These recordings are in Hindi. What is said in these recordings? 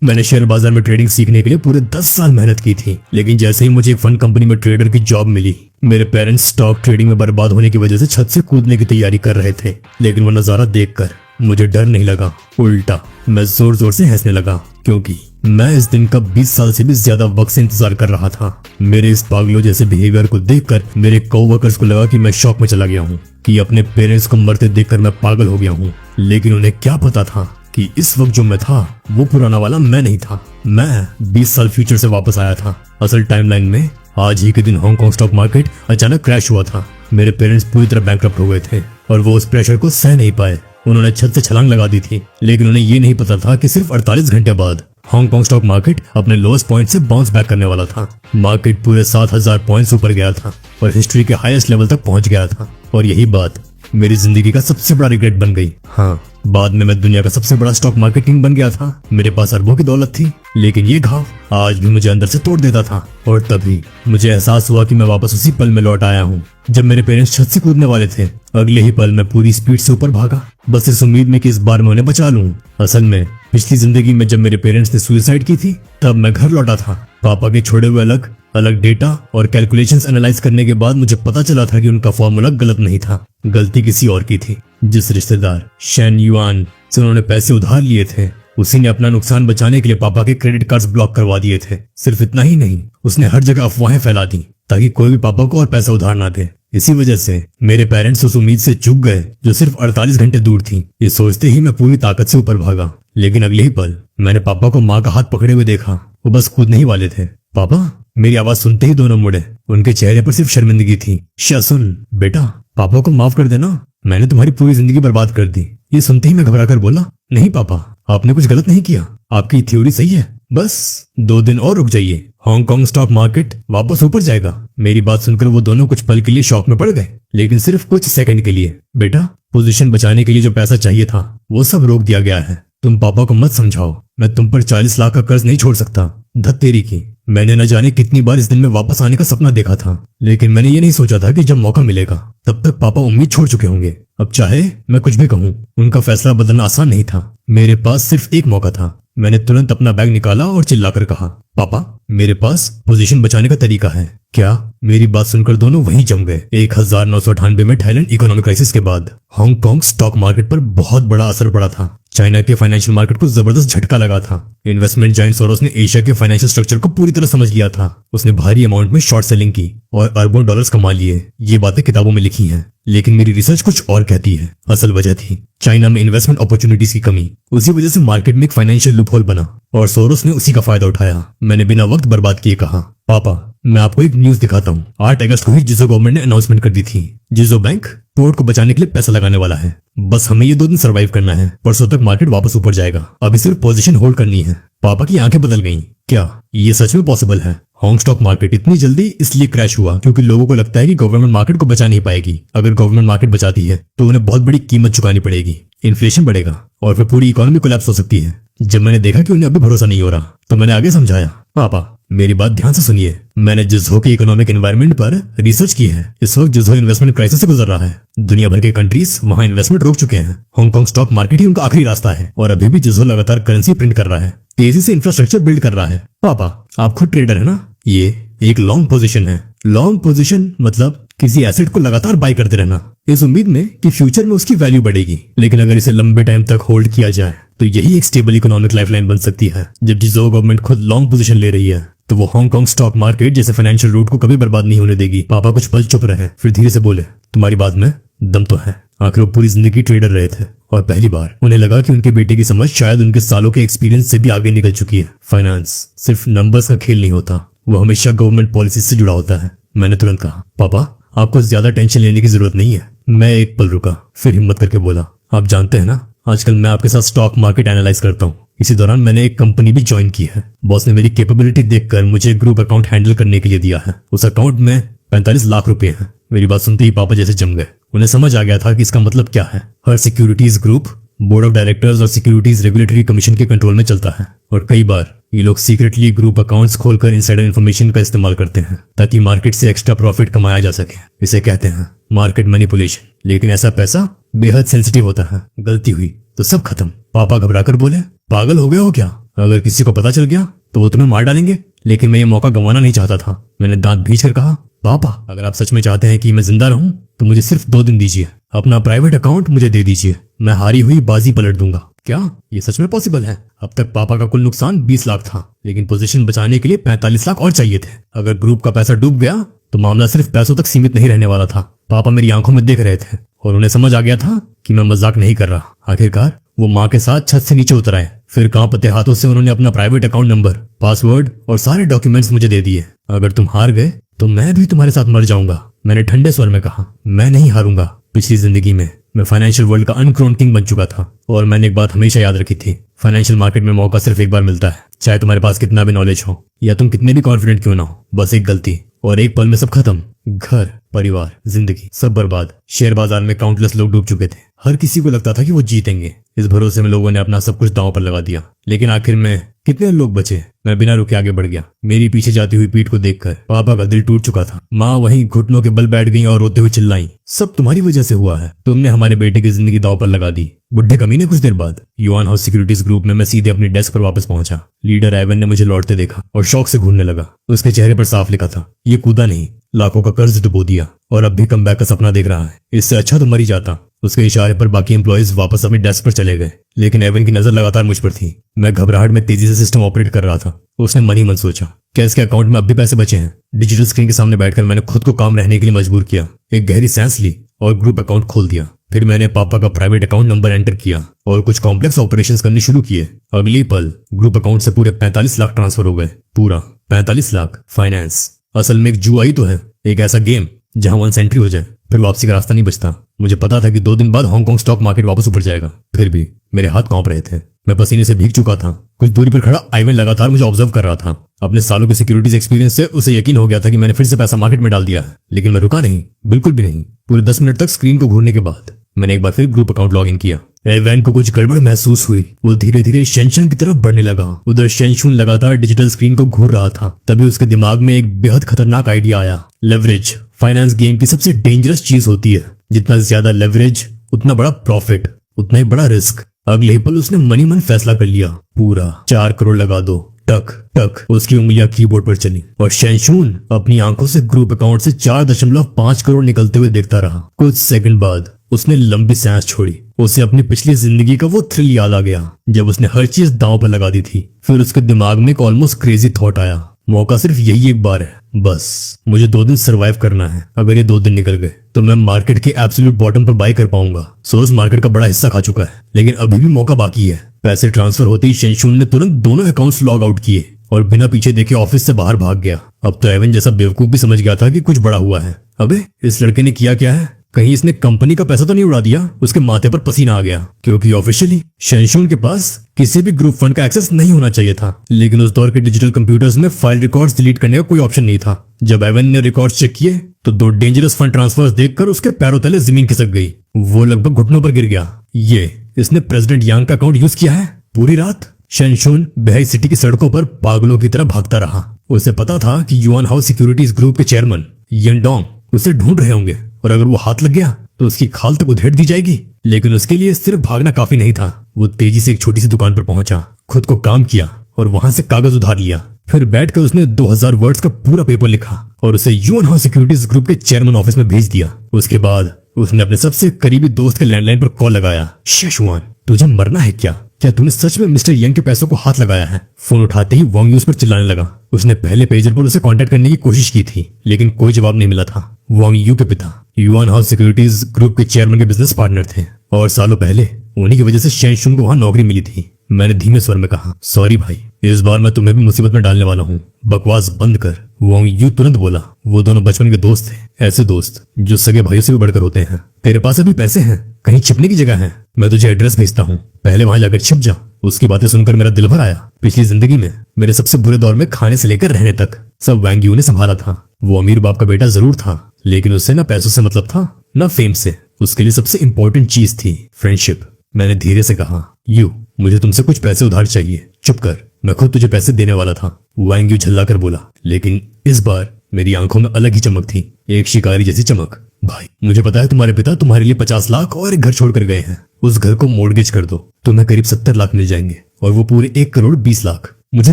मैंने शेयर बाजार में ट्रेडिंग सीखने के लिए पूरे 10 साल मेहनत की थी, लेकिन जैसे ही मुझे एक फंड कंपनी में ट्रेडर की जॉब मिली, मेरे पेरेंट्स स्टॉक ट्रेडिंग में बर्बाद होने की वजह से छत से कूदने की तैयारी कर रहे थे। लेकिन वो नजारा देखकर मुझे डर नहीं लगा, उल्टा मैं जोर जोर से हंसने लगा, क्योंकि मैं इस दिन का 20 साल से भी ज्यादा वक्त से इंतजार कर रहा था। मेरे इस पागलों जैसे बिहेवियर को देखकर मेरे कोवर्कर्स को लगा कि मैं शॉक में चला गया हूँ, कि अपने पेरेंट्स को मरते देखकर मैं पागल हो गया हूँ। लेकिन उन्हें क्या पता था कि इस वक्त जो मैं था वो पुराना वाला मैं नहीं था। मैं 20 साल फ्यूचर से वापस आया था। असल टाइमलाइन में आज ही के दिन हांगकांग स्टॉक मार्केट अचानक क्रैश हुआ था। मेरे पेरेंट्स पूरी तरह बैंकरप्ट हो गए थे और वो उस प्रेशर को सह नहीं पाए। उन्होंने छत से छलांग लगा दी थी, लेकिन उन्हें ये नहीं पता था कि सिर्फ 48 घंटे बाद हांगकांग स्टॉक मार्केट अपने लोएस्ट पॉइंट से बाउंस बैक करने वाला था। मार्केट पूरे 7000 पॉइंट्स ऊपर गया था और हिस्ट्री के हाईएस्ट लेवल तक पहुंच गया था। और यही बात मेरी जिंदगी का सबसे बड़ा रिग्रेट बन गई। हाँ, बाद में मैं दुनिया का सबसे बड़ा स्टॉक मार्केट किंग बन गया था। मेरे पास अरबों की दौलत थी, लेकिन ये घाव आज भी मुझे अंदर से तोड़ देता था। और तभी मुझे एहसास हुआ कि मैं वापस उसी पल में लौट आया हूँ जब मेरे पेरेंट्स छत से कूदने वाले थे। अगले ही पल मैं पूरी स्पीड से ऊपर भागा, बस इस उम्मीद में कि इस बार मैं उन्हें बचा लूं। असल में पिछली जिंदगी में जब मेरे पेरेंट्स ने सुसाइड की थी, तब मैं घर लौटा था। पापा के छोड़े हुए अलग अलग डेटा और कैलकुलेशंस एनालाइज करने के बाद मुझे पता चला था कि उनका फॉर्मूला गलत नहीं था, गलती किसी और की थी। जिस रिश्तेदार शेन युआन से उन्होंने पैसे उधार लिए थे, उसी ने अपना नुकसान बचाने के लिए पापा के क्रेडिट कार्ड्स ब्लॉक करवा दिए थे। सिर्फ इतना ही नहीं, उसने हर जगह अफवाहें फैला दी ताकि कोई भी पापा को और पैसा उधार ना दे। इसी वजह से मेरे पेरेंट्स उस उम्मीद से चूक गए जो सिर्फ 48 घंटे दूर थी। ये सोचते ही मैं पूरी ताकत से ऊपर भागा, लेकिन अगले ही पल मैंने पापा को माँ का हाथ पकड़े हुए देखा। वो बस कूदने ही वाले थे। पापा, मेरी आवाज सुनते ही दोनों मुड़े। उनके चेहरे पर सिर्फ शर्मिंदगी थी। सुन बेटा, पापा को माफ कर देना, मैंने तुम्हारी पूरी जिंदगी बर्बाद कर दी। ये सुनते ही मैं घबरा कर बोला, नहीं पापा, आपने कुछ गलत नहीं किया, आपकी थ्योरी सही है, बस 2 दिन और रुक जाइए, हांगकांग स्टॉक मार्केट वापस ऊपर जाएगा। मेरी बात सुनकर वो दोनों कुछ पल के लिए शॉक में पड़ गए, लेकिन सिर्फ कुछ सेकंड के लिए। बेटा, पोजीशन बचाने के लिए जो पैसा चाहिए था वो सब रोक दिया गया है। तुम पापा को मत समझाओ, मैं तुम पर 40 लाख का कर्ज नहीं छोड़ सकता। धत्तेरी की, मैंने न जाने कितनी बार इस दिन में वापस आने का सपना देखा था, लेकिन मैंने ये नहीं सोचा था कि जब मौका मिलेगा तब तक पापा उम्मीद छोड़ चुके होंगे। अब चाहे मैं कुछ भी कहूँ, उनका फैसला बदलना आसान नहीं था। मेरे पास सिर्फ एक मौका था। मैंने तुरंत अपना बैग निकाला और चिल्लाकर कहा, पापा, मेरे पास पोजीशन बचाने का तरीका है। क्या? मेरी बात सुनकर दोनों वहीं जम गए। 1998 में थाईलैंड इकोनॉमिक क्राइसिस के बाद हांगकांग स्टॉक मार्केट पर बहुत बड़ा असर पड़ा था। चाइना के फाइनेंशियल मार्केट को जबरदस्त झटका लगा था। इन्वेस्टमेंट जायंट सोरोस ने एशिया के फाइनेंशियल स्ट्रक्चर को पूरी तरह समझ लिया था। उसने भारी अमाउंट में शॉर्ट सेलिंग की और अरबों डॉलर्स कमा लिए। ये बातें किताबों में लिखी हैं, लेकिन मेरी रिसर्च कुछ और कहती है। असल वजह थी चाइना में इन्वेस्टमेंट अपॉर्चुनिटीज की कमी। उसी वजह से मार्केट में एक फाइनेंशियल लूपहोल बना और सोरोस ने उसी का फायदा उठाया। मैंने बिना वक्त बर्बाद किए कहा, पापा, मैं आपको एक न्यूज दिखाता हूँ। 8 अगस्त को ही जिजो गवर्नमेंट ने अनाउंसमेंट कर दी थी। जिजो बैंक पोर्ट को बचाने के लिए पैसा लगाने वाला है। बस हमें ये 2 दिन सरवाइव करना है। परसों तक मार्केट वापस ऊपर जाएगा। अभी सिर्फ पोजीशन होल्ड करनी है। पापा की आंखें बदल गईं। क्या ये सच में पॉसिबल है? हांगकांग स्टॉक मार्केट इतनी जल्दी इसलिए क्रैश हुआ क्योंकि लोगों को लगता है कि गवर्नमेंट मार्केट को बचा नहीं पाएगी। अगर गवर्नमेंट मार्केट बचाती है तो उन्हें बहुत बड़ी कीमत चुकानी पड़ेगी, इन्फ्लेशन बढ़ेगा और फिर पूरी इकोनॉमी कोलैप्स हो सकती है। जब मैंने देखा कि उन्हें अभी भरोसा नहीं हो रहा तो मैंने आगे समझाया, पापा, मेरी बात ध्यान से सुनिए। मैंने जिजो के इकोनॉमिक एनवायरनमेंट पर रिसर्च की है। इस वक्त जिजो इन्वेस्टमेंट क्राइसिस से गुजर रहा है। दुनिया भर के कंट्रीज वहां इन्वेस्टमेंट रोक चुके हैं। हांगकांग स्टॉक मार्केट ही उनका आखिरी रास्ता है और अभी भी जिजो लगातार करेंसी प्रिंट कर रहा है, तेजी से इंफ्रास्ट्रक्चर बिल्ड कर रहा है। पापा, आप खुद ट्रेडर है ना? ये एक लॉन्ग पोजीशन है। लॉन्ग पोजीशन मतलब किसी एसेट को लगातार बाय करते रहना इस उम्मीद में कि फ्यूचर में उसकी वैल्यू बढ़ेगी। लेकिन अगर इसे लंबे टाइम तक होल्ड किया जाए तो यही एक स्टेबल इकोनॉमिक लाइफलाइन बन सकती है। जब जिजो गवर्नमेंट खुद लॉन्ग पोजीशन ले रही है तो वो हांगकांग स्टॉक मार्केट जैसे फाइनेंशियल रूट को कभी बर्बाद नहीं होने देगी। पापा कुछ पल चुप रहे, फिर धीरे से बोले, तुम्हारी बात में दम तो है। आखिर वो पूरी जिंदगी ट्रेडर रहे थे और पहली बार उन्हें लगा कि उनके बेटे की समझ शायद उनके सालों के एक्सपीरियंस से भी आगे निकल चुकी है। फाइनेंस सिर्फ नंबर्स का खेल नहीं होता, वो हमेशा गवर्नमेंट पॉलिसी से जुड़ा होता है। मैंने तुरंत कहा, पापा, आपको ज्यादा टेंशन लेने की जरूरत नहीं है। मैं एक पल रुका, फिर हिम्मत करके बोला, आप जानते हैं ना, आजकल मैं आपके साथ स्टॉक मार्केट एनालाइज करता हूँ। इसी दौरान मैंने एक कंपनी भी ज्वाइन की है। बॉस ने मेरी कैपेबिलिटी देखकर मुझे एक ग्रुप अकाउंट हैंडल करने के लिए दिया है। उस अकाउंट में 45 लाख रुपए हैं। मेरी बात सुनते ही पापा जैसे जम गए। उन्हें समझ आ गया था कि इसका मतलब क्या है। हर securities group board of directors और सिक्योरिटीज रेगुलेटरी कमीशन के कंट्रोल में चलता है और कई बार ये लोग सीक्रेटली ग्रुप अकाउंट्स खोलकर इनसाइडर इन्फॉर्मेशन का इस्तेमाल करते हैं ताकि मार्केट से एक्स्ट्रा प्रॉफिट कमाया जा सके। इसे कहते हैं मार्केट मैनिपुलेशन। लेकिन ऐसा पैसा बेहद सेंसिटिव होता है। गलती हुई तो सब खत्म। पापा घबराकर बोले, पागल हो गए हो क्या? अगर किसी को पता चल गया तो वो तुम्हें मार डालेंगे। लेकिन मैं ये मौका गंवाना नहीं चाहता था। मैंने दांत भींच कर कहा, पापा अगर आप सच में चाहते हैं कि मैं जिंदा रहूं तो मुझे सिर्फ 2 दिन दीजिए। अपना प्राइवेट अकाउंट मुझे दे दीजिए। मैं हारी हुई बाजी पलट दूंगा। क्या ये सच में पॉसिबल है? अब तक पापा का कुल नुकसान 20 लाख था, लेकिन पोजीशन बचाने के लिए 45 लाख और चाहिए थे। अगर ग्रुप का पैसा डूब गया तो मामला सिर्फ पैसों तक सीमित नहीं रहने वाला था। पापा मेरी आंखों में देख रहे थे और उन्हें समझ आ गया था कि मैं मजाक नहीं कर रहा। आखिरकार वो माँ के साथ छत से नीचे उतर आए। फिर कांपते हाथों से उन्होंने अपना प्राइवेट अकाउंट नंबर, पासवर्ड और सारे डॉक्यूमेंट्स मुझे दे दिए। अगर तुम हार गए तो मैं भी तुम्हारे साथ मर जाऊंगा, मैंने ठंडे स्वर में कहा। मैं नहीं हारूंगा। पिछली जिंदगी में मैं फाइनेंशियल वर्ल्ड का अनक्राउंड किंग बन चुका था और मैंने एक बात हमेशा याद रखी थी, फाइनेंशियल मार्केट में मौका सिर्फ एक बार मिलता है। चाहे तुम्हारे पास कितना भी नॉलेज हो या तुम कितने भी कॉन्फिडेंट क्यों ना हो, बस एक गलती और एक पल में सब खत्म। घर, परिवार, जिंदगी सब बर्बाद। शेयर बाजार में काउंटलेस लोग डूब चुके थे। हर किसी को लगता था कि वो जीतेंगे। इस भरोसे में लोगों ने अपना सब कुछ दांव पर लगा दिया। लेकिन आखिर में कितने लोग बचे? मैं बिना रुके आगे बढ़ गया। मेरी पीछे जाती हुई पीठ को देखकर पापा का दिल टूट चुका था। माँ वहीं घुटनों के बल बैठ गई और रोते हुए चिल्लाई, सब तुम्हारी वजह से हुआ है। तुमने हमारे बेटे की जिंदगी दांव पर लगा दी। बुढ़े कमीने। कुछ देर बाद युआन हाउस सिक्योरिटीज ग्रुप में मैं सीधे अपनी डेस्क पर वापस पहुंचा। लीडर एवन ने मुझे लौटते देखा और शौक से घूरने लगा। उसके चेहरे पर साफ लिखा था, ये कूदा नहीं, लाखों का कर्ज डुबो दिया और अब भी कमबैक का सपना देख रहा है। इससे अच्छा तो मर ही जाता। उसके इशारे पर बाकी एम्प्लॉयज वापस अपनी डेस्क पर चले गए, लेकिन एवन की नजर लगातार मुझ पर थी। मैं घबराहट में तेजी से सिस्टम ऑपरेट कर रहा था। उसने मन ही मन सोचा, क्या इसके अकाउंट में अब भी पैसे बचे हैं? डिजिटल स्क्रीन के सामने बैठकर मैंने खुद को काम रहने के लिए मजबूर किया। एक गहरी सांस ली और ग्रुप अकाउंट खोल दिया। फिर मैंने पापा का प्राइवेट अकाउंट नंबर एंटर किया और कुछ कॉम्प्लेक्स ऑपरेशंस करने शुरू किए। अगली पल ग्रुप अकाउंट से पूरे 45 लाख ट्रांसफर हो गए। पूरा 45 लाख। फाइनेंस असल में एक जुआ ही तो है, एक ऐसा गेम जहां वंस एंट्री हो जाए फिर वापसी का रास्ता नहीं बचता। मुझे पता था कि 2 दिन बाद हांगकांग स्टॉक मार्केट वापस ऊपर जाएगा। फिर भी मेरे हाथ कांप रहे थे। मैं पसीने से भीग चुका था। कुछ दूरी पर खड़ा आइवन लगातार मुझे ऑब्जर्व कर रहा था। अपने सालों के सिक्योरिटीज एक्सपीरियंस से उसे यकीन हो गया था कि मैंने फिर से पैसा मार्केट में डाल दिया है। लेकिन मैं रुका नहीं, बिल्कुल भी नहीं। पूरे 10 मिनट तक स्क्रीन को घूरने के बाद मैंने एक बार फिर ग्रुप अकाउंट लॉग इन किया। एवन को कुछ गड़बड़ महसूस हुई। वो धीरे धीरे शेनशन की तरफ बढ़ने लगा। उधर शेनशुन लगातार डिजिटल स्क्रीन को घूर रहा था। तभी उसके दिमाग में एक बेहद खतरनाक आइडिया आया। लेवरेज फाइनेंस गेम की सबसे डेंजरस चीज होती है। जितना ज्यादा लेवरेज उतना बड़ा प्रॉफिट, उतना ही बड़ा रिस्क। अगले ही पल उसने मनी मन फैसला कर लिया, पूरा 4 करोड़ लगा दो। टक टक उसकी उंगलियां कीबोर्ड पर चली और शेनशुन अपनी आंखों से ग्रुप अकाउंट से 4.5 करोड़ निकलते हुए देखता रहा। कुछ सेकंड बाद उसने लंबी सांस छोड़ी। उसे अपनी पिछली जिंदगी का वो थ्रिल याद आ गया जब उसने हर चीज दांव पर लगा दी थी। फिर उसके दिमाग में एक ऑलमोस्ट क्रेजी थॉट आया, मौका सिर्फ यही एक बार है, बस मुझे 2 दिन सरवाइव करना है। अगर ये 2 दिन निकल गए तो मैं मार्केट के एब्सोल्यूट बॉटम पर बाय कर पाऊंगा। सोर्स मार्केट का बड़ा हिस्सा खा चुका है, लेकिन अभी भी मौका बाकी है। पैसे ट्रांसफर होते ही शेनशुन ने तुरंत दोनों अकाउंट्स लॉग आउट किए और बिना पीछे देखे ऑफिस से बाहर भाग गया। अब तो एवन जैसा बेवकूफ भी समझ गया था कि कुछ बड़ा हुआ है। अबे इस लड़के ने किया क्या है? कहीं इसने कंपनी का पैसा तो नहीं उड़ा दिया? उसके माथे पर पसीना आ गया, क्योंकि ऑफिशियली शेनशुन के पास किसी भी ग्रुप फंड का एक्सेस नहीं होना चाहिए था। लेकिन उस दौर के डिजिटल कंप्यूटर्स में फाइल रिकॉर्ड्स डिलीट करने का कोई ऑप्शन नहीं था। जब एवन ने रिकॉर्ड्स चेक किए तो 2 डेंजरस फंड ट्रांसफर्स देखकर उसके पैरों तले जमीन खिसक गई। वो लगभग घुटनों पर गिर गया। ये इसने प्रेसिडेंट यांग का अकाउंट यूज किया है। पूरी रात शेनशुन बेहाई सिटी की सड़कों पर पागलों की तरह भागता रहा। उसे पता था कि युआन हाउस सिक्योरिटीज ग्रुप के चेयरमैन येंडोंग उसे ढूंढ रहे होंगे और अगर वो हाथ लग गया तो उसकी खाल तक उधेड़ दी जाएगी। लेकिन उसके लिए सिर्फ भागना काफी नहीं था। वो तेजी से एक छोटी सी दुकान पर पहुंचा, खुद को काम किया और वहां से कागज उधार लिया। फिर बैठकर उसने 2000 वर्ड्स का पूरा पेपर लिखा और उसे युआन हाउस सिक्योरिटीज ग्रुप के चेयरमैन ऑफिस में भेज दिया। उसके बाद उसने अपने सबसे करीबी दोस्त के लैंडलाइन पर कॉल लगाया। शेशुआन, तुझे मरना है क्या? क्या तूने सच में मिस्टर यंग के पैसों को हाथ लगाया है? फोन उठाते ही वांग यू उस पर चिल्लाने लगा। उसने पहले पेजर पर उसे कांटेक्ट करने की कोशिश की थी, लेकिन कोई जवाब नहीं मिला था। वांग यू के पिता युआन हाउस सिक्योरिटीज ग्रुप के चेयरमैन के बिजनेस पार्टनर थे और सालों पहले उन्हीं की वजह से शेनशुन को वहां नौकरी मिली थी। मैंने धीमे स्वर में कहा, सॉरी भाई, इस बार मैं तुम्हें भी मुसीबत में डालने वाला हूँ। बकवास बंद कर। वांग यू तुरंत बोला। वो दोनों बचपन के दोस्त थे, ऐसे दोस्त जो सगे भाइयों से भी बढ़कर होते हैं। तेरे पास अभी पैसे हैं, कहीं छिपने की जगह है? मैं तुझे एड्रेस भेजता हूँ, पहले वहां जाकर छिप जा। उसकी बातें सुनकर मेरा दिल भर आया। पिछली जिंदगी में मेरे सबसे बुरे दौर में खाने से लेकर रहने तक सब वांग यू ने संभाला था। वो अमीर बाप का बेटा जरूर था, लेकिन उससे ना पैसों से मतलब था ना फेम से। उसके लिए सबसे इंपॉर्टेंट चीज थी फ्रेंडशिप। मैंने धीरे से कहा, यू, मुझे तुमसे कुछ पैसे उधार चाहिए। चुप कर, मैं खुद तुझे पैसे देने वाला था। वांग यू झल्लाकर बोला, लेकिन इस बार मेरी आंखों में अलग ही चमक थी, एक शिकारी जैसी चमक। भाई, मुझे पता है तुम्हारे पिता तुम्हारे लिए 50 लाख और एक घर छोड़ कर गए हैं। उस घर को मोर्गेज कर दो, तुम्हें करीब 70 लाख मिल जाएंगे। और वो पूरे 1 करोड़ 20 लाख। मुझे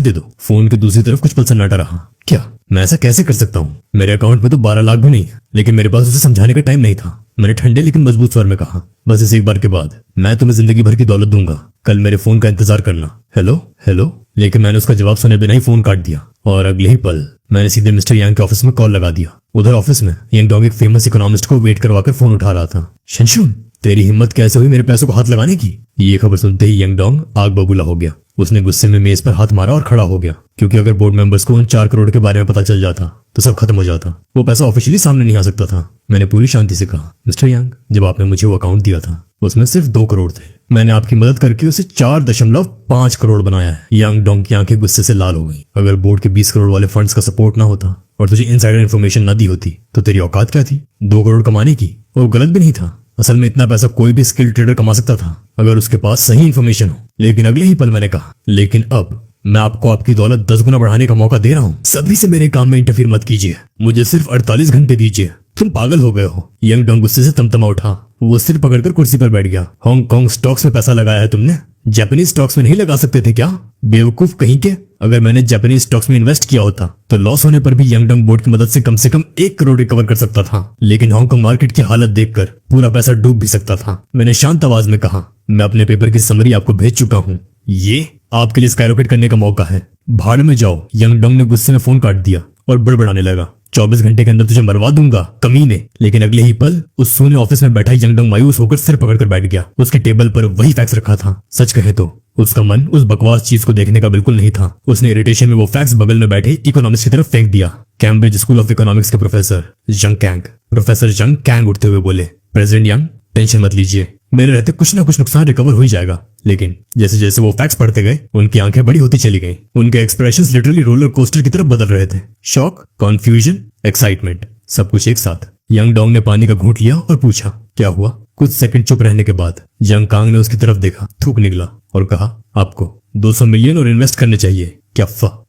दे दो। फोन के दूसरी तरफ कुछ पल सन्नाटा रहा। क्या मैं ऐसा कैसे कर सकता हूँ? मेरे अकाउंट में तो 12 लाख भी नहीं है। लेकिन मेरे पास उसे समझाने का टाइम नहीं था। मैंने ठंडे लेकिन मजबूत स्वर में कहा, बस इस एक बार के बाद मैं तुम्हें जिंदगी भर की दौलत दूंगा। कल मेरे फोन का इंतजार करना। Hello hello. लेकिन मैंने उसका जवाब सुने बिना ही फोन काट दिया और अगले ही पल मैंने सीधे मिस्टर यांग के ऑफिस में कॉल लगा दिया। उधर ऑफिस में यंग डोंग एक फेमस इकोनॉमिस्ट को वेट करवाकर फोन उठा रहा था। शनशून, तेरी हिम्मत कैसे हुई मेरे पैसों को हाथ लगाने की? ये खबर सुनते ही यंग डोंग आग बबूला हो गया। उसने गुस्से में मेज पर हाथ मारा और खड़ा हो गया, क्योंकि अगर बोर्ड मेंबर्स को उन 4 करोड़ के बारे में पता चल जाता तो सब खत्म हो जाता। वो पैसा ऑफिशियली सामने नहीं आ सकता था। मैंने पूरी शांति से कहा, मिस्टर यांग, जब आपने मुझे वो अकाउंट दिया था उसमें सिर्फ 2 करोड़ थे। मैंने आपकी मदद करके उसे 4.5 करोड़ बनाया है। यांग डोंग की आंखें गुस्से से लाल हो गई। अगर बोर्ड के 20 करोड़ वाले फंड्स का सपोर्ट ना होता और तुझे इनसाइडर इन्फॉर्मेशन न दी होती तो तेरी औकात क्या थी 2 करोड़ कमाने की? वो गलत भी नहीं था। असल में इतना पैसा कोई भी स्किल ट्रेडर कमा सकता था अगर उसके पास सही इन्फॉर्मेशन हो। लेकिन अगले ही पल मैंने कहा, लेकिन अब मैं आपको आपकी दौलत 10 गुना बढ़ाने का मौका दे रहा हूँ। सभी से मेरे काम में इंटरफीयर मत कीजिए। मुझे सिर्फ 48 घंटे दीजिए। तुम पागल हो गए हो। यंग डोंग गुस्से से तमतमा उठा। वो सिर पकड़कर कुर्सी पर बैठ गया। हांगकांग स्टॉक्स में पैसा लगाया है तुमने? जापानीज स्टॉक्स में नहीं लगा सकते थे क्या? बेवकूफ कहीं के। अगर मैंने जापानीज स्टॉक्स में इन्वेस्ट किया होता तो लॉस होने पर भी यंग डोंग बोर्ड की मदद से कम 1 करोड़ रिकवर कर सकता था। लेकिन हांगकांग मार्केट की हालत देखकर पूरा पैसा डूब भी सकता था। मैंने शांत आवाज में कहा, मैं अपने पेपर की समरी आपको भेज चुका हूँ। ये आपके लिए स्काईरॉकेट करने का मौका है। भाड़ में जाओ। यंग डोंग ने गुस्से में फोन काट दिया और बड़बड़ाने लगा, 24 घंटे के अंदर तुझे मरवा दूंगा कमीने। लेकिन अगले ही पल उस सोने ऑफिस में बैठा यंग डोंग मायूस होकर सिर पकड़कर बैठ गया। उसके टेबल पर वही फैक्स रखा था। सच कहे तो उसका मन उस बकवास चीज को देखने का बिल्कुल नहीं था। उसने इरिटेशन में वो फैक्स बगल में बैठे इकोनॉमिक्स की तरफ फेंक दिया। कैम्ब्रिज स्कूल ऑफ इकोनॉमिक्स के प्रोफेसर जंग कैंग। प्रोफेसर जंग कैंग उठते हुए बोले, प्रेसिडेंट यंग, टेंशन मत लीजिए, मेरे रहते कुछ ना कुछ नुकसान रिकवर हो ही जाएगा। लेकिन जैसे जैसे वो फैक्ट्स पढ़ते गए उनकी आंखें बड़ी होती चली गईं। उनके एक्सप्रेशंस लिटरली रोलर कोस्टर की तरफ बदल रहे थे। शॉक, कॉन्फ्यूजन, एक्साइटमेंट, सब कुछ एक साथ। यंग डोंग ने पानी का घूंट लिया और पूछा, क्या हुआ? कुछ सेकंड चुप रहने के बाद जंग कांग ने उसकी तरफ देखा, थूक निकला और कहा, आपको 200 मिलियन और इन्वेस्ट करने चाहिए। क्या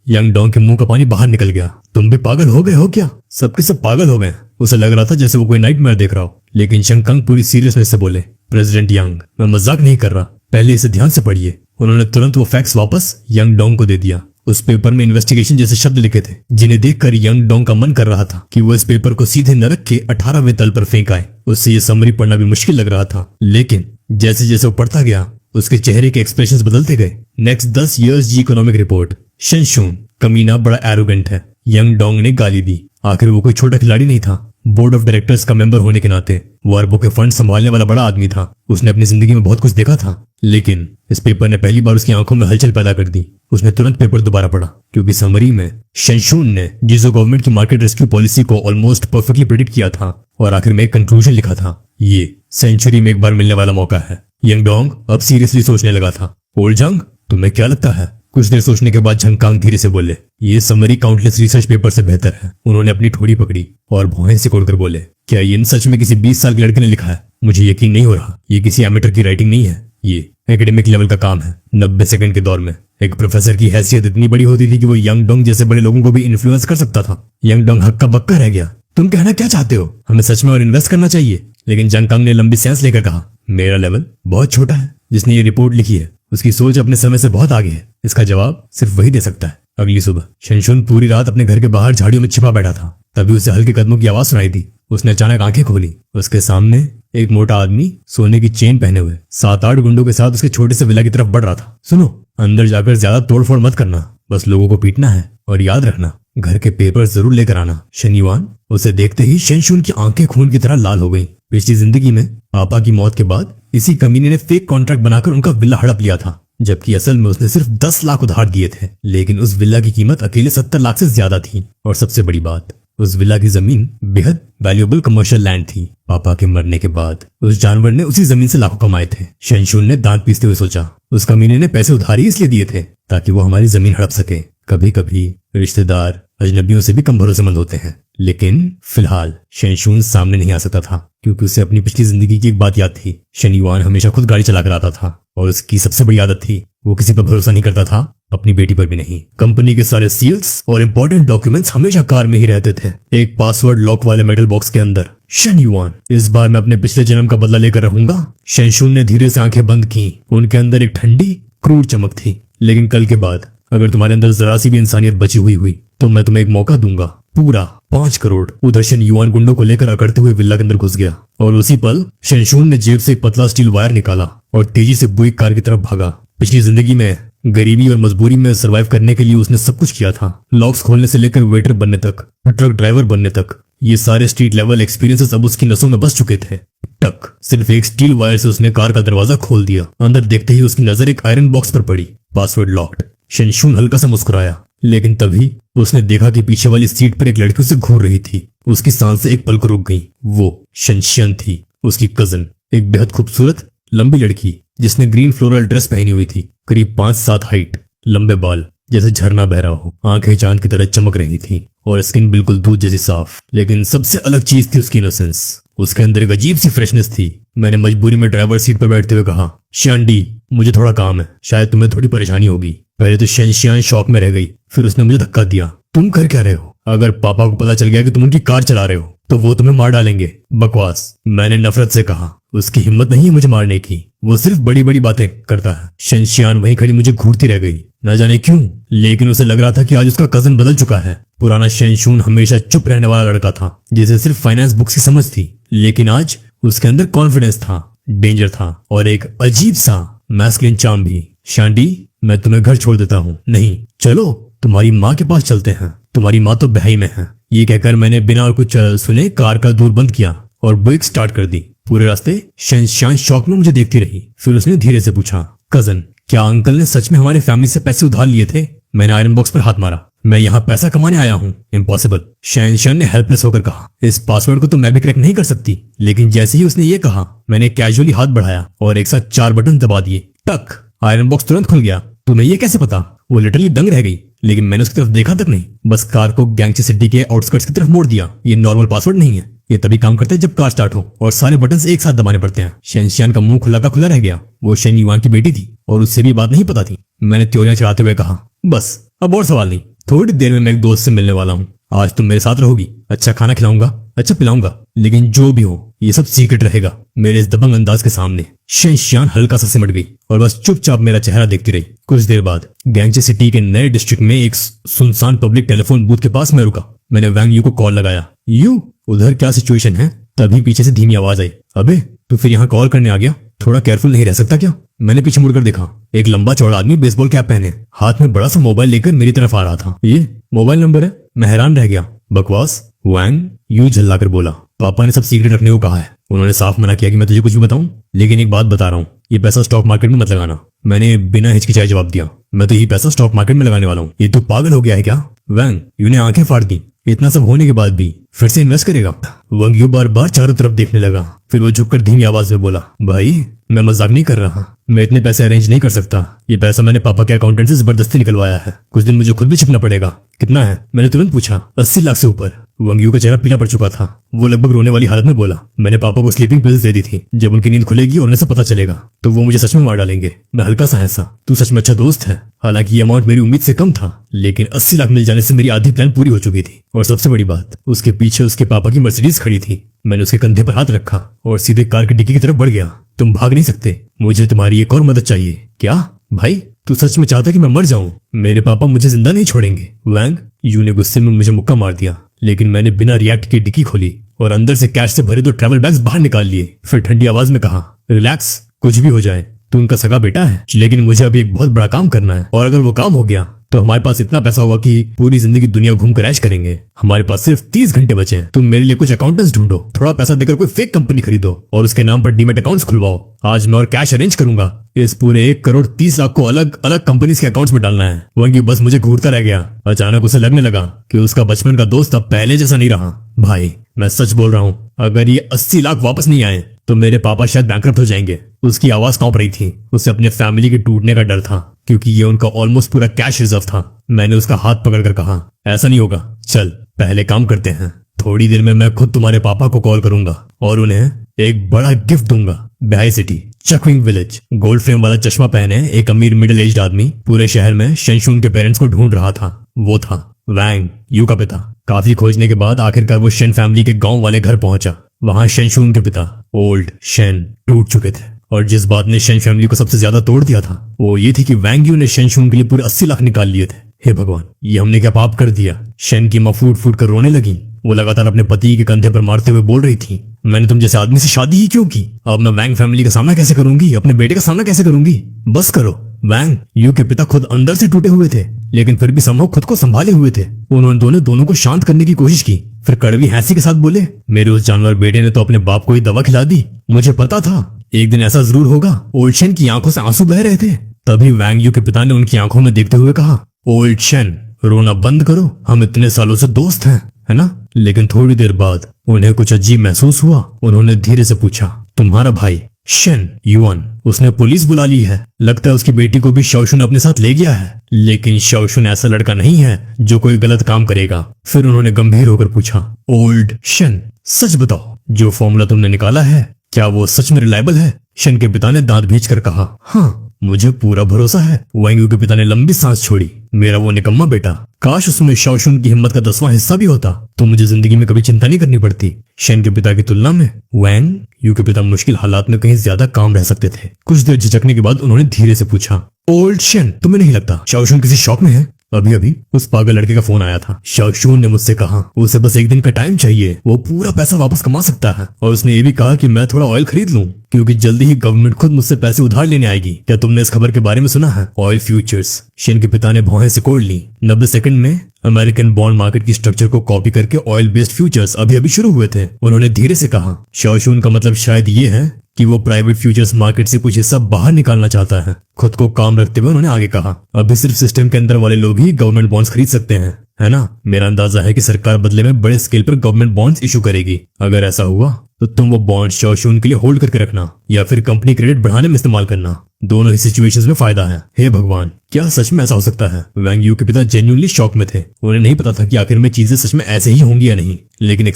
यंग डोंग के मुंह का पानी बाहर निकल गया। तुम भी पागल हो गए हो क्या? सबके सब पागल हो गए। उसे लग रहा था जैसे वो कोई नाइटमेयर देख रहा हो। लेकिन जंग कांग पूरी सीरियसनेस से बोले, प्रेसिडेंट यंग, मैं मजाक नहीं कर रहा, पहले इसे ध्यान से पढ़िए। उन्होंने तुरंत वो फैक्ट्स वापस यंग डोंग को दे दिया। उस पेपर में इन्वेस्टिगेशन जैसे शब्द लिखे थे, जिन्हें देखकर यंग डोंग का मन कर रहा था कि वो इस पेपर को सीधे नरक के 18वें तल पर फेंक आए। उससे ये समरी पढ़ना भी मुश्किल लग रहा था। लेकिन जैसे जैसे वो पढ़ता गया उसके चेहरे के एक्सप्रेशंस बदलते गए। नेक्स्ट 10 years जी इकोनॉमिक रिपोर्ट। शनशून, कमीना बड़ा एरोगेंट है। यंग डोंग ने गाली दी। आखिर वो कोई छोटा खिलाड़ी नहीं था। बोर्ड ऑफ डायरेक्टर्स का मेंबर होने के नाते वो अरबों के फंड संभालने वाला बड़ा आदमी था। उसने अपनी जिंदगी में बहुत कुछ देखा था। लेकिन इस पेपर ने पहली बार उसकी आंखों में हलचल पैदा कर दी। उसने तुरंत पेपर दोबारा पढ़ा, क्योंकि समरी में शनशून ने जिसो गवर्नमेंट की मार्केट रेस्क्यू पॉलिसी को ऑलमोस्ट परफेक्टली प्रेडिक्ट किया था और आखिर में एक कंक्लूजन लिखा था, ये सेंचुरी में एक बार मिलने वाला मौका है। यंग डोंग अब सीरियसली सोचने लगा था। ओल्ड जंग, तुम्हें क्या लगता है? कुछ देर सोचने के बाद झंग कांग धीरे से बोले, ये समरी काउंटलेस रिसर्च पेपर से बेहतर है। उन्होंने अपनी ठोड़ी पकड़ी और भौहें सिकोड़कर बोले, क्या ये सच में किसी 20 साल के लड़के ने लिखा है? मुझे यकीन नहीं हो रहा। ये किसी एमेटर की राइटिंग नहीं है, ये एकेडमिक लेवल का काम है। 90 सेकंड के दौर में एक प्रोफेसर की हैसियत इतनी बड़ी होती थी कि वो यंग डोंग जैसे बड़े लोगों को भी इन्फ्लुएंस कर सकता था। यंग डोंग हक्का बक्का रह गया। तुम कहना क्या चाहते हो? हमें सच में और इन्वेस्ट करना चाहिए? लेकिन जंग कांग ने लंबी सांस लेकर कहा, मेरा लेवल बहुत छोटा है। जिसने ये रिपोर्ट लिखी है उसकी सोच अपने समय से बहुत आगे है। इसका जवाब सिर्फ वही दे सकता है। अगली सुबह शनशून पूरी रात अपने घर के बाहर झाड़ियों में छिपा बैठा था। तभी उसे हल्के कदमों की आवाज सुनाई दी। उसने अचानक आंखें खोली। उसके सामने एक मोटा आदमी सोने की चेन पहने हुए 7-8 गुंडों के साथ उसके छोटे से विला की तरफ बढ़ रहा था। सुनो, अंदर जाकर ज्यादा तोड़फोड़ मत करना, बस लोगों को पीटना है और याद रखना घर के पेपर जरूर लेकर आना। शनिवार। उसे देखते ही शनशून की आंखें खून की तरह लाल हो गई। पिछली जिंदगी में पापा की मौत के बाद इसी कमीने ने फेक कॉन्ट्रैक्ट बनाकर उनका विला हड़प लिया था, जबकि असल में उसने सिर्फ 10 लाख उधार दिए थे। लेकिन उस विला की कीमत अकेले 70 लाख से ज्यादा थी। और सबसे बड़ी बात, उस विला की जमीन बेहद वैल्यूएबल कमर्शियल लैंड थी। पापा के मरने के बाद उस जानवर ने उसी जमीन से लाखों कमाए थे। शनशून ने दांत पीसते हुए सोचा, उस कमीने ने पैसे उधार ही इसलिए दिए थे ताकि वो हमारी जमीन हड़प सके। कभी कभी रिश्तेदार अजनबियों से भी कम भरोसेमंद होते हैं। लेकिन फिलहाल शनशून सामने नहीं आ सकता था, क्योंकि उसे अपनी पिछली जिंदगी की एक बात याद थी। शनिवार हमेशा खुद गाड़ी चला कर आता था और उसकी सबसे बड़ी आदत थी, वो किसी पर भरोसा नहीं करता था, अपनी बेटी पर भी नहीं। कंपनी के सारे सील्स और इम्पोर्टेंट डॉक्यूमेंट्स हमेशा कार में ही रहते थे, एक पासवर्ड लॉक वाले मेटल बॉक्स के अंदर। शनिवार, इस बार मैं अपने पिछले जन्म का बदला लेकर रहूंगा। शनशून ने धीरे से आंखें बंद की। उनके अंदर एक ठंडी क्रूर चमक थी। लेकिन कल के बाद अगर तुम्हारे अंदर जरा सी भी इंसानियत बची हुई तो मैं तुम्हें एक मौका दूंगा। पूरा 5 करोड़। उधर शन युआन गुंडों को लेकर अकड़ते हुए विला के अंदर घुस गया और उसी पल शेनशून ने जेब से एक पतला स्टील वायर निकाला और तेजी से बुइक कार की तरफ भागा। पिछली जिंदगी में गरीबी और मजबूरी में सरवाइव करने के लिए उसने सब कुछ किया था, लॉक्स खोलने से लेकर वेटर बनने तक, ट्रक ड्राइवर बनने तक। ये सारे स्ट्रीट लेवल एक्सपीरियंसेस अब उसकी नसों में बस चुके थे। टक, सिर्फ एक स्टील वायर से उसने कार का दरवाजा खोल दिया। अंदर देखते ही उसकी नजर एक आयरन बॉक्स पर पड़ी। Password locked. शेनशून हल्का सा मुस्कुराया, लेकिन तभी उसने देखा कि पीछे वाली सीट पर एक लड़की उसे घूर रही थी। उसकी सांसें एक पल को रुक गईं। वो शेनशियन थी, उसकी कजन, एक बेहद खूबसूरत लंबी लड़की जिसने ग्रीन फ्लोरल ड्रेस पहनी हुई थी। करीब 5-7 हाइट, लंबे बाल जैसे झरना बह रहा हो, आंखें चांद की तरह चमक रही थी और स्किन बिल्कुल दूध जैसी साफ। लेकिन सबसे अलग चीज थी उसकी इनोसेंस। उसके अंदर एक अजीब सी फ्रेशनेस थी। मैंने मजबूरी में ड्राइवर सीट पर बैठते हुए कहा, शांडी मुझे थोड़ा काम है, शायद तुम्हें थोड़ी परेशानी होगी। पहले तो शेनशियान शॉक में रह गई, फिर उसने मुझे धक्का दिया। तुम कर क्या रहे हो? अगर पापा को पता चल गया कि तुम उनकी कार चला रहे हो तो वो तुम्हें मार डालेंगे। बकवास, मैंने नफरत से कहा। उसकी हिम्मत नहीं है मुझे मारने की, वो सिर्फ बड़ी बड़ी बातें करता है। शेनशियान वहीं खड़ी मुझे घूरती रह गई, न जाने क्यों, लेकिन उसे लग रहा था कि आज उसका कजन बदल चुका है। पुराना शेनशून हमेशा चुप रहने वाला लड़का था जिसे सिर्फ फाइनेंस बुक्स की समझ थी, लेकिन आज उसके अंदर कॉन्फिडेंस था, डेंजर था और एक अजीब सा मैस्कुलिन चार्म भी। शांडी, मैं तुम्हें घर छोड़ देता हूँ। नहीं, चलो तुम्हारी माँ के पास चलते हैं, तुम्हारी माँ तो बहई में है। ये कहकर मैंने बिना और कुछ सुने कार का दूर बंद किया और ब्रेक स्टार्ट कर दी। पूरे रास्ते शेनशियान शौक में मुझे देखती रही। फिर उसने धीरे से पूछा, कजन, क्या अंकल ने सच में हमारे फैमिली से पैसे उधार लिए थे? मैंने आयरन बॉक्स पर हाथ मारा। मैं यहाँ पैसा कमाने आया हूँ। इम्पॉसिबल, शेनशियान ने हेल्पलेस होकर कहा। इस पासवर्ड को तो मैं भी क्रैक नहीं कर सकती। लेकिन जैसे ही उसने ये कहा, मैंने कैजुअली हाथ बढ़ाया और एक साथ 4 बटन दबा दिए। टक, आयरन बॉक्स तुरंत खुल गया। तुम्हें ये कैसे पता? वो लिटरली दंग रह गई, लेकिन मैंने उसकी तरफ देखा तक नहीं, बस कार को गैंगची सिटी के आउटस्कर्ट्स की तरफ मोड़ दिया। ये नॉर्मल पासवर्ड नहीं है, ये तभी काम करता है जब कार स्टार्ट हो और सारे बटन्स एक साथ दबाने पड़ते हैं। शेनशियान का मुंह खुला का खुला रह गया। वो शेन युआन की बेटी थी और उससे भी बात नहीं पता थी। मैंने त्योरियां चढ़ाते हुए कहा, बस अब और सवाल नहीं, थोड़ी देर में मैं एक दोस्त से मिलने वाला हूँ। आज तुम मेरे साथ रहोगी, अच्छा खाना खिलाऊंगा, अच्छा पिलाऊंगा, लेकिन जो भी हो ये सब सीक्रेट रहेगा मेरे इस दबंग अंदाज के सामने। शेनशियान हल्का सा सिमट गई और बस चुपचाप मेरा चेहरा देखती रही। कुछ देर बाद गैंगचे सिटी के नए डिस्ट्रिक्ट में एक सुनसान पब्लिक टेलीफोन बूथ के पास मैं रुका। मैंने वैंग यू को कॉल लगाया। यू, उधर क्या सिचुएशन है? तभी पीछे से धीमी आवाज आई, अबे तू फिर यहाँ कॉल करने आ गया? थोड़ा केयरफुल नहीं रह सकता क्या? मैंने पीछे मुड़कर देखा। एक लंबा चौड़ा आदमी बेसबॉल कैप पहने हाथ में बड़ा सा मोबाइल लेकर मेरी तरफ आ रहा था। ये मोबाइल नंबर है? मैं हैरान रह गया। बकवास, वैंग यू झल्लाकर बोला, पापा ने सब सीक्रेट रखने को कहा है। उन्होंने साफ मना किया कि मैं तुझे कुछ भी बताऊं, लेकिन एक बात बता रहा हूँ, ये पैसा स्टॉक मार्केट में मत लगाना। मैंने बिना हिचकिचाए जवाब दिया, मैं तो ये पैसा स्टॉक मार्केट में लगाने वाला हूँ। ये तू पागल हो गया है क्या? वैंग यू ने आंखें फाड़ दी। इतना सब होने के बाद भी फिर से इन्वेस्ट करेगा? वैंग यू बार बार चारों तरफ देखने लगा, फिर वो झुककर धीमी आवाज में बोला, भाई मैं मजाक नहीं कर रहा, मैं इतने पैसे अरेंज नहीं कर सकता। ये पैसा मैंने पापा के अकाउंटेंट से जबरदस्ती निकलवाया है। कुछ दिन मुझे खुद भी छिपना पड़ेगा। कितना है? मैंने तुरंत पूछा। 80 लाख से ऊपर। वैंग यू का चेहरा पीला पड़ चुका था। वो लगभग रोने वाली हालत में बोला, मैंने पापा को स्लीपिंग पिल्स दे दी थी। जब उनकी नींद खुलेगी और उन्हें सब पता चलेगा तो वो मुझे सच में मार डालेंगे। मैं हल्का सा हंसा। तू सच में अच्छा दोस्त है। हालांकि ये अमाउंट मेरी उम्मीद से कम था, लेकिन 80 लाख मिल जाने से मेरी आधी प्लान पूरी हो चुकी थी। और सबसे बड़ी बात, उसके पीछे उसके पापा की मर्सिडीज खड़ी थी। मैंने उसके कंधे पर हाथ रखा और सीधे कार की डिक्की की तरफ बढ़ गया। तुम भाग नहीं सकते, मुझे तुम्हारी एक और मदद चाहिए। क्या भाई, तू सच में चाहता कि मैं मर जाऊं? मेरे पापा मुझे जिंदा नहीं छोड़ेंगे। वैंग यू ने गुस्से में मुझे मुक्का मार दिया, लेकिन मैंने बिना रिएक्ट की डिक्की खोली और अंदर से कैश से भरे 2 ट्रैवल बैग्स बाहर निकाल लिए। फिर ठंडी आवाज में कहा, रिलैक्स, कुछ भी हो जाए तू उनका सगा बेटा है, लेकिन मुझे अभी एक बहुत बड़ा काम करना है। और अगर वो काम हो गया तो हमारे पास इतना पैसा होगा कि पूरी जिंदगी दुनिया घूम कर ऐश करेंगे। हमारे पास सिर्फ 30 घंटे बचे हैं। तुम मेरे लिए कुछ अकाउंटेंट्स ढूंढो, थोड़ा पैसा देकर कोई फेक कंपनी खरीदो और उसके नाम पर डीमेट अकाउंट्स खुलवाओ। आज मैं और कैश अरेंज करूंगा। इस पूरे 1 करोड़ 30 लाख को अलग अलग कंपनीज के अकाउंट्स में डालना है। वही बस मुझे घूरता रह गया। अचानक उसे लगने लगा कि उसका बचपन का दोस्त अब पहले जैसा नहीं रहा। भाई मैं सच बोल रहा हूँ, अगर ये 80 लाख वापस नहीं आए तो मेरे पापा शायद बैंकरप्ट हो जाएंगे। उसकी आवाज कांप रही थी। उसे अपने फैमिली के टूटने का डर था, क्योंकि ये उनका ऑलमोस्ट पूरा कैश रिजर्व था। मैंने उसका हाथ पकड़कर कहा, ऐसा नहीं होगा, चल पहले काम करते हैं। थोड़ी देर में मैं खुद तुम्हारे पापा को कॉल करूंगा और उन्हें एक बड़ा गिफ्ट दूंगा। बहई सिटी, चकविंग विलेज। गोल्ड फ्रेम वाला चश्मा पहने एक अमीर मिडिल एज्ड आदमी पूरे शहर में शेनशून के पेरेंट्स को ढूंढ रहा था। वो था वैंग यू का पिता। काफी खोजने के बाद आखिरकार वो शेन फैमिली के गांव वाले घर पहुंचा। वहां शेनशून के पिता ओल्ड शेन टूट चुके थे और जिस बात ने शेन फैमिली को सबसे ज्यादा तोड़ दिया था वो ये थी कि वैंग यू ने शेन शून के लिए पूरे 80 लाख निकाल लिए थे। हे भगवान, ये हमने क्या पाप कर दिया। शेन की माँ फूट फूट कर रोने लगी। वो लगातार अपने पति के कंधे पर मारते हुए बोल रही थी, मैंने तुम जैसे आदमी से शादी ही क्यों की? अब मैं वैंग फैमिली का सामना कैसे करूंगी? अपने बेटे का सामना कैसे करूंगी? बस करो। वैंग यू के पिता खुद अंदर से टूटे हुए थे, लेकिन फिर भी संभव खुद को संभाले हुए थे। उन्होंने दोनों को शांत करने की कोशिश की, फिर कड़वी हंसी के साथ बोले, मेरे उस जानवर बेटे ने तो अपने बाप को ही दवा खिला दी। मुझे पता था एक दिन ऐसा जरूर होगा। ओल्ड शेन की आंखों से आंसू बह रहे थे। तभी वैंग यू के पिता ने उनकी आंखों में देखते हुए कहा, ओल्ड शेन रोना बंद करो, हम इतने सालों से दोस्त हैं, है ना? लेकिन थोड़ी देर बाद उन्हें कुछ अजीब महसूस हुआ। उन्होंने धीरे से पूछा, तुम्हारा भाई शेन युआन, उसने पुलिस बुला ली है। लगता है उसकी बेटी को भी शाओशुन अपने साथ ले गया है। लेकिन शाओशुन ऐसा लड़का नहीं है जो कोई गलत काम करेगा। फिर उन्होंने गंभीर होकर पूछा, ओल्ड शेन सच बताओ, जो फॉर्मूला तुमने निकाला है क्या वो सच में रिलायबल है? शेन के पिता ने दांत भींचकर कहा, हाँ मुझे पूरा भरोसा है। वैंग यू के पिता ने लंबी सांस छोड़ी। मेरा वो निकम्मा बेटा, काश उसमें शाओशुन की हिम्मत का 10वां हिस्सा भी होता तो मुझे जिंदगी में कभी चिंता नहीं करनी पड़ती। शेन के पिता की तुलना में वैंग यू के पिता मुश्किल हालात में कहीं ज्यादा काम रह सकते थे। कुछ देर झिझकने के बाद उन्होंने धीरे से पूछा, ओल्ड शेन तुम्हें नहीं लगता शाओशुन किसी शौक में है? अभी अभी उस पागल लड़के का फोन आया था। शाओशुन ने मुझसे कहा उसे बस एक दिन का टाइम चाहिए, वो पूरा पैसा वापस कमा सकता है। और उसने ये भी कहा कि मैं थोड़ा ऑयल खरीद लूं क्योंकि जल्दी ही गवर्नमेंट खुद मुझसे पैसे उधार लेने आएगी। क्या तुमने इस खबर के बारे में सुना है? Oil futures. शेन के पिता ने भौहें सिकोड़ ली। 90 सेकंड में अमेरिकन बॉन्ड मार्केट की स्ट्रक्चर को कॉपी करके ऑयल बेस्ड फ्यूचर्स अभी अभी शुरू हुए थे। उन्होंने धीरे से कहा, शाओशुन का मतलब शायद ये है कि वो प्राइवेट फ्यूचर्स मार्केट से कुछ हिस्सा बाहर निकालना चाहता है। खुद को काम रखते हुए उन्होंने आगे कहा, अभी सिर्फ सिस्टम के अंदर वाले लोग ही गवर्नमेंट बॉन्ड्स खरीद सकते हैं, है ना? मेरा अंदाजा है कि सरकार बदले में बड़े स्केल पर गवर्नमेंट बॉन्ड्स इशू करेगी। अगर ऐसा हुआ तो तुम वो बॉन्ड शाओशुन के लिए होल्ड करके रखना या फिर कंपनी क्रेडिट बढ़ाने में इस्तेमाल करना। दोनों ही सिचुएशंस में फायदा है। हे भगवान, क्या सच में ऐसा हो सकता है? वैंग यू के पिता जेन्युइनली शॉक में थे। उन्हें नहीं पता था कि आखिर में चीजें सच में ऐसे ही होंगी या नहीं। लेकिन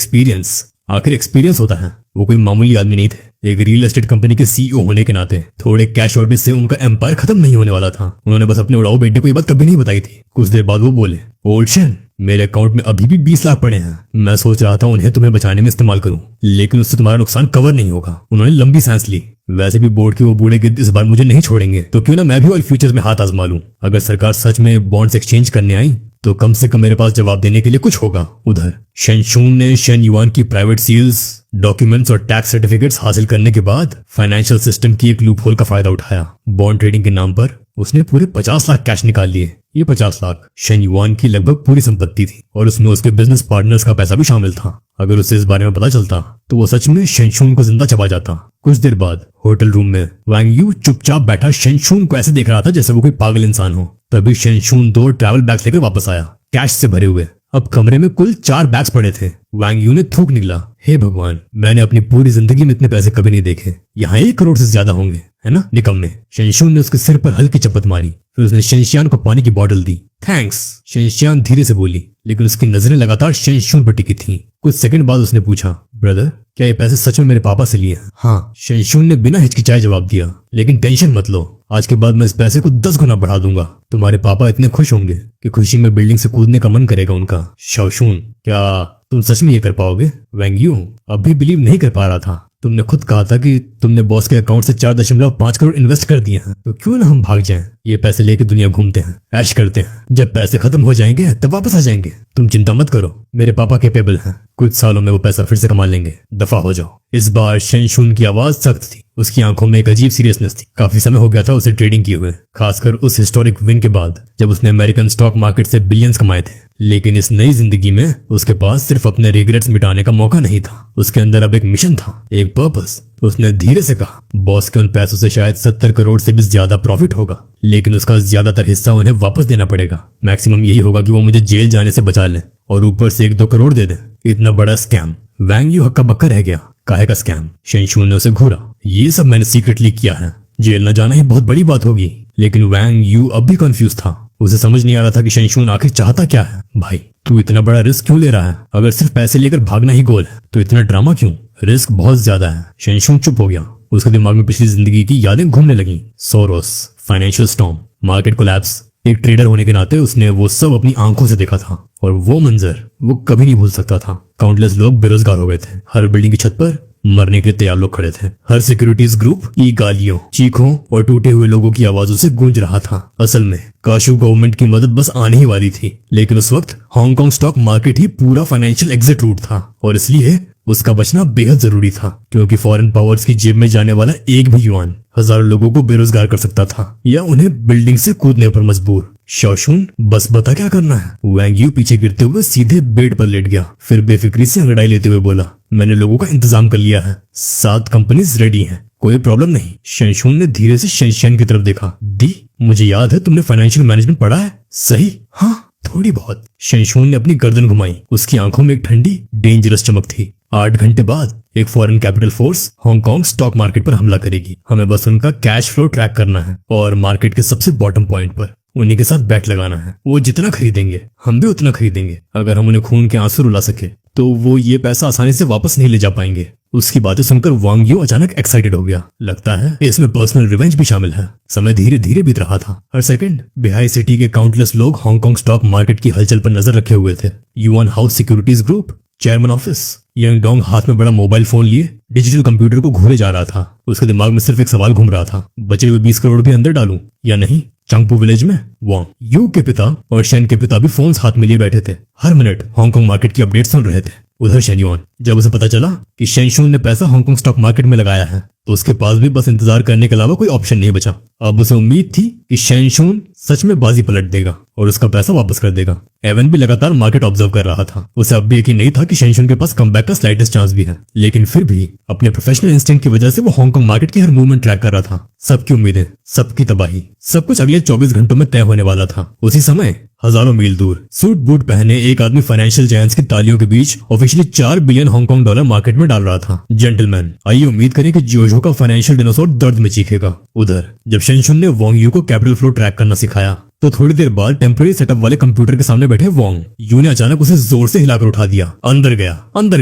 आखिर एक्सपीरियंस होता है। वो कोई मामूली आदमी नहीं थे। एक रियल एस्टेट कंपनी के सीईओ होने के नाते थोड़े कैश शॉर्टेज से उनका एम्पायर खत्म नहीं होने वाला था। उन्होंने बस अपने उड़ाऊ बेटे को ये बात कभी नहीं बताई थी। कुछ देर बाद वो बोले, ओल्ड शेन मेरे अकाउंट में अभी भी 20 लाख पड़े हैं। मैं सोच रहा था उन्हें तुम्हें बचाने में इस्तेमाल करूं, लेकिन उससे तुम्हारा नुकसान कवर नहीं होगा। उन्होंने लंबी सांस ली। वैसे भी बोर्ड के वो बूढ़े गिद्ध इस बार मुझे नहीं छोड़ेंगे, तो क्यों ना मैं भी ऑयल फ्यूचर्स में हाथ आजमा लूं। अगर सरकार सच में बॉन्ड्स एक्सचेंज करने आई तो कम से कम मेरे पास जवाब देने के लिए कुछ होगा। उधर शेनशून ने शेन युआन की प्राइवेट सील्स, डॉक्यूमेंट्स और टैक्स सर्टिफिकेट्स हासिल करने के बाद फाइनेंशियल सिस्टम की एक लूपहोल का फायदा उठाया। बॉन्ड ट्रेडिंग के नाम पर उसने पूरे 50 लाख कैश निकाल लिए। ये 50 लाख शेन युआन की लगभग पूरी संपत्ति थी और उसमें उसके बिजनेस पार्टनर्स का पैसा भी शामिल था। अगर उसे इस बारे में पता चलता तो वो सच में शेनशून को जिंदा चबा जाता। कुछ देर बाद होटल रूम में वैंग यू चुपचाप बैठा शेनशून को ऐसे देख रहा था जैसे वो कोई पागल इंसान हो। तभी शेनशून 2 ट्रैवल बैग्स लेकर वापस आया, कैश से भरे हुए। अब कमरे में कुल 4 बैग्स पड़े थे। वैंग यू ने थूक निकला, हे भगवान, मैंने अपनी पूरी जिंदगी में इतने पैसे कभी नहीं देखे। यहाँ 1 करोड़ से ज्यादा होंगे, है ना? निकम्मे। शेनशून ने उसके सिर पर हल्की चपत मारी, फिर उसने शेनशियान को पानी की बोतल दी। थैंक्स, शेनशियान धीरे से बोली, लेकिन उसकी नजरें लगातार शेनशून पर टिकी थीं। कुछ सेकंड बाद उसने पूछा, ब्रदर क्या ये पैसे सच में मेरे पापा से लिए हैं? हाँ, शेनशून ने बिना हिचकिचाए जवाब दिया, लेकिन टेंशन मत लो, आज के बाद मैं इस पैसे को 10 गुना बढ़ा दूंगा। तुम्हारे पापा इतने खुश होंगे कि खुशी में बिल्डिंग से कूदने का मन करेगा उनका। शाओशुन, क्या तुम सच में ये कर पाओगे? वैंग यू अब भी बिलीव नहीं कर पा रहा था। तुमने खुद कहा था कि तुमने बॉस के अकाउंट से 4.5 करोड़ इन्वेस्ट कर दिए हैं, तो क्यों ना हम भाग जाएं? ये पैसे लेके दुनिया घूमते हैं, ऐश करते हैं। जब पैसे खत्म हो जाएंगे तब वापस आ जाएंगे। तुम चिंता मत करो, मेरे पापा कैपेबल हैं। कुछ सालों में वो पैसा फिर से कमा लेंगे, दफा हो जाओ। इस बार शेनशून की आवाज सख्त थी, उसकी आंखों में एक अजीब सीरियसनेस थी। काफी समय हो गया था उसे ट्रेडिंग किए हुए, खासकर उस हिस्टोरिक विन के बाद जब उसने अमेरिकन स्टॉक मार्केट से बिलियंस कमाए थे। लेकिन इस नई जिंदगी में उसके पास सिर्फ अपने रिग्रेट्स मिटाने का मौका नहीं था, उसके अंदर अब एक मिशन था, एक पर्पस। उसने धीरे से कहा, बॉस के उन पैसों से शायद 70 करोड़ से भी ज्यादा प्रॉफिट होगा, लेकिन उसका ज्यादातर हिस्सा उन्हें वापस देना पड़ेगा। मैक्सिमम यही होगा कि वो मुझे जेल जाने से बचा ले और ऊपर से 1-2 करोड़ दे दे। इतना बड़ा स्कैम। वैंग यू हक्का बक्का रह गया, काहे का स्कैम? शेनशून ने उसे घूरा, ये सब मैंने सीक्रेटली किया है, जेल न जाना ही बहुत बड़ी बात होगी। लेकिन वैंग यू अब भी कंफ्यूज था, उसे समझ नहीं आ रहा था कि शेनशून आखिर चाहता क्या है। भाई तू इतना बड़ा रिस्क क्यों ले रहा है? अगर सिर्फ पैसे लेकर भागना ही गोल है तो इतना ड्रामा क्यों? रिस्क बहुत ज्यादा है। शेनशून चुप हो गया, उसके दिमाग में पिछली जिंदगी की यादें घूमने लगी। Soros, financial storm, market collapse. एक ट्रेडर होने के नाते उसने वो सब अपनी आंखों से देखा था और वो मंजर वो कभी नहीं भूल सकता था। काउंटलेस लोग बेरोजगार हो गए थे, हर बिल्डिंग की छत पर मरने के लिए तैयार लोग खड़े थे। हर सिक्योरिटीज ग्रुप की गालियों, चीखों और टूटे हुए लोगों की आवाजों से गूंज रहा था। असल में काशू गवर्नमेंट की मदद बस आने ही वाली थी, लेकिन उस वक्त हांगकांग स्टॉक मार्केट ही पूरा फाइनेंशियल एग्जिट रूट था और इसलिए उसका बचना बेहद जरूरी था, क्योंकि फॉरेन पावर्स की जेब में जाने वाला एक भी युआन हजारों लोगों को बेरोजगार कर सकता था या उन्हें बिल्डिंग से कूदने पर मजबूर। शौशुन, बस बता क्या करना है। वैंग यू पीछे गिरते हुए सीधे बेड पर लेट गया, फिर बेफिक्री से अंगड़ाई लेते हुए बोला, मैंने लोगों का इंतजाम कर लिया है, 7 कंपनीज रेडी हैं, कोई प्रॉब्लम नहीं। शनशुन ने धीरे से शनशियान की तरफ देखा। दी, मुझे याद है तुमने फाइनेंशियल मैनेजमेंट पढ़ा है, सही? हाँ, थोड़ी बहुत। शनशुन ने अपनी गर्दन घुमाई। उसकी आंखों में एक ठंडी डेंजरस चमक थी। 8 घंटे बाद एक foreign capital force Hong Kong stock market पर हमला करेगी। हमें बस उनका कैश फ्लो ट्रैक करना है और मार्केट के सबसे बॉटम पॉइंट पर उन्हीं के साथ बैट लगाना है। वो जितना खरीदेंगे हम भी उतना खरीदेंगे। अगर हम उन्हें खून के आंसू रुला सके तो वो ये पैसा आसानी से वापस नहीं ले जा पाएंगे। उसकी बातें सुनकर वांग यू अचानक एक्साइटेड हो गया। लगता है इसमें पर्सनल रिवेंज भी शामिल है। समय धीरे धीरे बीत रहा था। हर सेकंड बिहाई सिटी के काउंटलेस लोग हांगकांग स्टॉक मार्केट की हलचल पर नजर रखे हुए थे। Yuan house securities group chairman office young Dong हाथ में बड़ा मोबाइल फोन लिए डिजिटल कंप्यूटर को घूरे जा रहा था। उसके दिमाग में सिर्फ एक सवाल घूम रहा था, बचे हुए 20 करोड़ भी अंदर डालूं या नहीं। चंगपू विलेज में वांग यू के पिता और शेन के पिता भी फोन्स हाथ में लिए बैठे थे। हर मिनट हांगकांग मार्केट की अपडेट सुन रहे थे। उधर शेन्युआन, जब उसे पता चला कि शेनशुन ने पैसा हांगकांग स्टॉक मार्केट में लगाया है तो उसके पास भी बस इंतजार करने के अलावा कोई ऑप्शन नहीं बचा। अब उसे उम्मीद थी कि शेनशुन सच में बाजी पलट देगा और उसका पैसा वापस कर देगा। एवन भी लगातार मार्केट ऑब्जर्व कर रहा था। उसे अब भी यकीन नहीं था कि शेनशुन के पास कमबैक का स्लाइटेस्ट चांस भी है, लेकिन फिर भी अपने प्रोफेशनल इंस्टिंक्ट की वजह से वो हांगकांग मार्केट की हर मूवमेंट ट्रैक कर रहा था। सबकी उम्मीदें, सबकी तबाही, सब कुछ अगले 24 घंटों में तय होने वाला था। उसी समय हजारों मील दूर सूट बूट पहने एक आदमी फाइनेंशियल जायंट्स की तालियों के बीच officially 4 billion Hong Kong dollar market में डाल रहा था। जेंटलमैन, आइए उम्मीद करें कि जोजो का फाइनेंशियल डिनोसॉर दर्द में चीखेगा। उधर जब शेनशुन ने वांग यू को कैपिटल फ्लो ट्रैक करना सिखाया तो थोड़ी देर बाद टेम्पररी सेटअप वाले कंप्यूटर के सामने बैठे वांग यू ने अचानक उसे जोर से हिलाकर उठा दिया। अंदर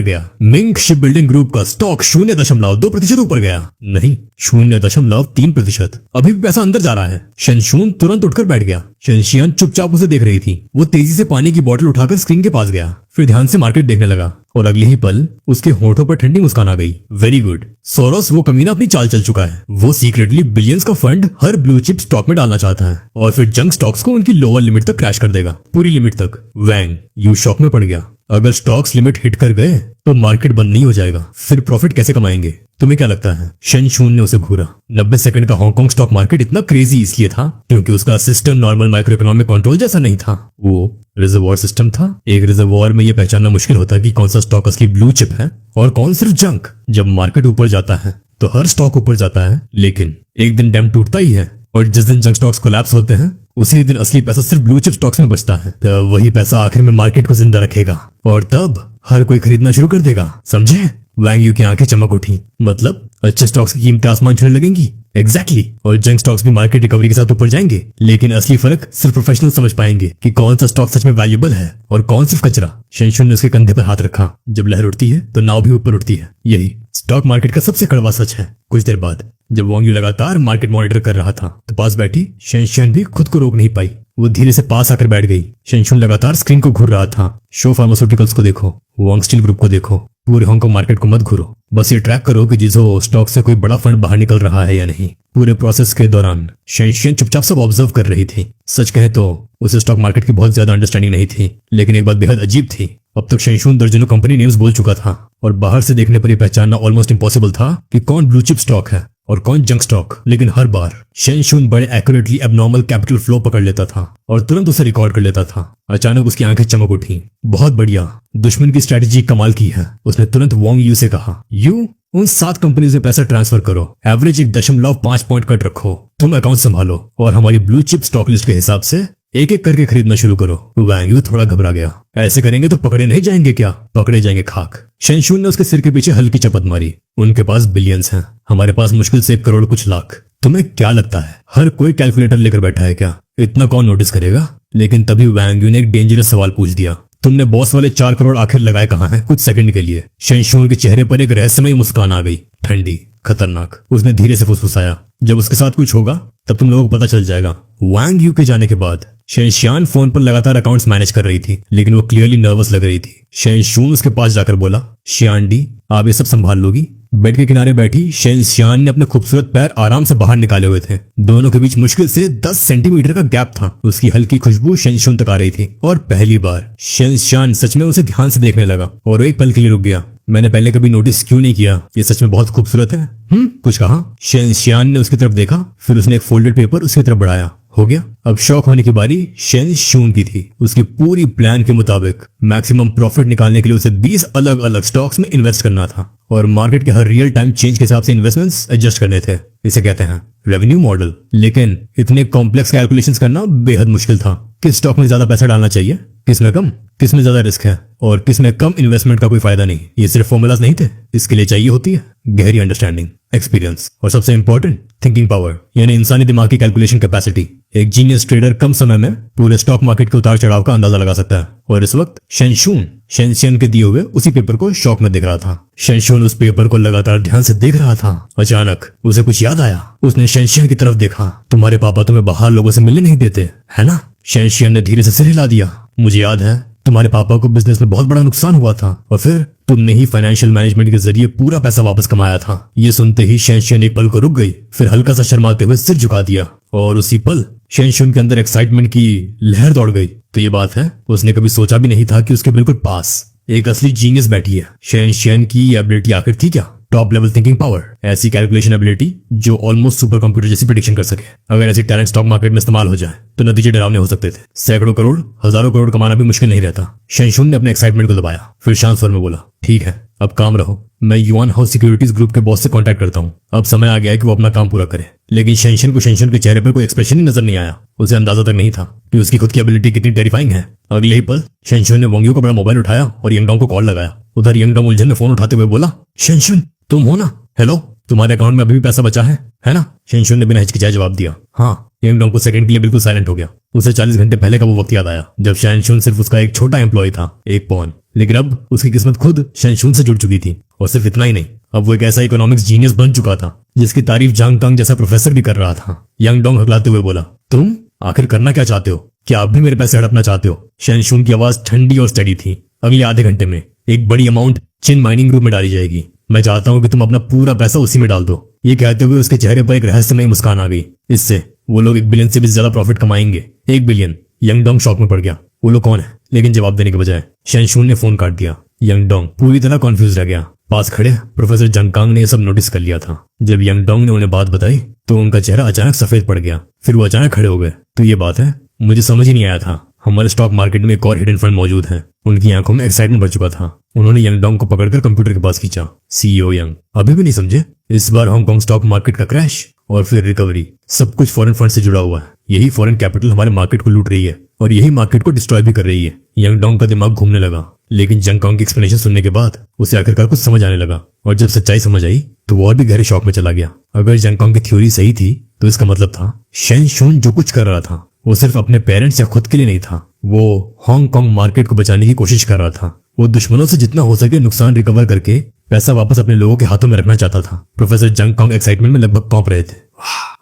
गया। मिंग शिप बिल्डिंग ग्रुप का स्टॉक 0.2% ऊपर गया। नहीं, 0.3%। अभी भी पैसा अंदर जा रहा है। शेनशुन तुरंत उठकर बैठ गया। शेनशियान चुपचाप उसे देख रही थी। वो तेजी से पानी की बोतल उठाकर स्क्रीन के पास गया, फिर ध्यान से मार्केट देखने लगा और अगले ही पल उसके होठों पर ठंडी मुस्कान आ गई। वेरी गुड सोरोस, वो कमीना अपनी चाल चल चुका है। वो सीक्रेटली बिलियंस का फंड हर ब्लू चिप स्टॉक में डालना चाहता है और फिर जंक स्टॉक्स को उनकी लोअर लिमिट तक क्रैश कर देगा, पूरी लिमिट तक। वैंग यू शॉक में पड़ गया। अगर स्टॉक्स लिमिट हिट कर गए तो मार्केट बंद नहीं हो जाएगा, फिर प्रॉफिट कैसे कमाएंगे? तुम्हें क्या लगता है? शेनशुन ने उसे घूरा। 90 सेकंड का हांगकांग स्टॉक मार्केट इतना क्रेजी इसलिए था क्योंकि उसका system normal micro economic control जैसा नहीं था। वो रिजर्वॉयर सिस्टम था। एक रिजर्वॉयर में यह पहचानना मुश्किल होता कि कौन सा स्टॉक असली ब्लू चिप है और कौन सिर्फ जंक। जब मार्केट ऊपर जाता है तो हर स्टॉक ऊपर जाता है, लेकिन एक दिन डैम टूटता ही है और जिस दिन जंक स्टॉक्स कोलैप्स होते हैं उसी दिन असली पैसा सिर्फ ब्लू चिप स्टॉक्स में बचता है। तो वही पैसा आखिर में मार्केट को जिंदा रखेगा और तब हर कोई खरीदना शुरू कर देगा, समझे? वैंग यू की आंखें चमक उठी। मतलब अच्छे स्टॉक्स की कीमतें आसमान छूने लगेंगी? एग्जैक्टली। और जंक स्टॉक्स भी मार्केट रिकवरी के साथ ऊपर जाएंगे, लेकिन असली फर्क सिर्फ प्रोफेशनल समझ पाएंगे कि कौन सा स्टॉक सच में वैल्यूएबल है और कौन सिर्फ कचरा। शेनशुन ने उसके कंधे पर हाथ रखा। जब लहर उठती है तो नाव भी ऊपर उठती है। यही स्टॉक मार्केट का सबसे कड़वा सच है। कुछ देर बाद जब वांग यू लगातार मार्केट मॉनिटर कर रहा था तो पास बैठी शेनशियन भी खुद को रोक नहीं पाई। वो धीरे से पास आकर बैठ गई। शेनशुन लगातार स्क्रीन को घूर रहा था। शो फार्मास्यूटिकल्स को देखो, वांग स्टील ग्रुप को देखो, पूरे हांगकांग मार्केट को मत घूरो। बस ये ट्रैक करो कि जिसो स्टॉक से कोई बड़ा फंड बाहर निकल रहा है या नहीं। पूरे प्रोसेस के दौरान शेनशियन चुपचाप सब ऑब्जर्व कर रही थी। सच कहे तो उसे स्टॉक मार्केट की बहुत ज्यादा अंडरस्टैंडिंग नहीं थी, लेकिन एक बात बेहद अजीब थी। अब तक शेनशुन दर्जनों कंपनी नेम्स बोल चुका था और बाहर से देखने पर यह पहचानना ऑलमोस्ट इम्पॉसिबल था कि कौन ब्लू चिप स्टॉक है और कौन जंक स्टॉक। लेकिन हर बार शेनशुन बड़े एक्यूरेटली एबनॉर्मल कैपिटल फ्लो पकड़ लेता था और तुरंत उसे रिकॉर्ड कर लेता था। अचानक उसकी आंखें चमक उठी। बहुत बढ़िया, दुश्मन की स्ट्रेटेजी कमाल की है। उसने तुरंत वांग यू से कहा, यू उन 7 कंपनी से पैसा ट्रांसफर करो, एवरेज 1.5 पॉइंट कट रखो, तुम अकाउंट संभालो और हमारी ब्लू चिप स्टॉक लिस्ट के हिसाब से एक एक करके खरीदना शुरू करो। वैंग यू थोड़ा घबरा गया। ऐसे करेंगे तो पकड़े नहीं जाएंगे क्या? पकड़े जाएंगे खाक। शेनशुन ने उसके सिर के पीछे हल्की चपत मारी। उनके पास बिलियंस हैं, हमारे पास मुश्किल से 1 करोड़ कुछ लाख। तुम्हें क्या लगता है हर कोई कैलकुलेटर लेकर बैठा है क्या? इतना कौन नोटिस करेगा? लेकिन तभी वैंग यू ने एक डेंजरस सवाल पूछ दिया। तुमने बॉस वाले 4 करोड़ आखिर लगाए कहाँ हैं? कुछ सेकंड के लिए शेनशुन के चेहरे पर एक रहस्यमयी मुस्कान आ गई, ठंडी, खतरनाक। उसने धीरे से फुसफुसाया, जब उसके साथ कुछ होगा तब तुम लोगों को पता चल जाएगा। वैंग यू के जाने के बाद शेनशियान फोन पर लगातार अकाउंट्स मैनेज कर रही थी, लेकिन वो क्लियरली नर्वस लग रही थी। शेनशुन उसके पास जाकर बोला, शियान डी, आप ये सब संभाल लोगी? बेड के किनारे बैठी शेंशियान ने अपने खूबसूरत पैर आराम से बाहर निकाले हुए थे। दोनों के बीच मुश्किल से 10 सेंटीमीटर का गैप था। उसकी हल्की खुशबू शेंशुन तक आ रही थी और पहली बार शेंशियान सच में उसे ध्यान से देखने लगा और एक पल के लिए रुक गया। मैंने पहले कभी नोटिस क्यों नहीं किया, ये सच में बहुत खूबसूरत है। कुछ कहा? शेंशियान ने उसकी तरफ देखा, फिर उसने एक फोल्डेड पेपर उसकी तरफ बढ़ाया। हो गया। अब शौक होने की बारी शेंशुन की थी। उसकी पूरी प्लान के मुताबिक मैक्सिमम प्रॉफिट निकालने के लिए उसे 20 अलग अलग स्टॉक्स में इन्वेस्ट करना था और मार्केट के हर रियल टाइम चेंज के हिसाब से इन्वेस्टमेंट्स एडजस्ट करने थे। इसे कहते हैं रेवेन्यू मॉडल। लेकिन इतने कॉम्प्लेक्स कैलकुलेशंस करना बेहद मुश्किल था। किस स्टॉक में ज्यादा पैसा डालना चाहिए, किस में कम, किस में ज्यादा रिस्क है और किस में कम इन्वेस्टमेंट का कोई फायदा नहीं। ये सिर्फ फॉर्मूलाज नहीं थे, इसके लिए चाहिए होती है गहरी अंडरस्टैंडिंग, एक्सपीरियंस और सबसे इंपॉर्टेंट थिंकिंग पावर, यानी इंसानी दिमाग की कैलकुलेशन कैपेसिटी। एक जीनियस ट्रेडर कम समय में पूरे स्टॉक मार्केट के उतार चढ़ाव का अंदाजा लगा सकता है और इस वक्त शेंशियन के दिए हुए उसी पेपर को शौक में देख रहा था। शेंशियन उस पेपर को लगातार ध्यान से देख रहा था। अचानक उसे कुछ याद आया। उसने शेंशियन की तरफ देखा। तुम्हारे पापा तुम्हें बाहर लोगों से मिलने नहीं देते, है ना? शेंशियन ने धीरे से सिर हिला दिया। मुझे याद है, तुम्हारे पापा को बिजनेस में बहुत बड़ा नुकसान हुआ था और फिर तुमने ही फाइनेंशियल मैनेजमेंट के जरिए पूरा पैसा वापस कमाया था। ये सुनते ही शेंशियन एक पल को रुक गई, फिर हल्का सा शर्माते हुए सिर झुका दिया और उसी पल शेंशियन के अंदर एक्साइटमेंट की लहर दौड़ गई। तो ये बात है, उसने कभी सोचा भी नहीं था कि उसके बिल्कुल पास एक असली जीनियस बैठी है। शेंशियन की एबिलिटी आखिर थी क्या? टॉप लेवल थिंकिंग पावर, ऐसी कैलकुलेशन एबिलिटी जो ऑलमोस्ट सुपर कंप्यूटर जैसी प्रेडिक्शन कर सके। अगर ऐसी टैलेंट स्टॉक मार्केट में इस्तेमाल हो जाए तो नतीजे डरावने हो सकते थे। सैकड़ों करोड़, हजारों करोड़ कमाना भी मुश्किल नहीं रहता। शेंशुन ने अपने एक्साइटमेंट को दबाया, फिर शांत स्वर में बोला, ठीक है, अब काम रहो। मैं युआन हाउस सिक्योरिटीज ग्रुप के बॉस से कांटेक्ट करता हूँ। अब समय आ गया है कि वो अपना काम पूरा करे। लेकिन शेंशन के चेहरे पर कोई एक्सप्रेशन ही नजर नहीं आया। उसे अंदाजा तक नहीं था कि उसकी खुद की एबिलिटी कितनी टेरिफाइंग है। अगले ही पल शेंशन ने वोंग्यू को बड़ा मोबाइल उठाया और यंगडोंग को कॉल लगाया। उधर यंगडोंग उलझन में फोन उठाते हुए बोला, शेंशन तुम हो ना? हेलो, तुम्हारे अकाउंट में अभी भी पैसा बचा है ना? शेंशन ने बिना हिचकिचाए जवाब दिया, हाँ। यंगडोंग को सेकंड के लिए बिल्कुल साइलेंट हो गया। उसे 40 घंटे पहले का वो वक्त याद आया जब शेंशन सिर्फ उसका एक छोटा एम्प्लॉय था, एक पॉन। लेकिन अब उसकी किस्मत खुद शेंशन से जुड़ चुकी थी। और सिर्फ इतना ही नहीं, अब वो एक ऐसा इकोनॉमिक्स जीनियस बन चुका था जिसकी तारीफ जांग कांग जैसा प्रोफेसर भी कर रहा था। यंगडोंग हकलाते हुए बोला, तुम आखिर करना क्या चाहते हो? क्या आप भी मेरे पैसे हड़पना चाहते हो? शेंशन की आवाज ठंडी और स्टडी थी। अगले आधे घंटे में एक बड़ी अमाउंट चिन माइनिंग ग्रुप में डाली जाएगी। मैं चाहता हूँ कि तुम अपना पूरा पैसा उसी में डाल दो। ये कहते हुए उसके चेहरे पर एक रहस्यमय मुस्कान आ गई। इससे वो लोग 1 बिलियन से भी ज्यादा प्रॉफिट कमाएंगे। 1 बिलियन। यंगडोंग शॉक में पड़ गया। वो लोग कौन है? लेकिन जवाब देने के बजाय शेंशुन ने फोन काट दिया। यंगडोंग पूरी तरह कॉन्फ्यूज रह गया। पास खड़े प्रोफेसर जंगकांग ने यह सब नोटिस कर लिया था। जब यंगडोंग ने उन्हें बात बताई तो उनका चेहरा अचानक सफेद पड़ गया। फिर वो अचानक खड़े हो गए। तो ये बात है, मुझे समझ ही नहीं आया था। हमारे स्टॉक मार्केट में एक और हिडन फंड मौजूद है। उनकी आंखों में एक्साइटमेंट भर चुका था। उन्होंने यंगडोंग को पकड़कर कंप्यूटर के पास खींचा। सीईओ यंग, अभी भी नहीं समझे? इस बार हांगकांग स्टॉक मार्केट का क्रैश और फिर रिकवरी, सब कुछ फॉरेन फंड से जुड़ा हुआ है। यही फॉरेन कैपिटल हमारे मार्केट को लूट रही है और यही मार्केट को डिस्ट्रॉय भी कर रही है। यंगडोंग का दिमाग घूमने लगा। लेकिन जंगकांग की एक्सप्लेनेशन सुनने के बाद उसे आखिरकार कुछ समझ आने लगा और जब सच्चाई समझ आई तो वो और भी गहरे शॉक में चला गया। अगर जंगकांग की थ्योरी सही थी तो इसका मतलब था शेंशुन जो कुछ कर रहा था वो सिर्फ अपने पेरेंट्स या खुद के लिए नहीं था। वो हांगकांग मार्केट को बचाने की कोशिश कर रहा था। वो दुश्मनों से जितना हो सके नुकसान रिकवर करके पैसा वापस अपने लोगों के हाथों में रखना चाहता था। प्रोफेसर जंगकांग एक्साइटमेंट में लगभग कांप रहे थे।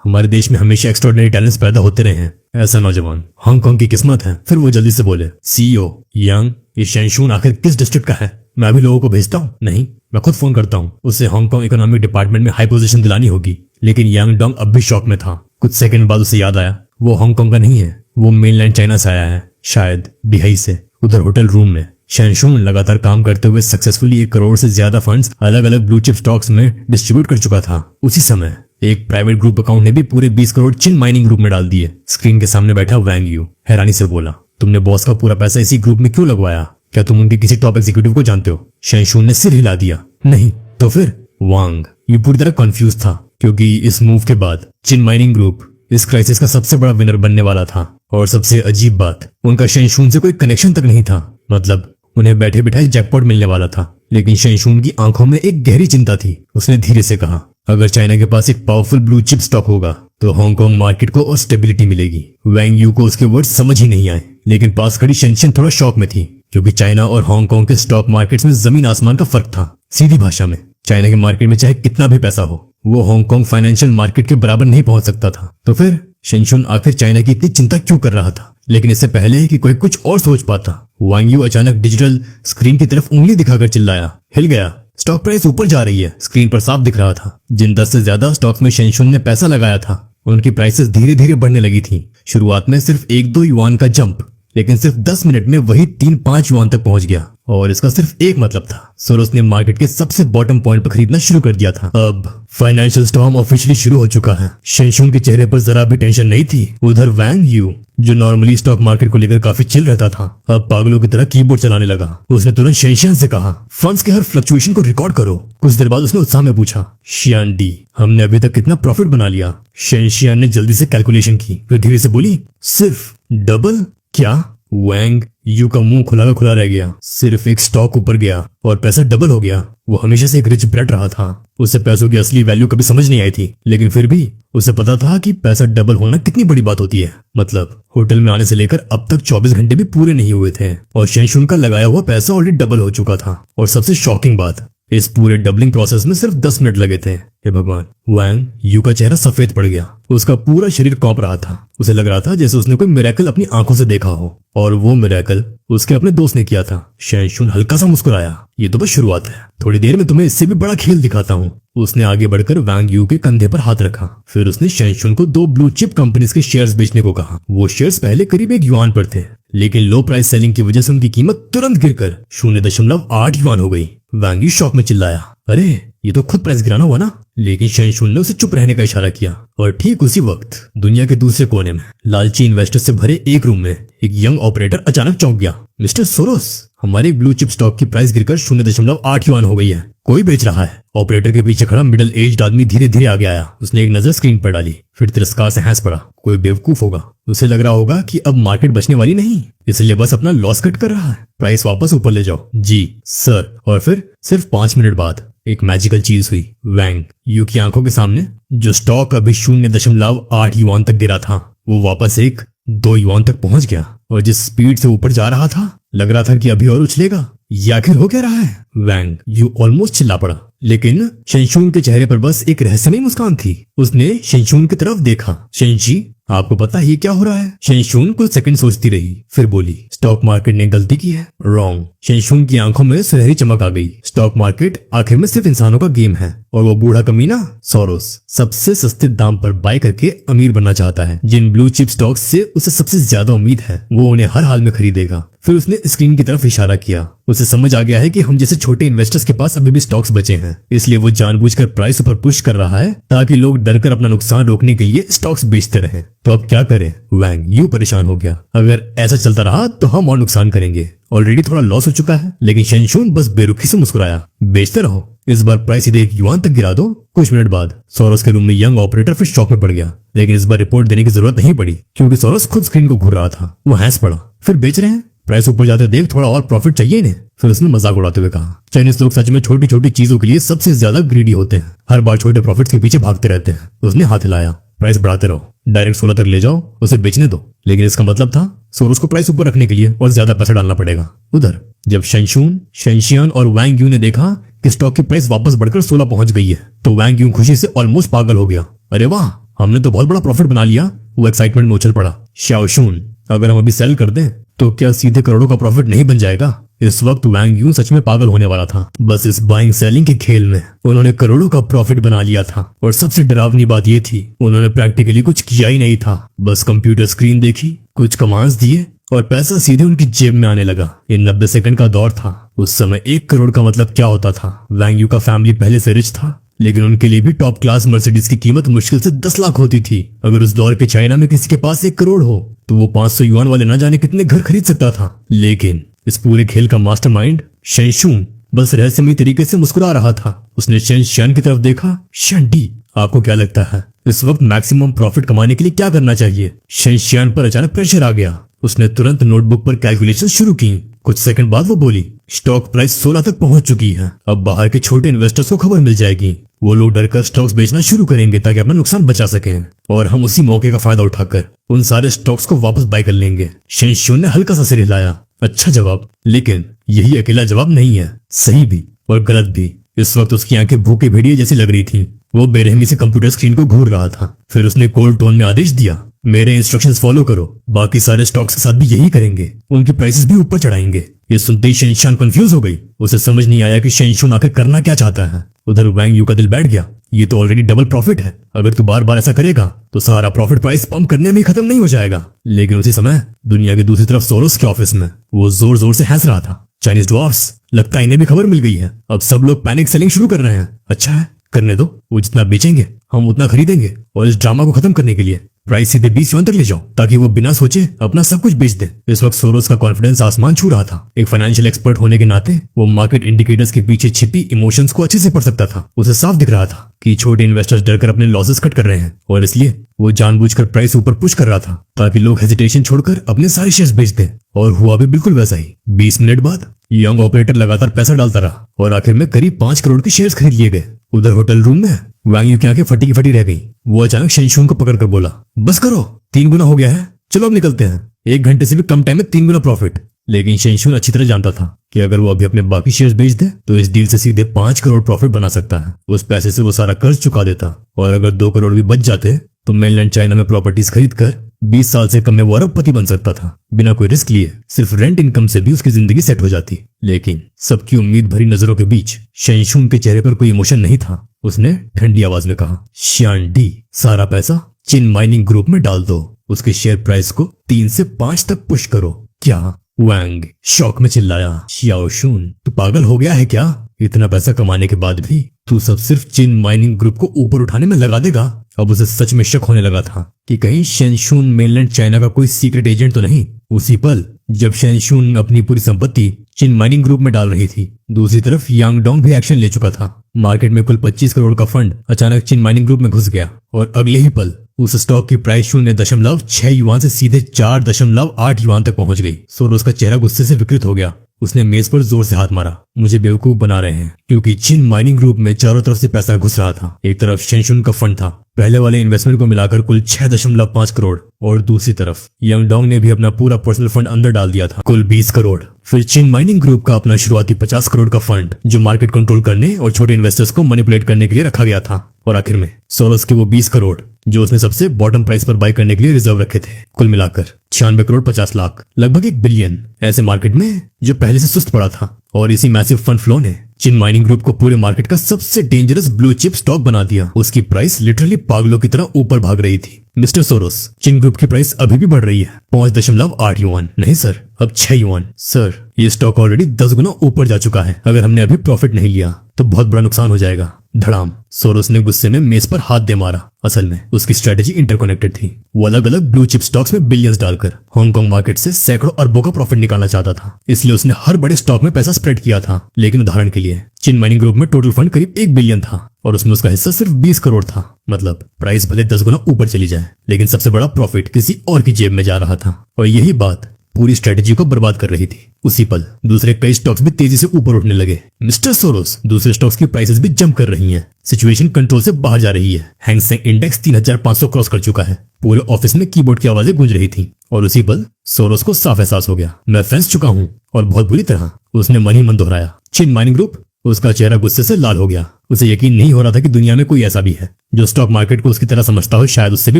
हमारे देश में हमेशा एक्स्ट्राऑर्डिनरी टैलेंट्स पैदा होते रहे हैं। ऐसा नौजवान हांगकांग की किस्मत है। फिर वो जल्दी से बोले, सीईओ यंग, ये शेंशुन आखिर किस डिस्ट्रिक्ट का है? मैं अभी लोगों को भेजता हूँ। नहीं, मैं खुद फोन करता हूँ। उसे हांगकांग इकोनॉमिक डिपार्टमेंट में हाई पोजीशन दिलानी होगी। लेकिन यंगडोंग अब भी शॉक में था। कुछ सेकंड बाद उसे याद आया, वो हांगकांग का नहीं है, वो मेनलैंड चाइना से आया है, शायद बिहाई से। उधर होटल रूम में शेंशुन लगातार काम करते हुए सक्सेसफुली 1 करोड़ से ज्यादा फंड्स अलग अलग ब्लू चिप स्टॉक्स में डिस्ट्रीब्यूट कर चुका था। उसी समय एक प्राइवेट ग्रुप अकाउंट ने भी पूरे 20 करोड़ चिन माइनिंग ग्रुप में डाल दिए। स्क्रीन के सामने बैठा वैंग यू हैरानी से बोला, तुमने बॉस का पूरा पैसा इसी ग्रुप में क्यों लगवाया? क्या तुम उनके किसी टॉप एग्जीक्यूटिव को जानते हो? शेंशुन ने सिर हिला दिया। नहीं। तो फिर? वांग ये पूरी तरह कंफ्यूज था क्योंकि इस मूव के बाद चिन माइनिंग ग्रुप इस क्राइसिस का सबसे बड़ा विनर बनने वाला था। और सबसे अजीब बात, उनका शेंशुन से कोई कनेक्शन तक नहीं था। मतलब उन्हें बैठे बिठाए जैकपॉट मिलने वाला था। लेकिन शेंशुन की आंखों में एक गहरी चिंता थी। उसने धीरे से कहा, अगर चाइना के पास एक पावरफुल ब्लू चिप स्टॉक होगा तो हांगकांग मार्केट को और स्टेबिलिटी मिलेगी। वैंग यू को उसके वर्ड्स समझ ही नहीं आए। लेकिन पास खड़ी शेंशन थोड़ा शॉक में थी क्योंकि चाइना और हांगकांग के स्टॉक मार्केट्स में जमीन आसमान का फर्क था। सीधी भाषा में, चाइना के मार्केट में चाहे कितना भी पैसा हो, वो हांगकांग फाइनेंशियल मार्केट के बराबर नहीं पहुंच सकता था। तो फिर शेंशुन आखिर चाइना की इतनी चिंता क्यों कर रहा था? लेकिन इससे पहले कि कोई कुछ और सोच पाता, वांग यू अचानक डिजिटल स्क्रीन की तरफ उंगली दिखाकर चिल्लाया, हिल गया। स्टॉक प्राइस ऊपर जा रही है, स्क्रीन पर साफ दिख रहा था। जिन 10 से ज्यादा स्टॉक्स में शेनशुन ने पैसा लगाया था उनकी प्राइसेस धीरे धीरे बढ़ने लगी थी। शुरुआत में सिर्फ 1-2 युआन का जंप, लेकिन सिर्फ 10 मिनट में वही 3-5 युआन तक पहुंच गया। और इसका सिर्फ एक मतलब था, सोरोस ने मार्केट के सबसे बॉटम पॉइंट पर खरीदना शुरू कर दिया था। अब फाइनेंशियल स्टॉर्म ऑफिशियली शुरू हो चुका है। शेनशुन के चेहरे पर जरा भी टेंशन नहीं थी। उधर वैंग यू, जो नॉर्मली स्टॉक मार्केट को लेकर काफी चिल रहता था, अब पागलों की तरह कीबोर्ड चलाने लगा। उसने तुरंत शेनशियन से कहा, फंड्स के हर फ्लक्चुएशन को रिकॉर्ड करो। कुछ देर बाद उसने उत्साह में पूछा, शियान डी, हमने अभी तक कितना प्रॉफिट बना लिया? शेनशियान ने जल्दी से कैलकुलेशन की, फिर धीरे से बोली, सिर्फ डबल? क्या? वैंग यू का मुंह खुला रह गया। सिर्फ एक स्टॉक ऊपर गया और पैसा डबल हो गया। वो हमेशा से एक रिच ब्रेड रहा था, उसे पैसों की असली वैल्यू कभी समझ नहीं आई थी, लेकिन फिर भी उसे पता था कि पैसा डबल होना कितनी बड़ी बात होती है। मतलब होटल में आने से लेकर अब तक 24 घंटे भी पूरे नहीं हुए थे और शेनशुन का लगाया हुआ पैसा ऑलरेडी डबल हो चुका था। और सबसे शॉकिंग बात, इस पूरे डबलिंग प्रोसेस में सिर्फ 10 मिनट लगे थे। हे भगवान, वैंग यू का चेहरा सफेद पड़ गया। उसका पूरा शरीर कांप रहा था। उसे लग रहा था जैसे उसने कोई मिरेकल अपनी आंखों से देखा हो, और वो मिरेकल उसके अपने दोस्त ने किया था। शेनशुन हल्का सा मुस्कुराया, ये तो बस शुरुआत है, थोड़ी देर में तुम्हें इससे भी बड़ा खेल दिखाता हूँ। उसने आगे बढ़कर वैंग यू के कंधे पर हाथ रखा। फिर उसने शेनशुन को 2 ब्लू चिप कंपनीज के शेयर्स बेचने को कहा। वो शेयर्स पहले करीब 1 युआन पर थे, लेकिन लो प्राइस सेलिंग की वजह से उनकी कीमत तुरंत गिरकर 0.8 युआन हो गई। वैंग यू शॉक में चिल्लाया, अरे ये तो खुद प्राइस गिराना हुआ ना। लेकिन शेनशुन ने उसे चुप रहने का इशारा किया। और ठीक उसी वक्त दुनिया के दूसरे कोने में लालची इन्वेस्टर से भरे एक रूम में एक यंग ऑपरेटर अचानक चौंक गया। मिस्टर सोरोस, हमारे ब्लू चिप स्टॉक की प्राइस गिरकर 0.8 युआन हो गई है, कोई बेच रहा है। ऑपरेटर के पीछे खड़ा मिडिल एज्ड आदमी धीरे धीरे आगे आया। उसने एक नजर स्क्रीन पर डाली, फिर तिरस्कार से हंस पड़ा। कोई बेवकूफ होगा, उसे लग रहा होगा कि अब मार्केट बचने वाली नहीं, इसलिए बस अपना लॉस कट कर रहा है। प्राइस वापस ऊपर ले जाओ। जी सर। और फिर सिर्फ 5 मिनट बाद एक मैजिकल चीज हुई। वैंग यू की आंखों के सामने जो स्टॉक अभी 0.8 युआन तक गिरा था, वो वापस 1-2 युआन तक पहुंच गया। और जिस स्पीड से ऊपर जा रहा था, लग रहा था कि अभी और उछलेगा। ये आखिर हो क्या रहा है? वैंग यू ऑलमोस्ट चिल्ला पड़ा, लेकिन शेनशुन के चेहरे पर बस एक रहस्यमयी मुस्कान थी। उसने शेनशुन की तरफ देखा। शेनशी, आपको पता है ये क्या हो रहा है? शेनशुन कुछ सेकंड सोचती रही, फिर बोली, स्टॉक मार्केट ने गलती की है। रॉन्ग। शेनशुन की आंखों में सुनहरी चमक आ गई। स्टॉक मार्केट आखिर में सिर्फ इंसानों का गेम है, और वो बूढ़ा कमीना सोरोस सबसे सस्ते दाम पर बाय करके अमीर बनना चाहता है। जिन ब्लू चिप स्टॉक्स से उसे सबसे ज्यादा उम्मीद है, वो उन्हें हर हाल में खरीदेगा। फिर उसने स्क्रीन की तरफ इशारा किया। उसे समझ आ गया है कि हम जैसे छोटे इन्वेस्टर्स के पास अभी भी स्टॉक्स बचे हैं, इसलिए वो जानबूझकर प्राइस ऊपर पुश कर रहा है ताकि लोग डरकर अपना नुकसान रोकने के लिए स्टॉक्स बेचते रहें। तो अब क्या करें? वैंग यू परेशान हो गया। अगर ऐसा चलता रहा तो हम और नुकसान करेंगे। ऑलरेडी थोड़ा लॉस हो चुका है। लेकिन शेनशुन बस बेरुखी से मुस्कुराया, बेचते रहो, इस बार प्राइस सीधे 1 युआन तक गिरा दो। कुछ मिनट बाद सोरोस के रूम में यंग ऑपरेटर फिर शॉक में पड़ गया, लेकिन इस बार रिपोर्ट देने की जरूरत नहीं पड़ी क्योंकि सोरोस खुद स्क्रीन को घूर रहा था। वो हंस पड़ा, फिर बेच रहे हैं, प्राइस ऊपर जाते देख थोड़ा और प्रॉफिट चाहिए इन्हें। फिर उसने मजाक उड़ाते हुए कहा, चाइनीज लोग सच में छोटी छोटी चीजों के लिए सबसे ज्यादा ग्रीडी होते हैं, हर बार छोटे प्रॉफिट्स के पीछे भागते रहते हैं। उसने हाथ हिलाया, प्राइस बढ़ाते रहो, डायरेक्ट 16 तक ले जाओ, उसे बेचने दो। लेकिन इसका मतलब था सोरोस को प्राइस ऊपर रखने के लिए और ज्यादा पैसा डालना पड़ेगा। उधर जब शेनशुन, शेनशियान और वैंग यू ने देखा कि स्टॉक की प्राइस वापस बढ़कर 16 पहुंच गई है, तो वैंग यू खुशी से ऑलमोस्ट पागल हो गया। अरे वाह, हमने तो बहुत बड़ा प्रॉफिट बना लिया। वो एक्साइटमेंट में उछल पड़ा। शाओशुन, अगर हम अभी सेल कर दें तो क्या सीधे करोड़ों का प्रॉफिट नहीं बन जाएगा? इस वक्त वैंग यू सच में पागल होने वाला था। बस इस बाइंग सेलिंग के खेल में उन्होंने करोड़ों का प्रॉफिट बना लिया था। और सबसे डरावनी बात ये थी, उन्होंने प्रैक्टिकली कुछ किया ही नहीं था। बस कंप्यूटर स्क्रीन देखी, कुछ कमांड्स दिए और पैसा सीधे उनकी जेब में आने लगा। ये 90 सेकंड का दौर था। उस समय 1 करोड़ का मतलब क्या होता था? वैंग यू का फैमिली पहले से रिच था, लेकिन उनके लिए भी टॉप क्लास मर्सिडीज की कीमत मुश्किल से 10 लाख होती थी। अगर उस दौर के चाइना में किसी के पास 1 करोड़ हो तो वो 500 युआन वाले न जाने कितने घर खरीद सकता था। लेकिन इस पूरे खेल का मास्टरमाइंड शेनशुन बस रहस्यमयी तरीके से मुस्कुरा रहा था। उसने शेनशियान की तरफ देखा। शेंडी, आपको क्या लगता है इस वक्त मैक्सिमम प्रॉफिट कमाने के लिए क्या करना चाहिए? शेनशियान पर अचानक प्रेशर आ गया। उसने तुरंत नोटबुक पर कैलकुलेशन शुरू की। कुछ सेकंड बाद वो बोली, स्टॉक प्राइस 16 तक पहुंच चुकी है। अब बाहर के छोटे इन्वेस्टर्स को खबर मिल जाएगी, वो लोग डरकर स्टॉक्स बेचना शुरू करेंगे ताकि अपना नुकसान बचा सकें, और हम उसी मौके का फायदा उठाकर उन सारे स्टॉक्स को वापस बाय कर लेंगे। शेनशुन ने हल्का सा सिर हिलाया। अच्छा जवाब, लेकिन यही अकेला जवाब नहीं है, सही भी और गलत भी। इस वक्त उसकी आंखें भूखे भेड़िए जैसी लग रही थी। वो बेरहमी से कंप्यूटर स्क्रीन को घूर रहा था। फिर उसने कोल्ड टोन में आदेश दिया, मेरे इंस्ट्रक्शंस फॉलो करो, बाकी सारे स्टॉक्स के साथ भी यही करेंगे, उनकी प्राइसेस भी ऊपर चढ़ाएंगे। ये सुनते ही शेनशान कंफ्यूज हो गई। उसे समझ नहीं आया कि शेनशुन आखिर करना क्या चाहता है। उधर वैंग यू का दिल बैठ गया। ये तो ऑलरेडी डबल प्रॉफिट है, अगर तू बार बार ऐसा करेगा तो सारा प्रॉफिट प्राइस पंप करने में ही खत्म नहीं हो जाएगा। लेकिन उसी समय दुनिया की दूसरी तरफ सोरोस के ऑफिस में वो जोर जोर से हंस रहा था। चाइनीज ड्वार्फ्स, लगता है इन्हें भी खबर मिल गई है, अब सब लोग पैनिक सेलिंग शुरू कर रहे हैं। अच्छा है, करने दो, वो जितना बेचेंगे हम उतना खरीदेंगे, और इस ड्रामा को खत्म करने के लिए प्राइस सीधे 20 युआन तक ले जाओ ताकि वो बिना सोचे अपना सब कुछ बेच दे। इस वक्त सोरोस का कॉन्फिडेंस आसमान छू रहा था। एक फाइनेंशियल एक्सपर्ट होने के नाते वो मार्केट इंडिकेटर्स के पीछे छिपी इमोशंस को अच्छे से पढ़ सकता था। उसे साफ दिख रहा था कि छोटे इन्वेस्टर्स डरकर अपने लॉसेस कट कर रहे हैं, और इसलिए वो जानबूझकर प्राइस ऊपर पुश कर रहा था ताकि लोग हेजिटेशन छोड़कर अपने सारे शेयर्स बेच दें। और हुआ भी बिल्कुल वैसा ही। 20 मिनट बाद यंग ऑपरेटर लगातार पैसा डालता रहा और आखिर में करीब 5 करोड़ के शेयर्स खरीद लिए गए। उधर होटल रूम में वांग यू की आंखें फटी की फटी रह गई। वो अचानक शेनशुन को पकड़कर बोला, बस करो, 3 गुना हो गया है, चलो अब निकलते हैं। 1 घंटे से भी कम टाइम में 3 गुना प्रॉफिट। लेकिन शेनशुन अच्छी तरह जानता था कि अगर वो अभी अपने बाकी शेयर्स बेच दे तो इस डील से सीधे 5 करोड़ प्रॉफिट बना सकता है। उस पैसे से वो सारा कर्ज चुका देता, और अगर 2 करोड़ भी बच जाते तो मेनलैंड चाइना में प्रॉपर्टीज खरीद कर 20 साल से कम में वो अरबपति बन सकता था। बिना कोई रिस्क लिए सिर्फ रेंट इनकम से भी उसकी जिंदगी सेट हो जाती। लेकिन सबकी उम्मीद भरी नजरों के बीच शेनशुन के चेहरे पर कोई इमोशन नहीं था। उसने ठंडी आवाज में कहा, श्यान डी, सारा पैसा चिन माइनिंग ग्रुप में डाल दो, उसके शेयर प्राइस को 3 से 5 तक पुश करो। क्या? वैंग शौक में चिल्लाया, शियाओशुन तू पागल हो गया है क्या? इतना पैसा कमाने के बाद भी तू सब सिर्फ चिन माइनिंग ग्रुप को ऊपर उठाने में लगा देगा? अब उसे सच में शक होने लगा था कि कहीं शेनशुन मेनलैंड चाइना का कोई सीक्रेट एजेंट तो नहीं। उसी पल जब शेनशुन अपनी पूरी संपत्ति चिन माइनिंग ग्रुप में डाल रही थी, दूसरी तरफ यांगडोंग भी एक्शन ले चुका था। मार्केट में कुल 25 करोड़ का फंड अचानक चिन माइनिंग ग्रुप में घुस गया, और अगले ही पल उस स्टॉक की प्राइस 0.6 युआन से सीधे 4.8 युआन तक पहुंच गई। सोरोस का चेहरा गुस्से से विकृत हो गया। उसने मेज पर जोर से हाथ मारा। मुझे बेवकूफ बना रहे हैं, क्योंकि चिन माइनिंग ग्रुप में चारों तरफ से पैसा घुस रहा था। एक तरफ शेनशुन का फंड था, पहले वाले इन्वेस्टमेंट को मिलाकर कुल 6.5 करोड़, और दूसरी तरफ यांगडोंग ने भी अपना पूरा पर्सनल फंड अंदर डाल दिया था, कुल 20 करोड़। फिर चिन माइनिंग ग्रुप का अपना शुरुआती 50 करोड़ का फंड जो मार्केट कंट्रोल करने और छोटे इन्वेस्टर्स को मैनिपुलेट करने के लिए रखा गया था, और आखिर में सोरोस के वो 20 करोड़ जो उसने सबसे बॉटम प्राइस पर बाय करने के लिए रिजर्व रखे थे। कुल मिलाकर 96 करोड़ 50 लाख, लगभग 1 बिलियन, ऐसे मार्केट में जो पहले से सुस्त पड़ा था। और इसी मैसिव फंड फ्लो ने चिन माइनिंग ग्रुप को पूरे मार्केट का सबसे डेंजरस ब्लू चिप स्टॉक बना दिया। उसकी प्राइस लिटरली पागलों की तरह ऊपर भाग रही थी। मिस्टर सोरोस, चिन ग्रुप की प्राइस अभी भी बढ़ रही है। 5.8 युआन, नहीं सर, अब 6 युआन। सर, ये स्टॉक ऑलरेडी 10 गुना ऊपर जा चुका है। अगर हमने अभी प्रॉफिट नहीं लिया तो बहुत बड़ा नुकसान हो जाएगा। धड़ाम, सोरोस ने गुस्से में मेज पर हाथ दे मारा। असल में उसकी स्ट्रेटेजी इंटरकनेक्टेड थी। वो अलग अलग ब्लू चिप स्टॉक्स में बिलियंस डालकर हांगकांग मार्केट से सैकड़ों अरबों का प्रॉफिट निकालना चाहता था। इसलिए उसने हर बड़े स्टॉक में पैसा स्प्रेड किया था। लेकिन उदाहरण के लिए चिन माइनिंग ग्रुप में टोटल फंड करीब 1 बिलियन था, और उसमें उसका हिस्सा सिर्फ 20 करोड़ था। मतलब प्राइस भले 10 गुना ऊपर चली जाए, लेकिन सबसे बड़ा प्रॉफिट किसी और की जेब में जा रहा था। और यही बात पूरी स्ट्रेटेजी को बर्बाद कर रही थी। उसी पल दूसरे कई स्टॉक्स भी तेजी से ऊपर उठने लगे। मिस्टर सोरोस, दूसरे स्टॉक्स की प्राइसेस भी जंप कर रही हैं। सिचुएशन कंट्रोल से बाहर जा रही है। हैंग सेंग इंडेक्स 3500 क्रॉस कर चुका है। पूरे ऑफिस में कीबोर्ड की आवाजें गूंज रही थी, और उसी पल सोरोस को साफ एहसास हो गया, मैं फंस चुका हूँ, और बहुत बुरी तरह। उसने मन ही मन दोहराया, चिन माइनिंग ग्रुप। उसका चेहरा गुस्से से लाल हो गया। उसे यकीन नहीं हो रहा था कि दुनिया में कोई ऐसा भी है जो स्टॉक मार्केट को उसकी तरह समझता हो, शायद उससे भी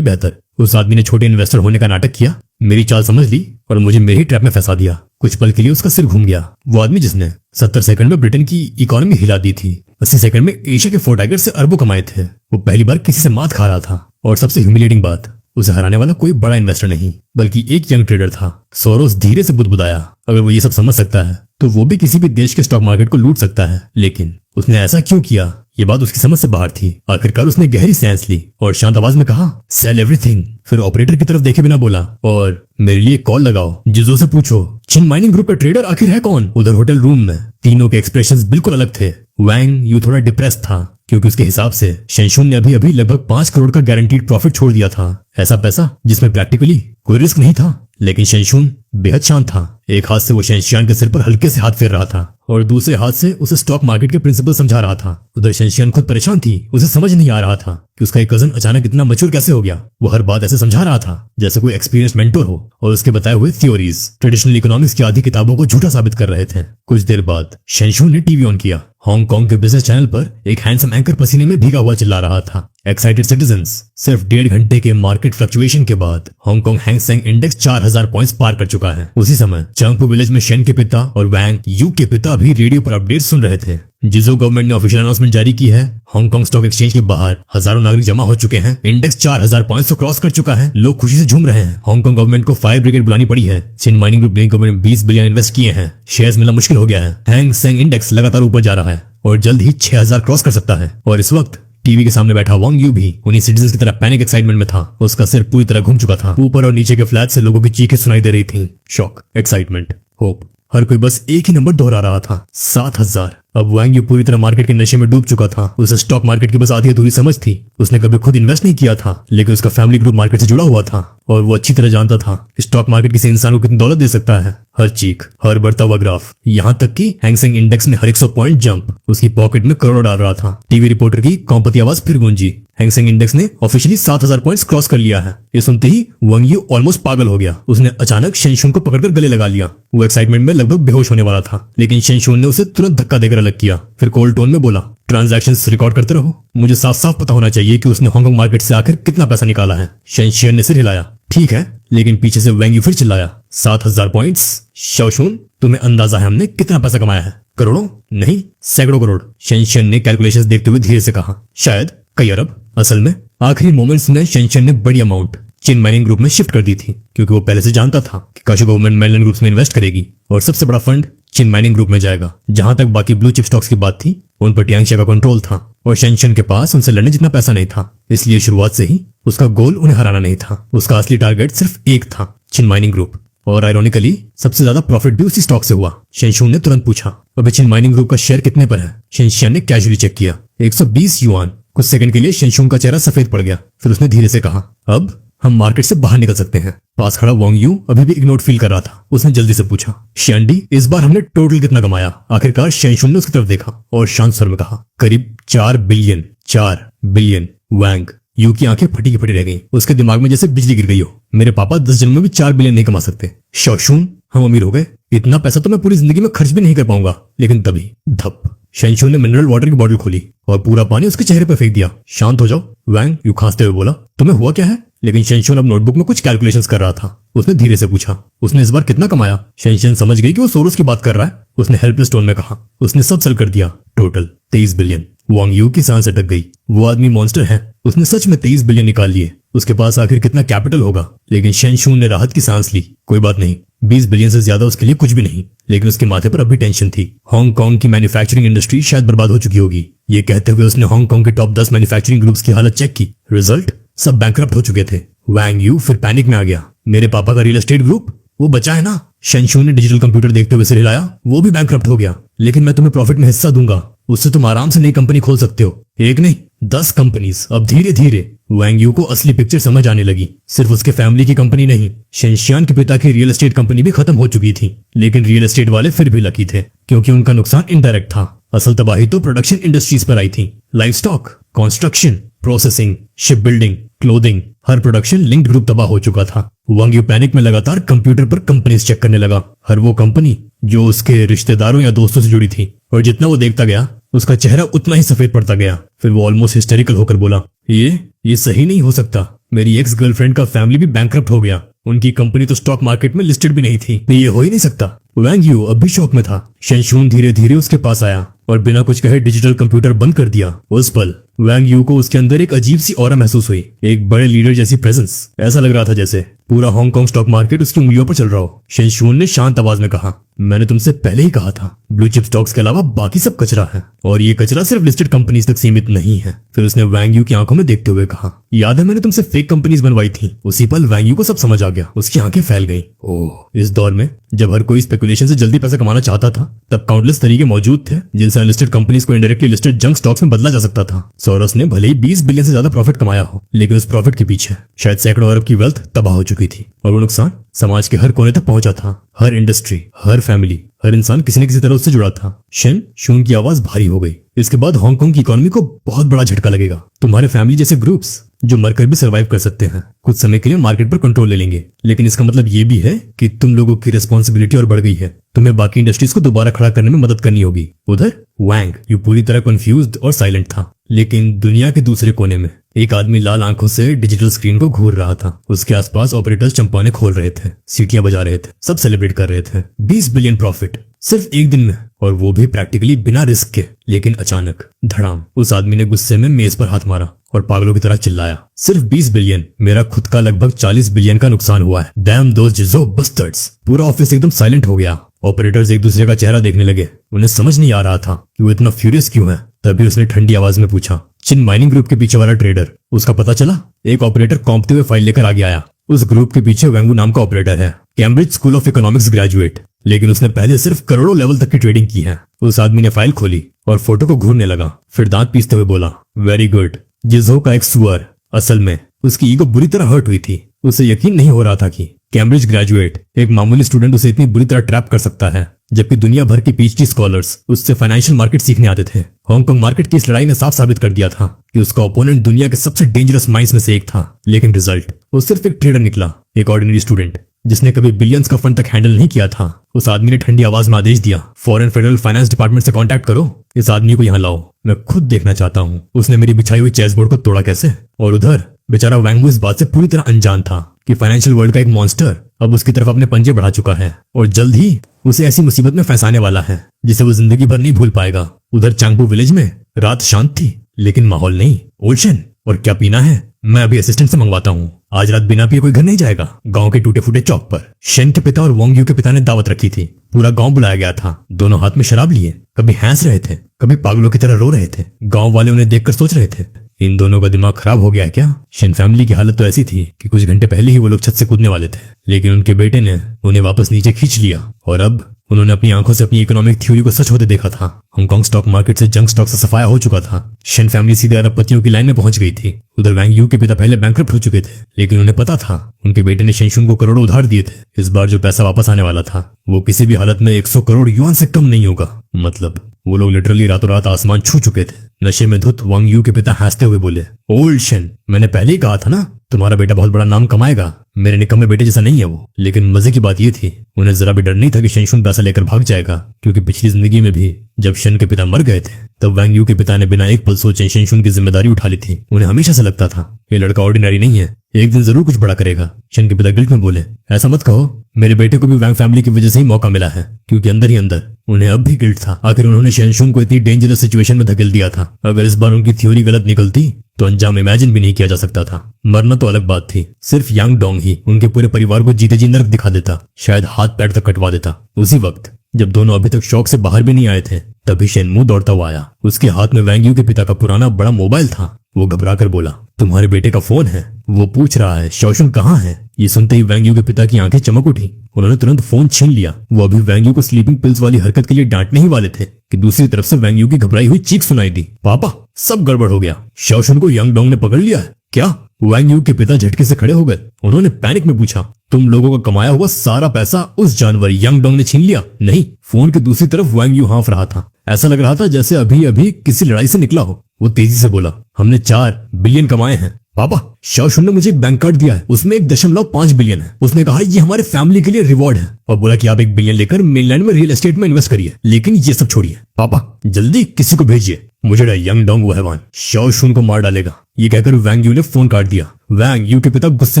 बेहतर। उस आदमी ने छोटे इन्वेस्टर होने का नाटक किया, मेरी चाल समझ ली और मुझे मेरी ट्रैप में फंसा दिया। कुछ पल के लिए उसका सिर घूम गया। वो आदमी जिसने 70 सेकंड में ब्रिटेन की इकोनॉमी हिला दी थी, 80 सेकंड में एशिया के 4 टाइगर से अरबों कमाए थे, वो पहली बार किसी से मात खा रहा था। और सबसे ह्यूमिलेटिंग बात, उसे हराने वाला कोई बड़ा इन्वेस्टर नहीं बल्कि एक यंग ट्रेडर था। सोरोस धीरे से बुदबुदाया, अगर वो ये सब समझ सकता है तो वो भी किसी भी देश के स्टॉक मार्केट को लूट सकता है। लेकिन उसने ऐसा क्यों किया, ये बात उसकी समझ से बाहर थी। आखिरकार उसने गहरी सांस ली और शांत आवाज में कहा, सेल एवरीथिंग। फिर ऑपरेटर की तरफ देखे बिना बोला, और मेरे लिए कॉल लगाओ, जिजो से पूछो चिन माइनिंग ग्रुप का ट्रेडर आखिर है कौन। उधर होटल रूम में तीनों के एक्सप्रेशंस बिल्कुल अलग थे। वैंग यू थोड़ा डिप्रेस था, क्योंकि उसके हिसाब से शेनशुन ने अभी अभी लगभग 5 करोड़ का गारंटीड प्रॉफिट छोड़ दिया था। ऐसा पैसा जिसमें प्रैक्टिकली कोई रिस्क नहीं था। लेकिन शेनशुन बेहद शांत था। एक हाथ से वो शेनशियान के सिर पर हल्के से हाथ फेर रहा था, और दूसरे हाथ से उसे स्टॉक मार्केट के प्रिंसिपल समझा रहा था। उधर शेनशियान खुद परेशान थी। उसे समझ नहीं आ रहा था कि उसका एक कजन अचानक इतना मैच्योर कैसे हो गया। वो हर बात ऐसे समझा रहा था जैसे कोई एक्सपीरियंस मेंटोर हो, और उसके बताए हुए थ्योरीज ट्रेडिशनल इकोनॉमिक्स की आधी किताबों को झूठा साबित कर रहे थे। कुछ देर बाद शेनशुन ने टीवी ऑन किया। हांगकांग के बिजनेस चैनल पर एक हैंडसम एंकर पसीने में भीगा हुआ चिल्ला रहा था, एक्साइटेड सिटीजंस। सिर्फ 1.5 घंटे के मार्केट फ्लक्चुएशन के बाद Hong Kong Hang Seng index 4000 points पार कर चुका है। उसी समय चंगपू विलेज में शेन के पिता और वैंग यू के पिता भी रेडियो पर अपडेट सुन रहे थे। जिसो गवर्नमेंट ने ऑफिशियल अनाउंसमेंट जारी की है। हांगकांग स्टॉक एक्सचेंज के बाहर हजारों नागरिक जमा हो चुके हैं। इंडेक्स 4000 पॉइंट्स को क्रॉस कर चुका है। लोग खुशी से झूम रहे हैं। हांगकांग गवर्नमेंट को फायर ब्रिगेड बुलानी पड़ी है। चिन माइनिंग ग्रुप ने गवर्नमेंट 20 बिलियन इन्वेस्ट किए हैं। शेयर्स मिलना मुश्किल हो गया है। हैंग सेंग इंडेक्स लगातार ऊपर जा रहा है और जल्द ही 6000 क्रॉस कर सकता है। और इस वक्त टीवी के सामने बैठा वांग यू भी उन्हीं सिटीजंस की तरह पैनिक एक्साइटमेंट में था। उसका सिर पूरी तरह घूम चुका था। ऊपर और नीचे के फ्लैट से लोगों की चीखें सुनाई दे रही थी। शॉक, एक्साइटमेंट, होप, हर कोई बस एक ही नंबर दोहरा रहा था, 7000। अब वांग यू पूरी तरह मार्केट के नशे में डूब चुका था। उसे स्टॉक मार्केट की बस आधी अधूरी समझ थी। उसने कभी खुद इन्वेस्ट नहीं किया था, लेकिन उसका फैमिली ग्रुप मार्केट से जुड़ा हुआ था और वो अच्छी तरह जानता था स्टॉक मार्केट किसी इंसान को कितनी दौलत दे सकता है। हर चीख, हर बढ़ता हुआ ग्राफ, यहाँ तक कि हैंग सेंग इंडेक्स ने हर 100 पॉइंट जंप उसकी पॉकेट में करोड़ डाल रहा था। टीवी रिपोर्टर की कौपती आवाज फिर गूंजी। हैंग सेंग इंडेक्स ने ऑफिशियली 7000 पॉइंट्स क्रॉस कर लिया है। ये सुनते ही वांग यू ऑलमोस्ट पागल हो गया। उसने अचानक शेनशुन को पकड़कर गले लगा लिया। वो एक्साइटमेंट में लगभग बेहोश होने वाला था, लेकिन शेनशुन ने उसे तुरंत धक्का देकर अलग किया। फिर कोल्ड टोन में बोला, ट्रांजैक्शंस रिकॉर्ड करते रहो। मुझे साफ साफ पता होना चाहिए कि उसने हांगकांग मार्केट से आखिर कितना पैसा निकाला है। शेनशियन ने सिर हिलाया। ठीक है, लेकिन पीछे से वांग यू फिर चिल्लाया, 7000 पॉइंट्स। शाओशुन, तुम्हें अंदाजा है हमने कितना पैसा कमाया है? करोड़ों नहीं, सैकड़ों करोड़। शेनशियन ने कैलकुलेशंस देखते हुए धीरे से कहा, शायद कई अरब। असल में आखिरी मोमेंट्स में शेनशियन ने बड़ी अमाउंट चिन माइनिंग ग्रुप में शिफ्ट कर दी थी, क्योंकि वो पहले से जानता था कि काशू गवर्नमेंट मेनलैंड ग्रुप्स में इन्वेस्ट करेगी और सबसे बड़ा फंड चिन माइनिंग ग्रुप में जाएगा। जहां तक बाकी ब्लू चिप स्टॉक्स की बात थी, उन पर टियांग का कंट्रोल था और शेनशियन के पास उनसे लड़ने जितना पैसा नहीं था। इसलिए शुरुआत से ही उसका गोल उन्हें हराना नहीं था। उसका असली टारगेट सिर्फ एक था, चिन माइनिंग ग्रुप। और आयरोनिकली सबसे ज्यादा प्रॉफिट भी उसी स्टॉक से हुआ। शेनशुन ने तुरंत पूछा, अबे चिन माइनिंग ग्रुप का शेयर कितने पर है? शेनशियन ने कैजुअली चेक किया, 120 युआन। कुछ सेकंड के लिए शेनशुन का चेहरा सफेद पड़ गया। फिर उसने धीरे से कहा, अब हम मार्केट से बाहर निकल सकते हैं। पास खड़ा वांग यू अभी भी इग्नोर्ड फील कर रहा था। उसने जल्दी से पूछा, शियांडी, इस बार हमने टोटल कितना कमाया? आखिरकार शेनशुन ने उसकी तरफ देखा और शांत स्वर में कहा, करीब 4 बिलियन। 4 बिलियन। वांग यू की आंखें फटी की फटी रह गईं। उसके दिमाग में जैसे बिजली गिर गई हो। मेरे पापा 10 जन्म में भी 4 बिलियन नहीं कमा सकते। शाओशुन, हम अमीर हो गए। इतना पैसा तो मैं पूरी जिंदगी में खर्च भी नहीं कर पाऊंगा। लेकिन तभी धप, शेनशुन ने मिनरल वाटर की बोतल खोली और पूरा पानी उसके चेहरे पर फेंक दिया। शांत हो जाओ, वांग यू खांसते हुए बोला, तुम्हें हुआ क्या है? लेकिन शेनशुन अब नोटबुक में कुछ कैलकुलेशंस कर रहा था। उसने धीरे से पूछा, उसने इस बार कितना कमाया? शेनशुन समझ गई कि वो सोरोस की बात कर रहा है। उसने हेल्पलेस टोन में कहा, उसने सब सेल कर दिया, टोटल 23 बिलियन। वांग यू की सांस अटक गई। वो आदमी मॉन्स्टर है। उसने सच में 23 बिलियन निकाल लिए। उसके पास आखिर कितना कैपिटल होगा? लेकिन शेनशुन ने राहत की सांस ली। कोई बात नहीं, 20 बिलियन से ज्यादा उसके लिए कुछ भी नहीं। लेकिन उसके माथे पर अभी टेंशन थी। हांगकांग की मैन्युफैक्चरिंग इंडस्ट्री शायद बर्बाद हो चुकी होगी। ये कहते हुए उसने हांगकांग के टॉप 10 मैन्युफैक्चरिंग ग्रुप्स की हालत चेक की। रिजल्ट, सब बैंकरप्ट हो चुके थे। वांग यू फिर पैनिक में आ गया। मेरे पापा का रियल एस्टेट ग्रुप, वो बचा है ना? शेनशुन ने डिजिटल कंप्यूटर देखते हुए सिर हिलाया। वो भी बैंकरप्ट हो गया। लेकिन मैं तुम्हें प्रॉफिट में हिस्सा दूंगा, उससे तुम आराम से नई कंपनी खोल सकते हो। एक नहीं, 10 कंपनीज। अब धीरे धीरे वांग यू को असली पिक्चर समझ आने लगी। सिर्फ उसके फैमिली की कंपनी नहीं, शेनशियान के पिता की रियल एस्टेट कंपनी भी खत्म हो चुकी थी। लेकिन रियल एस्टेट वाले फिर भी लकी थे, क्योंकि उनका नुकसान इनडायरेक्ट था। असल तबाही तो प्रोडक्शन इंडस्ट्रीज पर आई थी। Livestock, construction, processing, shipbuilding, clothing, हर प्रोडक्शन लिंक्ड ग्रुप तबाह हो चुका था। वांग यू पैनिक में लगातार कंप्यूटर पर कंपनीज चेक करने लगा। हर वो कंपनी जो उसके रिश्तेदारों या दोस्तों से जुड़ी थी। और जितना वो देखता गया, उसका चेहरा उतना ही सफेद पड़ता गया। फिर वो ऑलमोस्ट हिस्टेरिकल होकर बोला, ये सही नहीं हो सकता। मेरी एक्स गर्लफ्रेंड का फैमिली भी बैंकरप्ट हो गया। उनकी कंपनी तो स्टॉक मार्केट में लिस्टेड भी नहीं थी। ये हो ही नहीं सकता। वांग यू अब भी शॉक में था। शेनशुन धीरे धीरे उसके पास आया और बिना कुछ कहे डिजिटल कंप्यूटर बंद कर दिया। उस पल वांग यू को उसके अंदर एक अजीब सी ऑरा महसूस हुई, एक बड़े लीडर जैसी प्रेजेंस। ऐसा लग रहा था जैसे पूरा हांगकांग स्टॉक मार्केट उसकी उंगलियों पर चल रहा हो। शेनशुन ने शांत आवाज में कहा, मैंने तुमसे पहले ही कहा था, ब्लू चिप स्टॉक्स के अलावा बाकी सब कचरा है, और ये कचरा सिर्फ लिस्टेड कंपनीज तक सीमित नहीं है। फिर उसने वांग यू की आंखों में देखते हुए कहा, याद है मैंने तुमसे फेक कंपनीज बनवाई थी? उसी पल वांग यू को सब समझ आ गया। उसकी आंखें फैल गईं। ओह, इस दौर में जब हर कोई स्पेकुलेशन से जल्दी पैसा कमाना चाहता था, तब काउंटलेस तरीके मौजूद थे जिनसे अनलिस्टेड कंपनीज को इनडायरेक्टली लिस्टेड जंक स्टॉक्स में बदला जा सकता था। सोरोस ने भले ही 20 बिलियन से ज्यादा प्रॉफिट कमाया हो, लेकिन उस प्रॉफिट के पीछे शायद सैकड़ों अरब की वेल्थ तबाह हो चुकी थी। और वो नुकसान समाज के हर कोने तक पहुंचा था। हर इंडस्ट्री, हर फैमिली, हर इंसान किसी न किसी तरह उससे जुड़ा था। शेनशुन की आवाज भारी हो गई। इसके बाद हांगकांग की इकोनॉमी को बहुत बड़ा झटका लगेगा। तुम्हारे फैमिली जैसे ग्रुप्स जो मरकर भी सरवाइव कर सकते हैं, कुछ समय के लिए मार्केट पर कंट्रोल ले लेंगे। लेकिन इसका मतलब ये भी है कि तुम लोगों की रिस्पॉन्सिबिलिटी और बढ़ गई है। तुम्हें बाकी इंडस्ट्रीज को दोबारा खड़ा करने में मदद करनी होगी। उधर वांग यू पूरी तरह कंफ्यूज्ड और साइलेंट था। लेकिन दुनिया के दूसरे कोने में एक आदमी लाल आंखों से डिजिटल स्क्रीन को घूर रहा था। उसके आसपास ऑपरेटर्स चंपाने खोल रहे थे, सीटियां बजा रहे थे, सब सेलिब्रेट कर रहे थे। 20 बिलियन प्रॉफिट सिर्फ एक दिन में, और वो भी प्रैक्टिकली बिना रिस्क के। लेकिन अचानक धड़ाम, उस आदमी ने गुस्से में मेज पर हाथ मारा और पागलों की तरह चिल्लाया, सिर्फ 20 बिलियन, मेरा खुद का लगभग 40 बिलियन का नुकसान हुआ है। डैम दोस जिज़ो बस्टर्ड्स। पूरा ऑफिस एकदम साइलेंट हो गया। ऑपरेटर्स एक दूसरे का चेहरा देखने लगे। उन्हें समझ नहीं आ रहा था कि वो इतना फ्यूरियस क्यों है। तभी उसने ठंडी आवाज में पूछा, चिन माइनिंग ग्रुप के पीछे वाला ट्रेडर, उसका पता चला? एक ऑपरेटर कौंपते हुए फाइल लेकर आगे आया। उस ग्रुप के पीछे वेंगू नाम का ऑपरेटर है, Cambridge school of economics graduate, लेकिन उसने पहले सिर्फ करोड़ों लेवल तक की ट्रेडिंग की है। उस आदमी ने फाइल खोली और फोटो को घूरने लगा, फिर दांत पीसते हुए बोला, वेरी गुड। जिज़ो का एक सुअर। असल में उसकी ईगो बुरी तरह हर्ट हुई थी। उसे यकीन नहीं हो रहा था कि कैम्ब्रिज ग्रेजुएट, एक मामूली स्टूडेंट, उसे इतनी बुरी तरह ट्रैप कर सकता है, जबकि दुनिया भर के पीएचडी स्कॉलर्स उससे फाइनेंशियल मार्केट सीखने आते थे। हांगकांग मार्केट की इस लड़ाई ने साफ साबित कर दिया था कि उसका ओपोनेंट दुनिया के सबसे डेंजरस माइंड्स में से एक था। लेकिन रिजल्ट, वो सिर्फ एक ट्रेडर निकला, एक ऑर्डिनरी स्टूडेंट जिसने कभी बिलियंस का फंड तक हैंडल नहीं किया था। उस आदमी ने ठंडी आवाज में आदेश दिया, फॉरेन फेडरल फाइनेंस डिपार्टमेंट से कांटेक्ट करो, इस आदमी को यहाँ लाओ, मैं खुद देखना चाहता हूँ उसने मेरी बिछाई हुई चेस बोर्ड को तोड़ा कैसे। और उधर बेचारा वैंगू इस बात से पूरी तरह अनजान था कि फाइनेंशियल वर्ल्ड का एक मॉन्स्टर अब उसकी तरफ अपने पंजे बढ़ा चुका है और जल्द ही उसे ऐसी मुसीबत में फंसाने वाला है जिसे वो जिंदगी भर नहीं भूल पाएगा। उधर चांगपू विलेज में रात शांत थी, लेकिन माहौल नहीं। ओशन, और क्या पीना है? मैं अभी असिस्टेंट से मंगवाता हूँ। आज रात बिना पिए कोई घर नहीं जाएगा। गांव के टूटे फूटे चौक पर शेन के पिता और वोंग यू के पिता ने दावत रखी थी। पूरा गांव बुलाया गया था। दोनों हाथ में शराब लिए, कभी हंस रहे थे, कभी पागलों की तरह रो रहे थे। गांव वाले उन्हें देखकर सोच रहे थे, इन दोनों का दिमाग खराब हो गया है क्या? शेन फैमिली की हालत तो ऐसी थी कि कुछ घंटे पहले ही वो लोग छत से कूदने वाले थे, लेकिन उनके बेटे ने उन्हें वापस नीचे खींच लिया। और अब उन्होंने अपनी आंखों से अपनी इकोनॉमिक थ्योरी को सच होते देखा था। हांगकांग स्टॉक मार्केट से जंक स्टॉक से सफाया हो चुका था। शेन फैमिली सीधे अरबपतियों की लाइन में पहुंच गई थी। उधर वैंग यू के पिता पहले बैंकरप्ट हो चुके थे, लेकिन उन्हें पता था उनके बेटे ने शेनशुन को करोड़ों उधार दिए थे। इस बार जो पैसा वापस आने वाला था वो किसी भी हालत में 100 करोड़ युआन से कम नहीं होगा। मतलब वो लोग लिटरली रातों रात आसमान छू चुके थे। नशे में धुत वांग यू के पिता हंसते हुए बोले, ओल्ड शेन, मैंने पहले ही कहा था ना तुम्हारा बेटा बहुत बड़ा नाम कमाएगा। मेरे निकम्मे बेटे जैसा नहीं है वो। लेकिन मजे की बात ये थी, उन्हें जरा भी डर नहीं था कि शेनशुन पैसा लेकर भाग जाएगा, क्योंकि पिछली जिंदगी में भी जब शेन के पिता मर गए थे तब वैंग यू के पिता ने बिना एक पल सोचे शेनशुन की जिम्मेदारी उठा ली थी। उन्हें हमेशा से लगता था ये लड़का ऑर्डिनरी नहीं है, एक दिन जरूर कुछ बड़ा करेगा। शेन के पिता गिल्ट में बोले, ऐसा मत कहो, मेरे बेटे को भी वैंग फैमिली की वजह से ही मौका मिला है। क्योंकि अंदर ही अंदर उन्हें अब भी गिल्ट था, आखिर उन्होंने शेनशुन को इतनी डेंजरस सिचुएशन में धकेल दिया था। अगर इस बार उनकी थ्योरी गलत निकलती तो अंजाम इमेजिन भी नहीं किया जा सकता था। मरना तो अलग बात थी, सिर्फ यांग डोंग ही उनके पूरे परिवार को जीते जी नरक दिखा देता, शायद हाथ पैर तक कटवा देता। उसी वक्त जब दोनों अभी तक शौक से बाहर भी नहीं आए थे, तभी शेनमू दौड़ता हुआ आया। उसके हाथ में वैंग यू के पिता का पुराना बड़ा मोबाइल था। वो घबरा कर बोला, तुम्हारे बेटे का फोन है, वो पूछ रहा है शाओशुन कहाँ है। ये सुनते ही वैंग यू के पिता की आंखें चमक उठी। उन्होंने तुरंत फोन छीन लिया। वो अभी वैंग यू को स्लीपिंग पिल्स वाली हरकत के लिए डांटने ही वाले थे कि दूसरी तरफ से वैंग यू की घबराई हुई चीख सुनाई दी, पापा सब गड़बड़ हो गया, शाओशुन को यांग डोंग ने पकड़ लिया है। क्या? वैंग यू के पिता झटके से खड़े हो गए। उन्होंने पैनिक में पूछा, तुम लोगों का कमाया हुआ सारा पैसा उस जानवर यांग डोंग ने छीन लिया? नहीं। फोन की दूसरी तरफ वैंग यू हाँफ रहा था। ऐसा लग रहा था जैसे अभी अभी किसी लड़ाई से निकला हो। वो तेजी से बोला, हमने 4 बिलियन कमाए हैं पापा। शाओशुन ने मुझे एक बैंक कार्ड दिया है, उसमें 1.5 बिलियन है। उसने कहा ये हमारे फैमिली के लिए रिवॉर्ड है और बोला कि आप 1 बिलियन लेकर मेनलैंड में रियल एस्टेट में इन्वेस्ट करिए। लेकिन ये सब छोड़िए पापा, जल्दी किसी को भेजिए, मुझे डर यंग डोंग वो हैवान शाओशुन को मार डालेगा। ये कहकर वैंग यू ने फोन काट दिया। वैंग यू के पिता गुस्से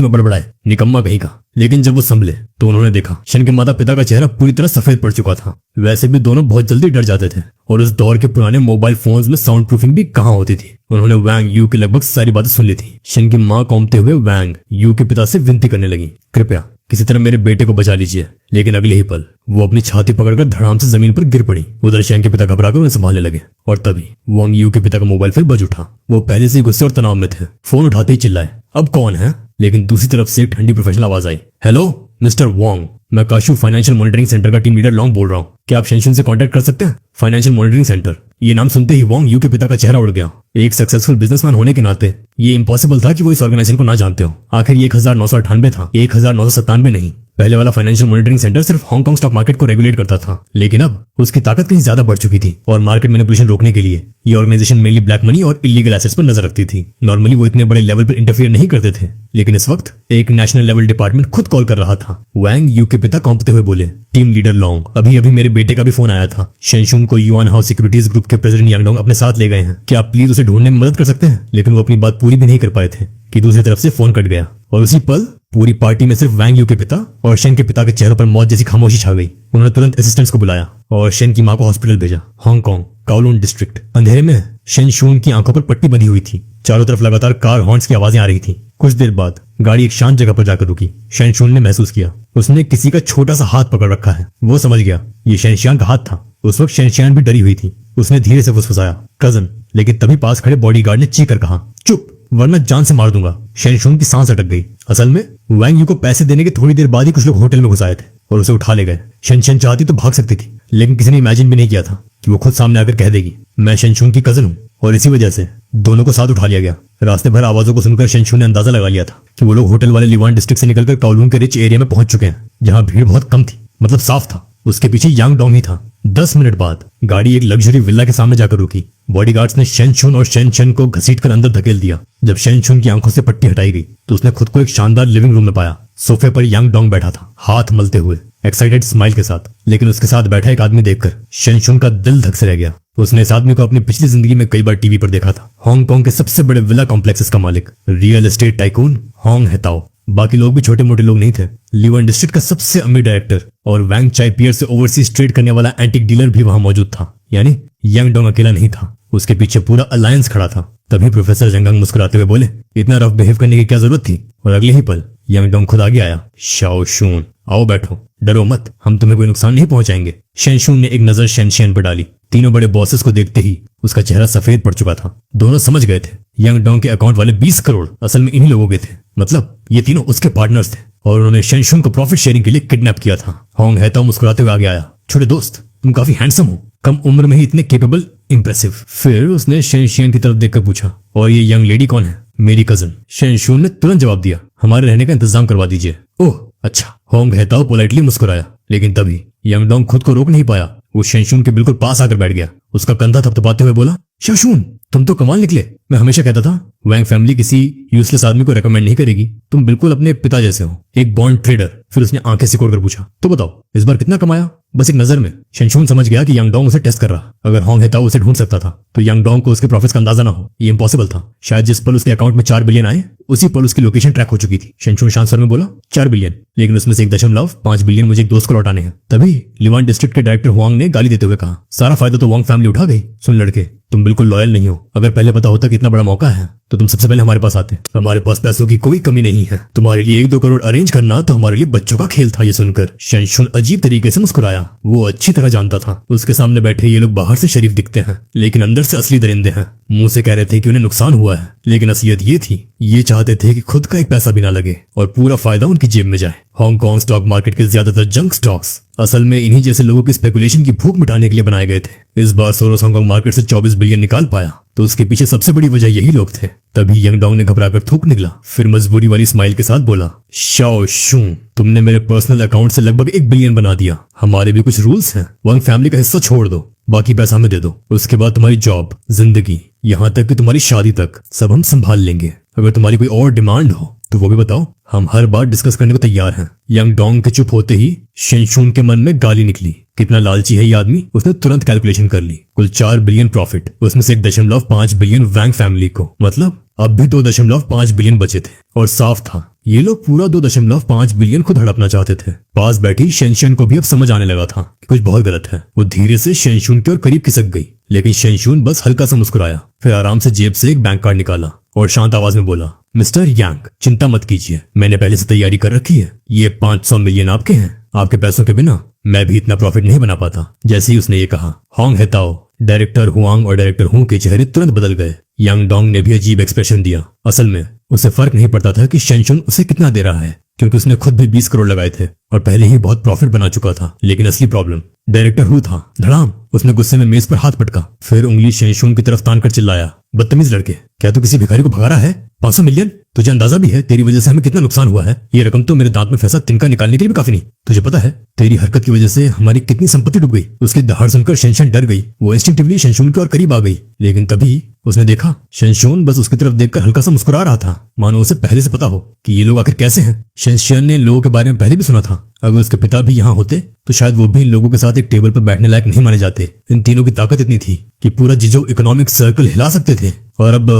में बड़बड़ाए, निकम्मा कहीं का। लेकिन जब वो संभले तो उन्होंने देखा शेन के माता पिता का चेहरा पूरी तरह सफेद पड़ चुका था। वैसे भी दोनों बहुत जल्दी डर जाते थे और उस दौर के पुराने मोबाइल फोन्स में साउंड प्रूफिंग भी कहाँ होती थी। उन्होंने वैंग यू की लगभग सारी बातें सुन ली थी। शेन की माँ कौमते हुए वैंग यू के पिता से विनती करने लगी, कृपया किसी तरह मेरे बेटे को बचा लीजिए। लेकिन अगले ही पल वो अपनी छाती पकड़कर धड़ाम से जमीन पर गिर पड़ी। उधर शेन के पिता घबराकर उन्हें संभालने लगे और तभी वांग यू के पिता का मोबाइल फिर बज उठा। वो पहले से ही गुस्से और तनाव में थे। फोन उठाते ही चिल्लाए, अब कौन है? लेकिन दूसरी तरफ से एक ठंडी प्रोफेशनल आवाज आई, हेलो मिस्टर वांग, मैं काशू फाइनेंशियल मॉनिटरिंग सेंटर का टीम लीडर लॉन्ग बोल रहा हूँ। क्या आप शेनशुन से कांटेक्ट कर सकते हैं? Financial monitoring centre. ये नाम सुनते ही वांग यू के पिता का चेहरा उड़ गया। एक सक्सेसफुल बिजनेसमैन होने के नाते ये इम्पॉसिबल था कि वो इस ऑर्गेनाइजेशन को ना जानते हो। आखिर ये 1998 था, 1997 नहीं। पहले वाला फाइनेंशियल मॉनिटरिंग सेंटर सिर्फ हांगकांग स्टॉक मार्केट को रेगुलेट करता था, लेकिन अब उसकी ताकत कहीं ज्यादा बढ़ चुकी थी और मार्केट मैनिपुलेशन रोकने के लिए ये ऑर्गेनाइजेशन मेनली ब्लैक मनी और इलीगल एसेट्स पर नजर रखती थी। नॉर्मली वो इतने बड़े लेवल पर इंटरफियर नहीं करते थे, लेकिन इस वक्त एक नेशनल लेवल डिपार्टमेंट खुद कॉल कर रहा था। वैंग यू के पिता कांपते हुए बोले, टीम लीडर लॉन्ग, अभी अभी मेरे बेटे का भी फोन आया था। शेनशुन को युआन हाउस सिक्योरिटीज ग्रुप के प्रेसिडेंट यांगडोंग अपने साथ ले गए हैं, क्या आप प्लीज उसे ढूंढने में मदद कर सकते हैं? लेकिन वो अपनी बात पूरी भी नहीं कर पाए थे कि दूसरी तरफ से फोन कट गया और उसी पल पूरी पार्टी में सिर्फ वैंग यू के पिता और शेन के पिता के चेहरों पर मौत जैसी खामोशी छा गई। उन्होंने तुरंत असिस्टेंट्स को बुलाया और शेन की मां को हॉस्पिटल भेजा। Hong Kong Kowloon district. अंधेरे में शेनशुन की आंखों पर पट्टी बंधी हुई थी। चारों तरफ लगातार कार हॉर्न्स की आवाजें आ रही थी। कुछ देर बाद गाड़ी एक शांत जगह पर जाकर रुकी। शेनशुन ने महसूस किया उसने किसी का छोटा सा हाथ पकड़ रखा है। वो समझ गया ये शेनशियान का हाथ था। उस वक्त शेनशियान भी डरी हुई थी। उसने धीरे से फुसफुसाया, कजन, लेकिन तभी पास खड़े बॉडीगार्ड ने चीख कर कहा, चुप, वरना जान से मार दूंगा। शेनशुन की सांस अटक गई। असल में वैंग यू को पैसे देने के थोड़ी देर बाद ही कुछ लोग होटल में घुस आए थे और उसे उठा ले गए। शेनशियान चाहती तो भाग सकती थी, लेकिन किसी ने इमेजिन भी नहीं किया था कि वो खुद सामने आकर कह देगी, मैं शेनशुन की कजन हूँ। और इसी वजह से दोनों को साथ उठा लिया गया। रास्ते भर आवाजों को सुनकर शेनशुन ने अंदाजा लगा लिया था कि वो लोग होटल वाले लिवान डिस्ट्रिक्ट से निकलकर काओलून के रिच एरिया में पहुंच चुके हैं, जहां भीड़ बहुत कम थी, मतलब साफ था। उसके पीछे यांगडोंग ही था। 10 मिनट बाद गाड़ी एक लग्जरी विला के सामने जाकर रुकी। बॉडीगार्ड्स ने शेनशुन और शेनशन को घसीटकर अंदर धकेल दिया। जब शेनशुन की आंखों से पट्टी हटाई गई तो उसने खुद को एक शानदार लिविंग रूम में पाया। सोफे पर यांगडोंग बैठा था, हाथ मलते हुए, एक्साइटेड स्माइल के साथ। लेकिन उसके साथ बैठा एक आदमी देखकर शेनशुन का दिल धक से रह गया। उसने इस आदमी को अपनी पिछली जिंदगी में कई बार टीवी पर देखा था। हांगकांग के सबसे बड़े विला कॉम्प्लेक्सेस का मालिक, रियल एस्टेट टाइकून होंग हेताओ। बाकी लोग भी छोटे मोटे लोग नहीं थे। लिवन डिस्ट्रिक्ट का सबसे अमीर डायरेक्टर और वैंग चाय पियर से ओवरसीज ट्रेड करने वाला एंटीक डीलर भी वहां मौजूद था। यानी यांगडोंग अकेला नहीं था, उसके पीछे पूरा अलायंस खड़ा था। तभी प्रोफेसर जंगंग मुस्कुराते हुए बोले, इतना रफ बिहेव करने की क्या जरूरत थी? और अगले ही पल यांगडोंग खुद आगे आया। शाओशुन, आओ बैठो, डरो मत, हम तुम्हें कोई नुकसान नहीं पहुंचाएंगे। शेनशुन ने एक नजर शेनशियन पर डाली। तीनों बड़े बॉसेस को देखते ही उसका चेहरा सफेद पड़ चुका था। दोनों समझ गए थे यांगडोंग के अकाउंट वाले 20 करोड़ असल में इन्हीं लोगों के थे। मतलब ये तीनों उसके पार्टनर्स थे और उन्होंने शेनशुन को प्रॉफिट शेयरिंग के लिए किडनैप किया था। होंग हेताओ मुस्कुराते हुए आगे आया। छोटे दोस्त, तुम काफी हैंडसम हो, कम उम्र में ही इतने केपेबल, इंप्रेसिव। फिर उसने शेनशियन की तरफ देखकर पूछा, और ये यंग लेडी कौन है? मेरी कजन। शेनशुन ने तुरंत जवाब दिया, हमारे रहने का इंतजाम करवा दीजिए। ओह अच्छा। होंग हेताओ पोलाइटली मुस्कुराया, लेकिन तभी यांगडोंग खुद को रोक नहीं पाया। वो शेनशुन के बिल्कुल पास आकर बैठ गया। उसका कंधा थपथपाते हुए बोला, शेनशुन, तुम तो कमाल निकले। मैं हमेशा कहता था वैंग फैमिली किसी यूजलेस आदमी को रेकमेंड नहीं करेगी। तुम बिल्कुल अपने पिता जैसे हो, एक बॉन्ड ट्रेडर। फिर उसने आंखें सिकोड़कर पूछा, तो बताओ इस बार कितना कमाया? बस एक नजर में शेनशुन समझ गया कि यांगडोंग उसे टेस्ट कर रहा। अगर होंग हेताओ उसे ढूंढ सकता था तो यांगडोंग को उसके प्रॉफिट्स का अंदाजा ना हो, ये इम्पॉसिबल था। शायद जिस पल उसके अकाउंट में 4 बिलियन आए उसी पल उसकी लोकेशन ट्रैक हो चुकी थी। शेनशुन शांत स्वर में बोला, 4 बिलियन, लेकिन उसमें से 1.5 बिलियन मुझे एक दोस्त को लौटाने हैं। तभी लिवान डिस्ट्रिक्ट के डायरेक्टर हुआंग ने गाली देते हुए कहा, सारा फायदा तो वांग फैमिली उठा गई। सुन लड़के, तुम बिल्कुल लॉयल नहीं हो। अगर पहले पता होता कि इतना बड़ा मौका है तो तुम सबसे पहले हमारे पास आते। हमारे पास पैसों की कोई कमी नहीं है, तुम्हारे लिए 1-2 करोड़ अरेंज करना तो हमारे लिए बच्चों का खेल था। ये सुनकर शेनशुन अजीब तरीके से मुस्कुराया। वो अच्छी तरह जानता था उसके सामने बैठे ये लोग बाहर से शरीफ दिखते हैं, लेकिन अंदर से असली दरिंदे हैं। मुंह से कह रहे थे कि उन्हें नुकसान हुआ है, लेकिन असलियत ये थी, ये चाहते थे कि खुद का एक पैसा भी ना लगे और पूरा फायदा उनकी जेब में जाए। हांगकांग स्टॉक मार्केट के ज्यादातर जंक स्टॉक्स असल में इन्हीं जैसे लोगों की स्पेकुलेशन की भूख मिटाने के लिए बनाए गए थे। इस बार सोरोस हांगकांग मार्केट से 24 बिलियन निकाल पाया तो उसके पीछे सबसे बड़ी वजह यही लोग थे। तभी यांगडोंग ने घबराकर थूक निकला, फिर मजबूरी वाली स्माइल के साथ बोला, शाओशुन, तुमने मेरे पर्सनल अकाउंट से लगभग 1 बिलियन बना दिया। हमारे भी कुछ रूल्स हैं, वांग फैमिली का हिस्सा छोड़ दो, बाकी पैसा हमें दे दो। उसके बाद तुम्हारी जॉब, जिंदगी, यहाँ तक कि तुम्हारी शादी तक सब हम संभाल लेंगे। अगर तुम्हारी कोई और डिमांड हो तो वो भी बताओ, हम हर बार डिस्कस करने को तैयार हैं। यांगडोंग के चुप होते ही शेनशुन के मन में गाली निकली। कितना लालची है ये आदमी, उसने तुरंत कैलकुलेशन कर ली। कुल 4 बिलियन प्रॉफिट, उसमें से 1.5 बिलियन वैंग फैमिली को, मतलब अब भी 2.5 बिलियन बचे थे। और साफ था ये लोग पूरा 2.5 बिलियन खुद हड़पना चाहते थे। पास बैठी शेनशुन को भी अब समझ आने लगा था कि कुछ बहुत गलत है। वो धीरे से शेनशुन के और करीब खिसक गई, लेकिन शेनशुन बस हल्का सा मुस्कुराया, फिर आराम से जेब से एक बैंक कार्ड निकाला और शांत आवाज में बोला, मिस्टर यांग, चिंता मत कीजिए, मैंने पहले से तैयारी कर रखी है। ये 500 मिलियन आपके हैं। आपके पैसों के बिना मैं भी इतना प्रॉफिट नहीं बना पाता। जैसे ही उसने ये कहा, होंग हेताओ, डायरेक्टर हुआंग और डायरेक्टर हूं के चेहरे तुरंत बदल गए। यांगडोंग ने भी अजीब एक्सप्रेशन दिया। असल में उसे फर्क नहीं पड़ता था कि शेनशुन उसे कितना दे रहा है, क्योंकि उसने खुद भी 20 करोड़ लगाए थे और पहले ही बहुत प्रॉफिट बना चुका था। लेकिन असली प्रॉब्लम डायरेक्टर हु था। धड़ाम उसने गुस्से में मेज पर हाथ पटका, फिर उंगली शेंशुन की तरफ तान कर चिल्लाया, बदतमीज लड़के, क्या तू किसी भिखारी को भगा रहा है? 500 मिलियन? तुझे अंदाजा भी है तेरी वजह से हमें कितना नुकसान हुआ है? ये रकम तो मेरे दांत में फंसा तिनका निकालने के लिए भी काफी नहीं। तुझे पता है तेरी हरकत की वजह से हमारी कितनी संपत्ति डूब गई। उसकी दहाड़ सुनकर शेंशन डर गई। वो इंस्टिंक्टिवली शेंशुन के और करीब आ गई, लेकिन तभी उसने देखा शेंशुन बस उसकी तरफ देखकर हल्का सा मुस्कुरा रहा था, मानो उसे पहले से पता हो कि ये लोग आखिर कैसे हैं। शेंशन ने लोगों के बारे में पहले भी सुना था। अगर उसके पिता भी यहाँ होते तो शायद वो भी इन लोगों के साथ एक टेबल पर बैठने लायक नहीं माने जाते। इन तीनों की ताकत इतनी थी कि पूरा जिजो इकोनॉमिक सर्कल हिला सकते थे, और अब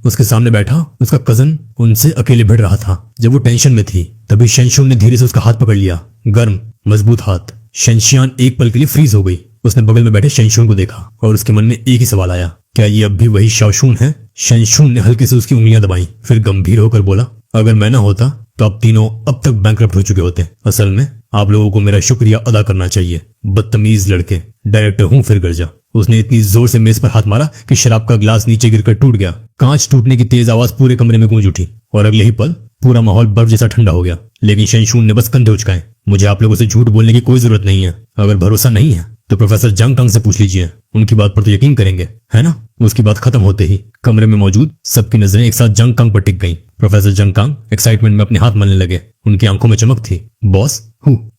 उसके सामने बैठा उसका कजन उनसे अकेले भिड़ रहा था। जब वो टेंशन में थी तभी शेंशुन ने धीरे से उसका हाथ पकड़ लिया, गर्म मजबूत हाथ। शेंशियान एक पल के लिए फ्रीज हो गई। उसने बगल में बैठे शेंशुन को देखा और उसके मन में एक ही सवाल आया, क्या ये अब भी वही शाओशुन है? शेंशुन ने हल्के से उसकी उंगलियां दबाई, फिर गंभीर होकर बोला, अगर मैं ना होता तो आप तीनों अब तक बैंकरप्ट हो चुके होते। असल में आप लोगों को मेरा शुक्रिया अदा करना चाहिए। बदतमीज लड़के, डायरेक्टर हूं फिर गर जा। उसने इतनी जोर से मेज पर हाथ मारा कि शराब का ग्लास नीचे गिरकर टूट गया। कांच टूटने की तेज आवाज पूरे कमरे में गूंज उठी और अगले ही पल पूरा माहौल बर्फ जैसा ठंडा हो गया। लेकिन शेंशुन ने बस कंधे उचकाए, मुझे आप लोगों से झूठ बोलने की कोई जरूरत नहीं है। अगर भरोसा नहीं है तो प्रोफेसर जंग टंग से पूछ लीजिए, उनकी बात पर तो यकीन करेंगे, है ना? उसकी बात खत्म होते ही कमरे में मौजूद सबकी नजरें एक साथ जंग कांग पर टिक गईं। प्रोफेसर जंग कांग एक्साइटमेंट में अपने हाथ मलने लगे। उनकी आंखों में चमक थी। बॉस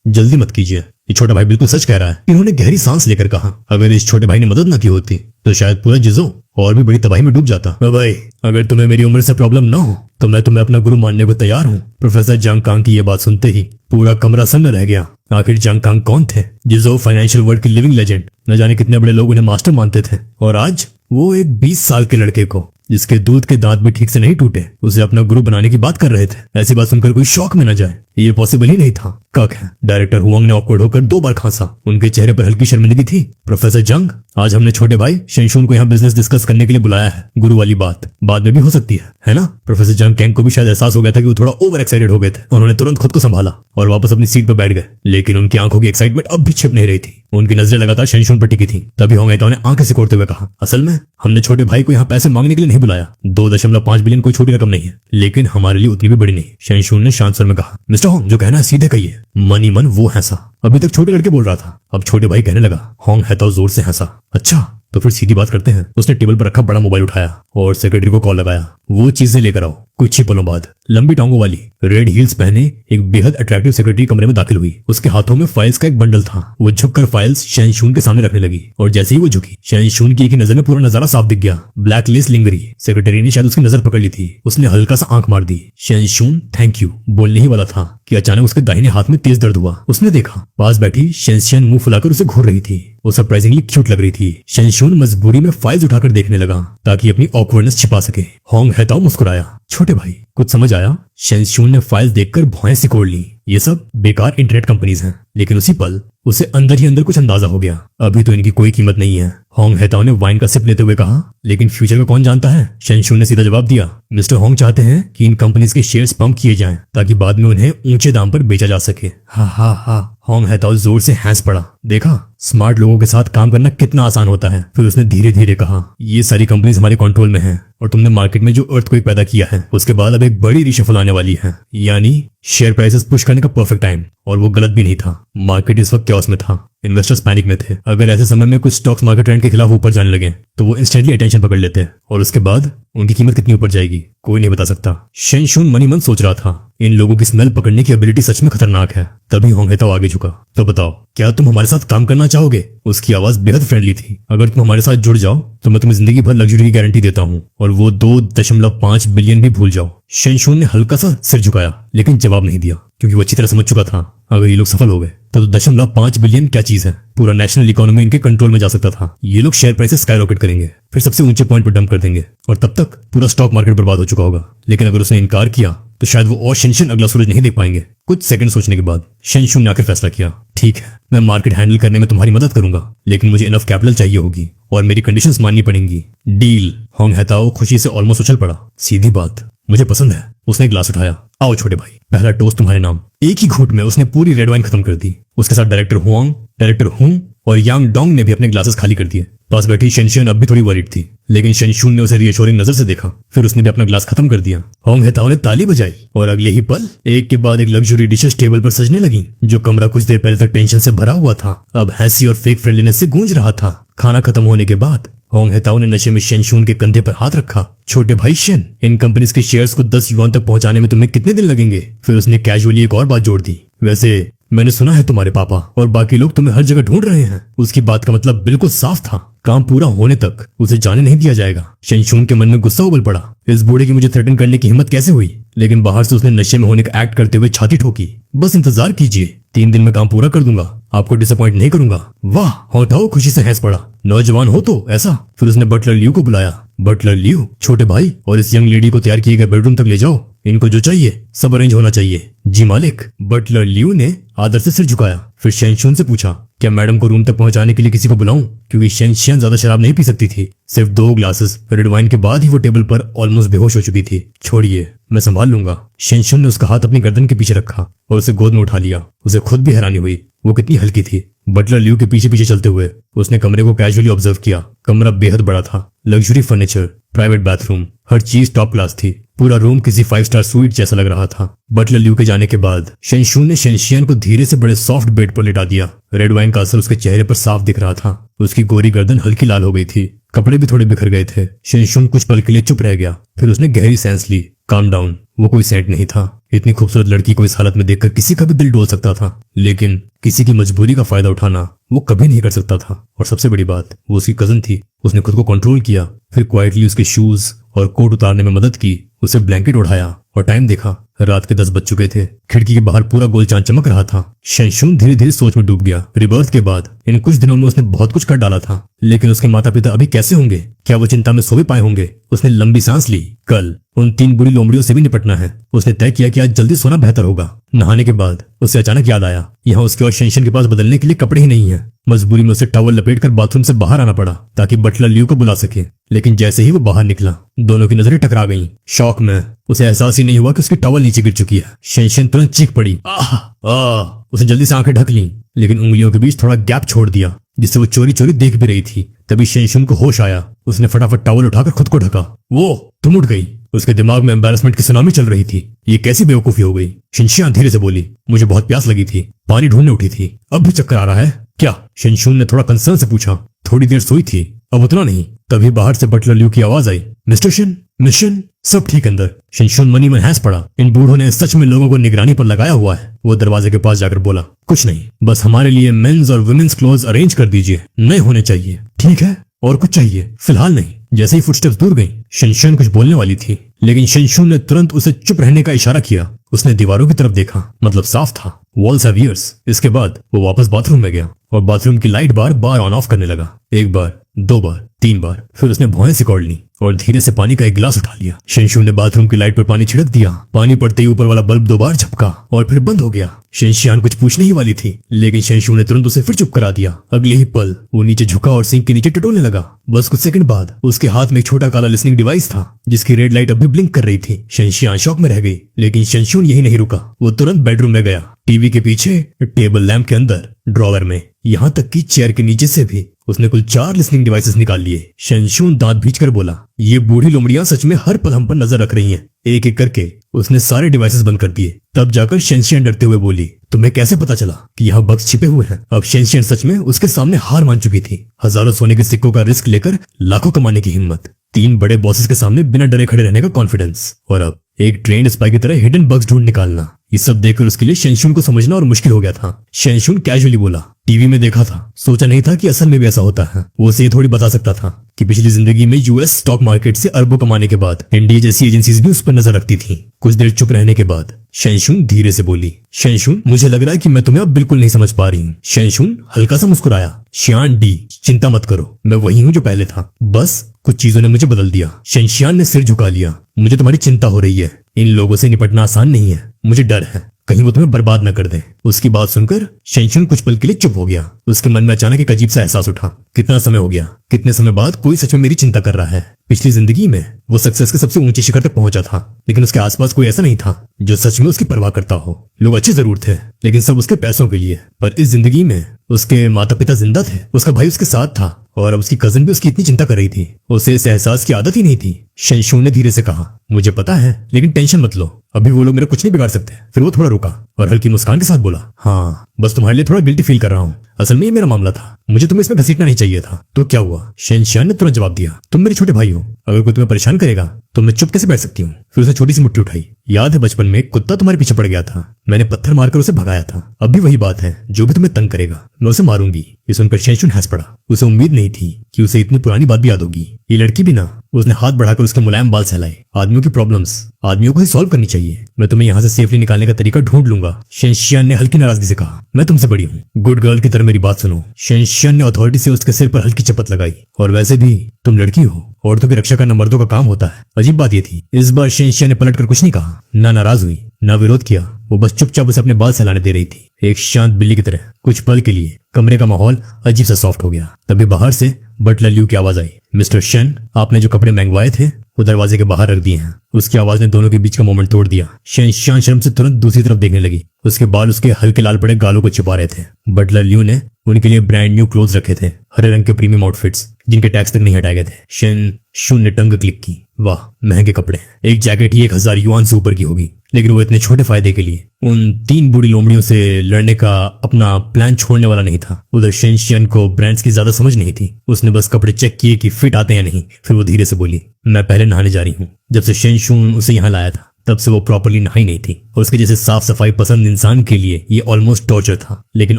जल्दी मत कीजिए, ये छोटा भाई बिल्कुल सच कह रहा है। इन्होंने गहरी सांस लेकर कहा, अगर इस छोटे भाई ने मदद न की होती तो शायद पूरा जिजो और भी बड़ी तबाही में डूब जाता। भाई अगर तुम्हें मेरी उम्र से प्रॉब्लम ना हो तो मैं तुम्हें अपना गुरु मानने को तैयार हूँ। प्रोफेसर जंग कांग की ये बात सुनते ही पूरा कमरा सन्न रह गया। आखिर जंग कांग कौन थे? जिजो फाइनेंशियल वर्ल्ड की लिविंग लेजेंड। न जाने कितने बड़े लोग उन्हें मास्टर मानते थे, और आज वो एक 20 साल के लड़के को जिसके दूध के दांत भी ठीक से नहीं टूटे उसे अपना गुरु बनाने की बात कर रहे थे। ऐसी बात सुनकर कोई शौक में न जाए, ये पॉसिबल ही नहीं था। कक है। डायरेक्टर हुआंग ने ऑकवर्ड होकर 2 बार खांसा। उनके चेहरे पर हल्की शर्मिंदगी थी। प्रोफेसर जंग, आज हमने छोटे भाई शेंशुन को यहाँ बिजनेस डिस्कस करने के लिए बुलाया है। गुरु वाली बात बाद में भी हो सकती है ना? प्रोफेसर जंग कैंग को भी शायद एहसास हो गया था कि वो थोड़ा ओवर एक्साइटेड हो गए थे। उन्होंने तुरंत खुद को संभाला और वापस अपनी सीट पर बैठ गए, लेकिन उनकी आंखों की एक्साइटमेंट अब भी छिप नहीं रही थी। उनकी नजरें लगातार शेंशुन पर टिकी थी। तभी होंगएताओ ने आंखें सिकोड़ते हुए कहा, असल में हमने छोटे भाई को यहाँ पैसे मांगने के लिए नहीं बुलाया। 2.5 बिलियन कोई छोटी रकम नहीं है, लेकिन हमारे लिए उतनी भी बड़ी नहीं। शेंशुन ने शांत स्वर में कहा, मिस्टर होंग जो कहना है सीधे कहिए। मनी मन वो हंसा। अभी तक छोटे लड़के बोल रहा था, अब छोटे भाई कहने लगा। होंगएताओ जोर से हंसा। अच्छा तो फिर सीधी बात करते हैं। उसने टेबल पर रखा बड़ा मोबाइल उठाया और सेक्रेटरी को कॉल लगाया, वो चीजें लेकर आओ। कुछ ही पलों बाद लंबी टांगों वाली रेड हील्स पहने एक बेहद अट्रैक्टिव सेक्रेटरी कमरे में दाखिल हुई। उसके हाथों में फाइल्स का एक बंडल था। वो झुककर फाइल्स शेंशुन के सामने रखने लगी, और जैसे ही वो झुकी शेंशुन की एक ही नजर में पूरा नजारा साफ दिख गया। Black list लिंगरी। सेक्रेटरी ने शायद उसकी नजर पकड़ ली थी। उसने हल्का सा आंख मार दी। शेंशुन थैंक यू बोलने ही वाला था कि अचानक उसके दाहिने हाथ में तेज दर्द हुआ। उसने देखा पास बैठी शेंशियन मुंह फुलाकर उसे घूर रही थी। वो सरप्राइजिंगली क्यूट लग रही थी। शेंशुन मजबूरी में फाइल्स उठाकर देखने लगा ताकि अपनी ऑकवर्डनेस छिपा सके। होंगएताओ मुस्कुराया, छोटे भाई कुछ समझ आया? शेंशुन ने फाइल्स देखकर भौएं सिकोड़ ली। ये सब बेकार इंटरनेट कंपनीज हैं। लेकिन उसी पल उसे अंदर ही अंदर कुछ अंदाजा हो गया, अभी तो इनकी कोई कीमत नहीं है। होंगएताओ ने वाइन का सिप लेते हुए कहा, लेकिन फ्यूचर का कौन जानता है? शेंशुन ने सीधा जवाब दिया, मिस्टर होंग चाहते हैं कि इन कंपनीज के शेयर्स पंप किए जाएं ताकि बाद में उन्हें ऊंचे दाम पर बेचा जा सके। हा हा हा। होंगएताओ जोर से हंस पड़ा। देखा स्मार्ट लोगों के साथ काम करना कितना आसान होता है। फिर उसने धीरे धीरे कहा, ये सारी कंपनीज हमारे कंट्रोल में हैं और तुमने मार्केट में जो अर्थक्वेक पैदा किया है उसके बाद अब एक बड़ी रिशफल आने वाली है, यानी शेयर प्राइसेस पुश करने का परफेक्ट टाइम। और वो गलत भी नहीं था। मार्केट इस वक्त क्योस में था। इन्वेस्टर्स पैनिक में थे। अगर ऐसे समय में कुछ स्टॉक्स मार्केट ट्रेंड के खिलाफ ऊपर जाने लगे तो वो इंस्टेंटली अटेंशन पकड़ लेते, और उसके बाद उनकी कीमत कितनी ऊपर जाएगी कोई नहीं बता सकता। शेंशुन मनी मन सोच रहा था, इन लोगों की स्मेल पकड़ने की एबिलिटी सच में खतरनाक है। तभी होंगएताओ आगे झुका, तो बताओ क्या तुम हमारे साथ काम करना चाहोगे? उसकी आवाज बेहद फ्रेंडली थी। अगर तुम हमारे साथ जुड़ जाओ तो मैं तुम्हें जिंदगी भर लग्जरी की गारंटी देता हूँ, और वो 2.5 बिलियन भी भूल जाओ। शेंशुन ने हल्का सा सिर झुकाया, लेकिन जवाब नहीं दिया, क्योंकि वो अच्छी तरह समझ चुका था अगर ये लोग सफल हो गए तो 2.5 बिलियन क्या चीज है। पूरा नेशनल इकोनॉमी इनके कंट्रोल में जा सकता था। ये लोग शेयर प्राइसेस स्काई रॉकेट करेंगे, फिर सबसे ऊंचे पॉइंट पर डंप कर देंगे, और तब तक पूरा स्टॉक मार्केट बर्बाद हो चुका होगा। लेकिन अगर उसने इनकार किया तो शायद वो और शेंशुन अगला सूरज नहीं देख पाएंगे। कुछ सेकंड सोचने के बाद शेंशुन ने आकर फैसला किया, ठीक है मैं मार्केट हैंडल करने में तुम्हारी मदद करूंगा, लेकिन मुझे इनफ कैपिटल चाहिए होगी और मेरी कंडीशंस माननी पड़ेंगी। डील। होंगएताओ खुशी से ऑलमोस्ट उछल पड़ा। सीधी बात, मुझे पसंद है। उसने ग्लास उठाया, आओ छोटे भाई, पहला टोस्ट तुम्हारे नाम। एक ही घूंट में उसने पूरी रेड वाइन खत्म कर दी। उसके साथ डायरेक्टर हुआंग, डायरेक्टर हुंग और यांग डोंग ने भी अपने ग्लासेस खाली कर दिए। पास बैठी शेनशियन अब भी थोड़ी वरीड थी, लेकिन शेनशून ने उसे रिएश्योरिंग नजर से देखा। फिर उसने भी अपना ग्लास खत्म कर दिया। होंग हेताओ ने ताली बजाई और अगले ही पल एक के बाद एक लग्जरी डिशेस टेबल पर सजने लगी। जो कमरा कुछ देर पहले तक टेंशन से भरा हुआ था अब हंसी और फेक फ्रेंडलीनेस से गूंज रहा था। खाना खत्म होने के बाद होंग हेताओ ने नशे में शेनशून के कंधे पर हाथ रखा। छोटे भाई शेन, इन कंपनीज के शेयर्स को 10 युआन तक पहुंचाने में तुम्हें कितने दिन लगेंगे? फिर उसने कैजुअली एक और बात जोड़ दी, वैसे मैंने सुना है तुम्हारे पापा और बाकी लोग तुम्हें हर जगह ढूंढ रहे हैं। उसकी बात का मतलब बिल्कुल साफ था, काम पूरा होने तक उसे जाने नहीं दिया जाएगा। शेनशून के मन में गुस्सा उबल पड़ा। इस बूढ़े की मुझे थ्रेटन करने की हिम्मत कैसे हुई? लेकिन बाहर से उसने नशे में होने का एक्ट करते हुए छाती ठोकी। बस इंतजार कीजिए, 3 दिन में काम पूरा कर दूंगा, आपको डिसअपॉइंट नहीं करूंगा। वाह, होटाओ खुशी से हंस पड़ा। नौजवान हो तो ऐसा। फिर उसने बटलर लियू को बुलाया। बटलर लियू, छोटे भाई और इस यंग लेडी को तैयार किए गए बेडरूम तक ले जाओ, इनको जो चाहिए सब अरेंज होना चाहिए। जी मालिक। बटलर लियू ने आदर से सिर झुकाया। फिर शेनशून से पूछा, क्या मैडम को रूम तक पहुंचाने के लिए किसी को बुलाऊं? क्योंकि शेनशियन ज्यादा शराब नहीं पी सकती थी। सिर्फ 2 ग्लासेस रेड वाइन के बाद ही वो टेबल पर ऑलमोस्ट बेहोश हो चुकी थी। छोड़िए, मैं संभाल लूंगा। शेनशून ने उसका हाथ अपनी गर्दन के पीछे रखा और उसे गोद में उठा लिया। उसे खुद भी हैरानी हुई वो कितनी हल्की थी। बटलर लियू के पीछे पीछे चलते हुए उसने कमरे को कैजुअली ऑब्जर्व किया। कमरा बेहद बड़ा था। लग्जरी फर्नीचर, प्राइवेट बाथरूम, हर चीज टॉप क्लास थी। पूरा रूम किसी 5 स्टार स्वीट जैसा लग रहा था। बटलर लियू के जाने के बाद शेनशून ने शेनशियन को धीरे से बड़े सॉफ्ट बेड पर लिटा दिया। रेड वाइन का असर उसके चेहरे पर साफ दिख रहा था। उसकी गोरी गर्दन हल्की लाल हो गई थी। कपड़े भी थोड़े बिखर गए थे। शेनशून कुछ पल के लिए चुप रह गया। फिर उसने गहरी सांस ली। Calm down. वो कोई सेंट नहीं था। इतनी खूबसूरत लड़की को इस हालत में देखकर किसी का भी दिल डोल सकता था, लेकिन किसी की मजबूरी का फायदा उठाना वो कभी नहीं कर सकता था। और सबसे बड़ी बात, वो उसकी कजन थी। उसने खुद को कंट्रोल किया। फिर क्वाइटली उसके शूज और कोट उतारने में मदद की। उसे ब्लैंकेट ओढ़ाया और टाइम देखा। रात के 10 बज चुके थे। खिड़की के बाहर पूरा गोल चांद चमक रहा था। शेनशून धीरे धीरे सोच में डूब गया। रिबर्थ के बाद इन कुछ दिनों में उसने बहुत कुछ कर डाला था, लेकिन उसके माता पिता अभी कैसे होंगे? क्या वो चिंता में सो भी पाए होंगे? उसने लंबी सांस ली। कल उन 3 बुरी लोमड़ियों से भी निपटना है। उसने तय किया कि आज जल्दी सोना बेहतर होगा। नहाने के बाद उसे अचानक याद आया, यहाँ उसके और शेनशन के पास बदलने के लिए कपड़े ही नहीं है। मजबूरी में उसे टॉवल लपेटकर बाथरूम से बाहर आना पड़ा ताकि बटलर लियू को बुला सके। लेकिन जैसे ही वो बाहर निकला, दोनों की नजरें टकरा गईं। शॉक में उसे एहसास ही नहीं हुआ कि उसकी टॉवल नीचे गिर चुकी है। शेनशन तुरंत चीख पड़ी। उसने जल्दी से आंखें ढक ली, लेकिन उंगलियों के बीच थोड़ा गैप छोड़ दिया जिससे वो चोरी चोरी देख भी रही थी। तभी शेनशन को होश आया। उसने फटाफट टॉवल उठाकर खुद को ढका। वो तुम उठ गई। उसके दिमाग में एम्बैरेसमेंट की सुनामी चल रही थी। ये कैसी बेवकूफी हो गई? शिनशियान धीरे से बोली, मुझे बहुत प्यास लगी थी, पानी ढूंढने उठी थी। अब भी चक्कर आ रहा है क्या? शेनशून ने थोड़ा कंसर्न से पूछा। थोड़ी देर सोई थी, अब उतना नहीं। तभी बाहर से बटलर लियू की आवाज आई, मिस्टर शिन, मिशन सब ठीक अंदर। शेनशून मनी में हंस पड़ा। इन बूढ़ों ने सच में लोगों को निगरानी पर लगाया हुआ है। वो दरवाजे के पास जाकर बोला, कुछ नहीं, बस हमारे लिए मेंस और वुमेन्स क्लोथ अरेंज कर दीजिए, नए होने चाहिए। ठीक है, और कुछ चाहिए? फिलहाल नहीं। जैसे ही फुटस्टेप्स दूर गईं, शेनशून कुछ बोलने वाली थी, लेकिन शेनशून ने तुरंत उसे चुप रहने का इशारा किया। उसने दीवारों की तरफ देखा, मतलब साफ था, वॉल्स हैव ईयर्स। इसके बाद वो वापस बाथरूम में गया और बाथरूम की लाइट बार ऑन ऑफ करने लगा। 1 बार, 2 बार, 3 बार। फिर उसने भौहें सिकोड़ ली और धीरे से पानी का एक गिलास उठा लिया। शेनशून ने बाथरूम की लाइट पर पानी छिड़क दिया। पानी पड़ते ही ऊपर वाला बल्ब 2 बार झपका और फिर बंद हो गया। शेनशियान कुछ पूछने ही वाली थी, लेकिन शेनशून ने तुरंत उसे फिर चुप करा दिया। अगले ही पल वो नीचे झुका और सिंक के नीचे टटोलने लगा। बस कुछ सेकंड बाद उसके हाथ में एक छोटा काला लिसनिंग डिवाइस था जिसकी रेड लाइट अभी ब्लिंक कर रही थी। शेनशियान शॉक में रह गई, लेकिन शेनशून यही नहीं रुका। वो तुरंत बेडरूम में गया। टीवी के पीछे, टेबल लैंप के अंदर, ड्रॉवर में, यहाँ तक कि चेयर के नीचे से भी उसने कुल 4 लिसनिंग डिवाइसेस निकाल लिए। शेनशून दांत भींचकर बोला, ये बूढ़ी लोमड़ियां सच में हर पल हम पर नजर रख रही हैं। एक एक करके उसने सारे डिवाइसेस बंद कर दिए। तब जाकर शेनशियन डरते हुए बोली, तुम्हें कैसे पता चला कि यहाँ बग्स छिपे हुए हैं? अब शेनशियन सच में उसके सामने हार मान चुकी थी। हजारों सोने के सिक्कों का रिस्क लेकर लाखों कमाने की हिम्मत, 3 बड़े बॉसेस के सामने बिना डरे खड़े रहने का कॉन्फिडेंस, और अब एक ट्रेंड स्पाई की तरह हिडन बग्स ढूंढ निकालना। ये सब देखकर उसके लिए शेनशून को समझना और मुश्किल हो गया था। शेनशून कैजुअली बोला, टीवी में देखा था, सोचा नहीं था कि असल में भी ऐसा होता है। वो उसे थोड़ी बता सकता था कि पिछली जिंदगी में यूएस स्टॉक मार्केट से अरबों कमाने के बाद एनडीए जैसी एजेंसीज भी उस पर नजर रखती थी। कुछ देर चुप रहने के बाद शेनशून धीरे से बोली, शेनशून, मुझे लग रहा है कि मैं तुम्हें अब बिल्कुल नहीं समझ पा रही हूँ। शेनशून हल्का सा मुस्कुराया। शियान डी, चिंता मत करो, मैं वही हूँ जो पहले था, बस कुछ चीजों ने मुझे बदल दिया। शेनशियान ने सिर झुका लिया। मुझे तुम्हारी चिंता हो रही है। इन लोगों से निपटना आसान नहीं है। मुझे डर है कहीं वो तुम्हें बर्बाद न कर दे। उसकी बात सुनकर शेनशून कुछ पल के लिए चुप हो गया। उसके मन में अचानक एक अजीब सा एहसास उठा। कितना समय हो गया, कितने समय बाद कोई सच में मेरी चिंता कर रहा है। पिछली जिंदगी में वो सक्सेस के सबसे ऊंचे शिखर तक पहुंचा था, लेकिन उसके आसपास कोई ऐसा नहीं था जो सच में उसकी परवाह करता हो। लोग अच्छे जरूर थे, लेकिन सब उसके पैसों के लिए। पर इस जिंदगी में उसके माता पिता जिंदा थे, उसका भाई उसके साथ था और अब उसकी कजन भी उसकी इतनी चिंता कर रही थी। उसे इस एहसास की आदत ही नहीं थी। शेनशून ने धीरे से कहा, मुझे पता है, लेकिन टेंशन मत लो, अभी वो लोग मेरा कुछ नहीं बिगाड़ सकते। फिर वो थोड़ा रुका और हल्की मुस्कान के साथ बोला, हाँ बस तुम्हारे लिए थोड़ा गिल्टी फील कर रहा हूँ। असल में ये मेरा मामला था, मुझे तुम्हें इसमें घसीटना नहीं चाहिए था। तो क्या हुआ? शेनशियान ने तुरंत जवाब दिया, तुम मेरे छोटे भाई हो, अगर कोई तुम्हें परेशान करेगा तो मैं चुप कैसे बैठ सकती हूँ। फिर उसने छोटी सी मुट्ठी उठाई। याद है बचपन में एक कुत्ता तुम्हारे पीछे पड़ गया था, मैंने पत्थर मारकर उसे भगाया था। अब भी वही बात है, जो भी तुम्हें तंग करेगा मैं उसे मारूंगी। ये सुनकर शेनशून हंस पड़ा। उसे उम्मीद नहीं थी कि उसे इतनी पुरानी बात भी याद होगी। ये लड़की भी ना। उसने हाथ बढ़ाकर उसके मुलायम बाल सहलाए। आदमियों की प्रॉब्लम्स आदमियों को ही सॉल्व करनी चाहिए। मैं तुम्हें यहाँ से सेफली निकालने का तरीका ढूंढ लूंगा। शेनशियान ने हल्की नाराजगी से कहा, मैं तुमसे बड़ी हूँ, गुड गर्ल की तरह मेरी बात सुनो। शेनशियान ने अथॉरिटी से उसके सिर पर हल्की चपत लगाई। और वैसे भी तुम लड़की हो, औरतों की रक्षा करना मर्दों का काम होता है। अजीब बात ये थी, इस बार शेनशियान ने पलट कर कुछ नहीं कहा, ना नाराज हुई ना विरोध किया। वो बस चुपचाप उसे अपने बाल सहलाने दे रही थी, एक शांत बिल्ली की तरह। कुछ पल के लिए कमरे का माहौल अजीब सा सॉफ्ट हो गया। तभी बाहर से बटलर ल्यू की आवाज आई, मिस्टर शेन, आपने जो कपड़े मंगवाए थे वो दरवाजे के बाहर रख दिए हैं। उसकी आवाज ने दोनों के बीच का मोमेंट तोड़ दिया। शेनशियान शर्म से तुरंत दूसरी तरफ देखने लगी। उसके बाल उसके हल्के लाल पड़े गालों को छिपा रहे थे। बटलर ल्यू ने उनके लिए ब्रांड न्यू क्लोथ्स रखे थे, हरे रंग के प्रीमियम आउटफिट्स जिनके टैक्स तक नहीं हटाए गए थे। शेनशून ने टंग क्लिक की, वाह महंगे कपड़े। एक जैकेट ही 1000 युआन से ऊपर की होगी, लेकिन वो इतने छोटे फायदे के लिए उन 3 बूढ़ी लोमड़ियों से लड़ने का अपना प्लान छोड़ने वाला नहीं था। उधर शेनशियान को ब्रांड्स की ज्यादा समझ नहीं थी। उसने बस कपड़े चेक किए कि फिट आते हैं या नहीं। फिर वो धीरे से बोली, मैं पहले नहाने जा रही हूँ। जब से शेनशून उसे यहाँ लाया था तब से वो प्रॉपर्ली नहाई नहीं थी। और उसके जैसे साफ सफाई पसंद इंसान के लिए ये ऑलमोस्ट टॉर्चर था। लेकिन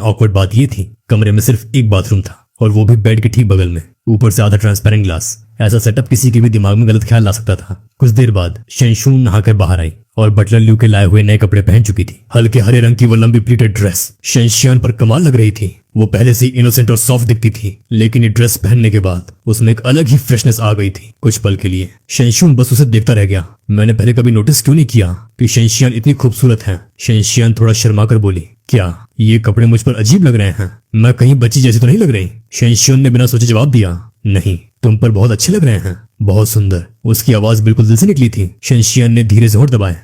ऑकवर्ड बात ये थी, कमरे में सिर्फ एक बाथरूम था और वो भी बेड के ठीक बगल में, ऊपर से आधा ट्रांसपेरेंट ग्लास। ऐसा सेटअप किसी के भी दिमाग में गलत ख्याल ला सकता था। कुछ देर बाद शेनशून नहाकर बाहर आई और बटलर ल्यू के लाए हुए नए कपड़े पहन चुकी थी। हल्के हरे रंग की वो लंबी प्लीटेड ड्रेस शेनशियान पर कमाल लग रही थी। वो पहले से इनोसेंट और सॉफ्ट दिखती थी, लेकिन ये ड्रेस पहनने के बाद उसमें एक अलग ही फ्रेशनेस आ गई थी। कुछ पल के लिए शेनशून बस उसे देखता रह गया। मैंने पहले कभी नोटिस क्यों नहीं किया कि शेनशियान इतनी खूबसूरत है। शेनशियान थोड़ा शर्माकर बोली, क्या ये कपड़े मुझ पर अजीब लग रहे हैं? मैं कहीं बच्ची जैसी तो नहीं लग रही? शेनशियान ने बिना सोचे जवाब दिया, नहीं, तुम पर बहुत अच्छे लग रहे हैं, बहुत सुंदर। उसकी आवाज बिल्कुल दिल से निकली थी। शेनशियान ने धीरे से होंठ दबाए,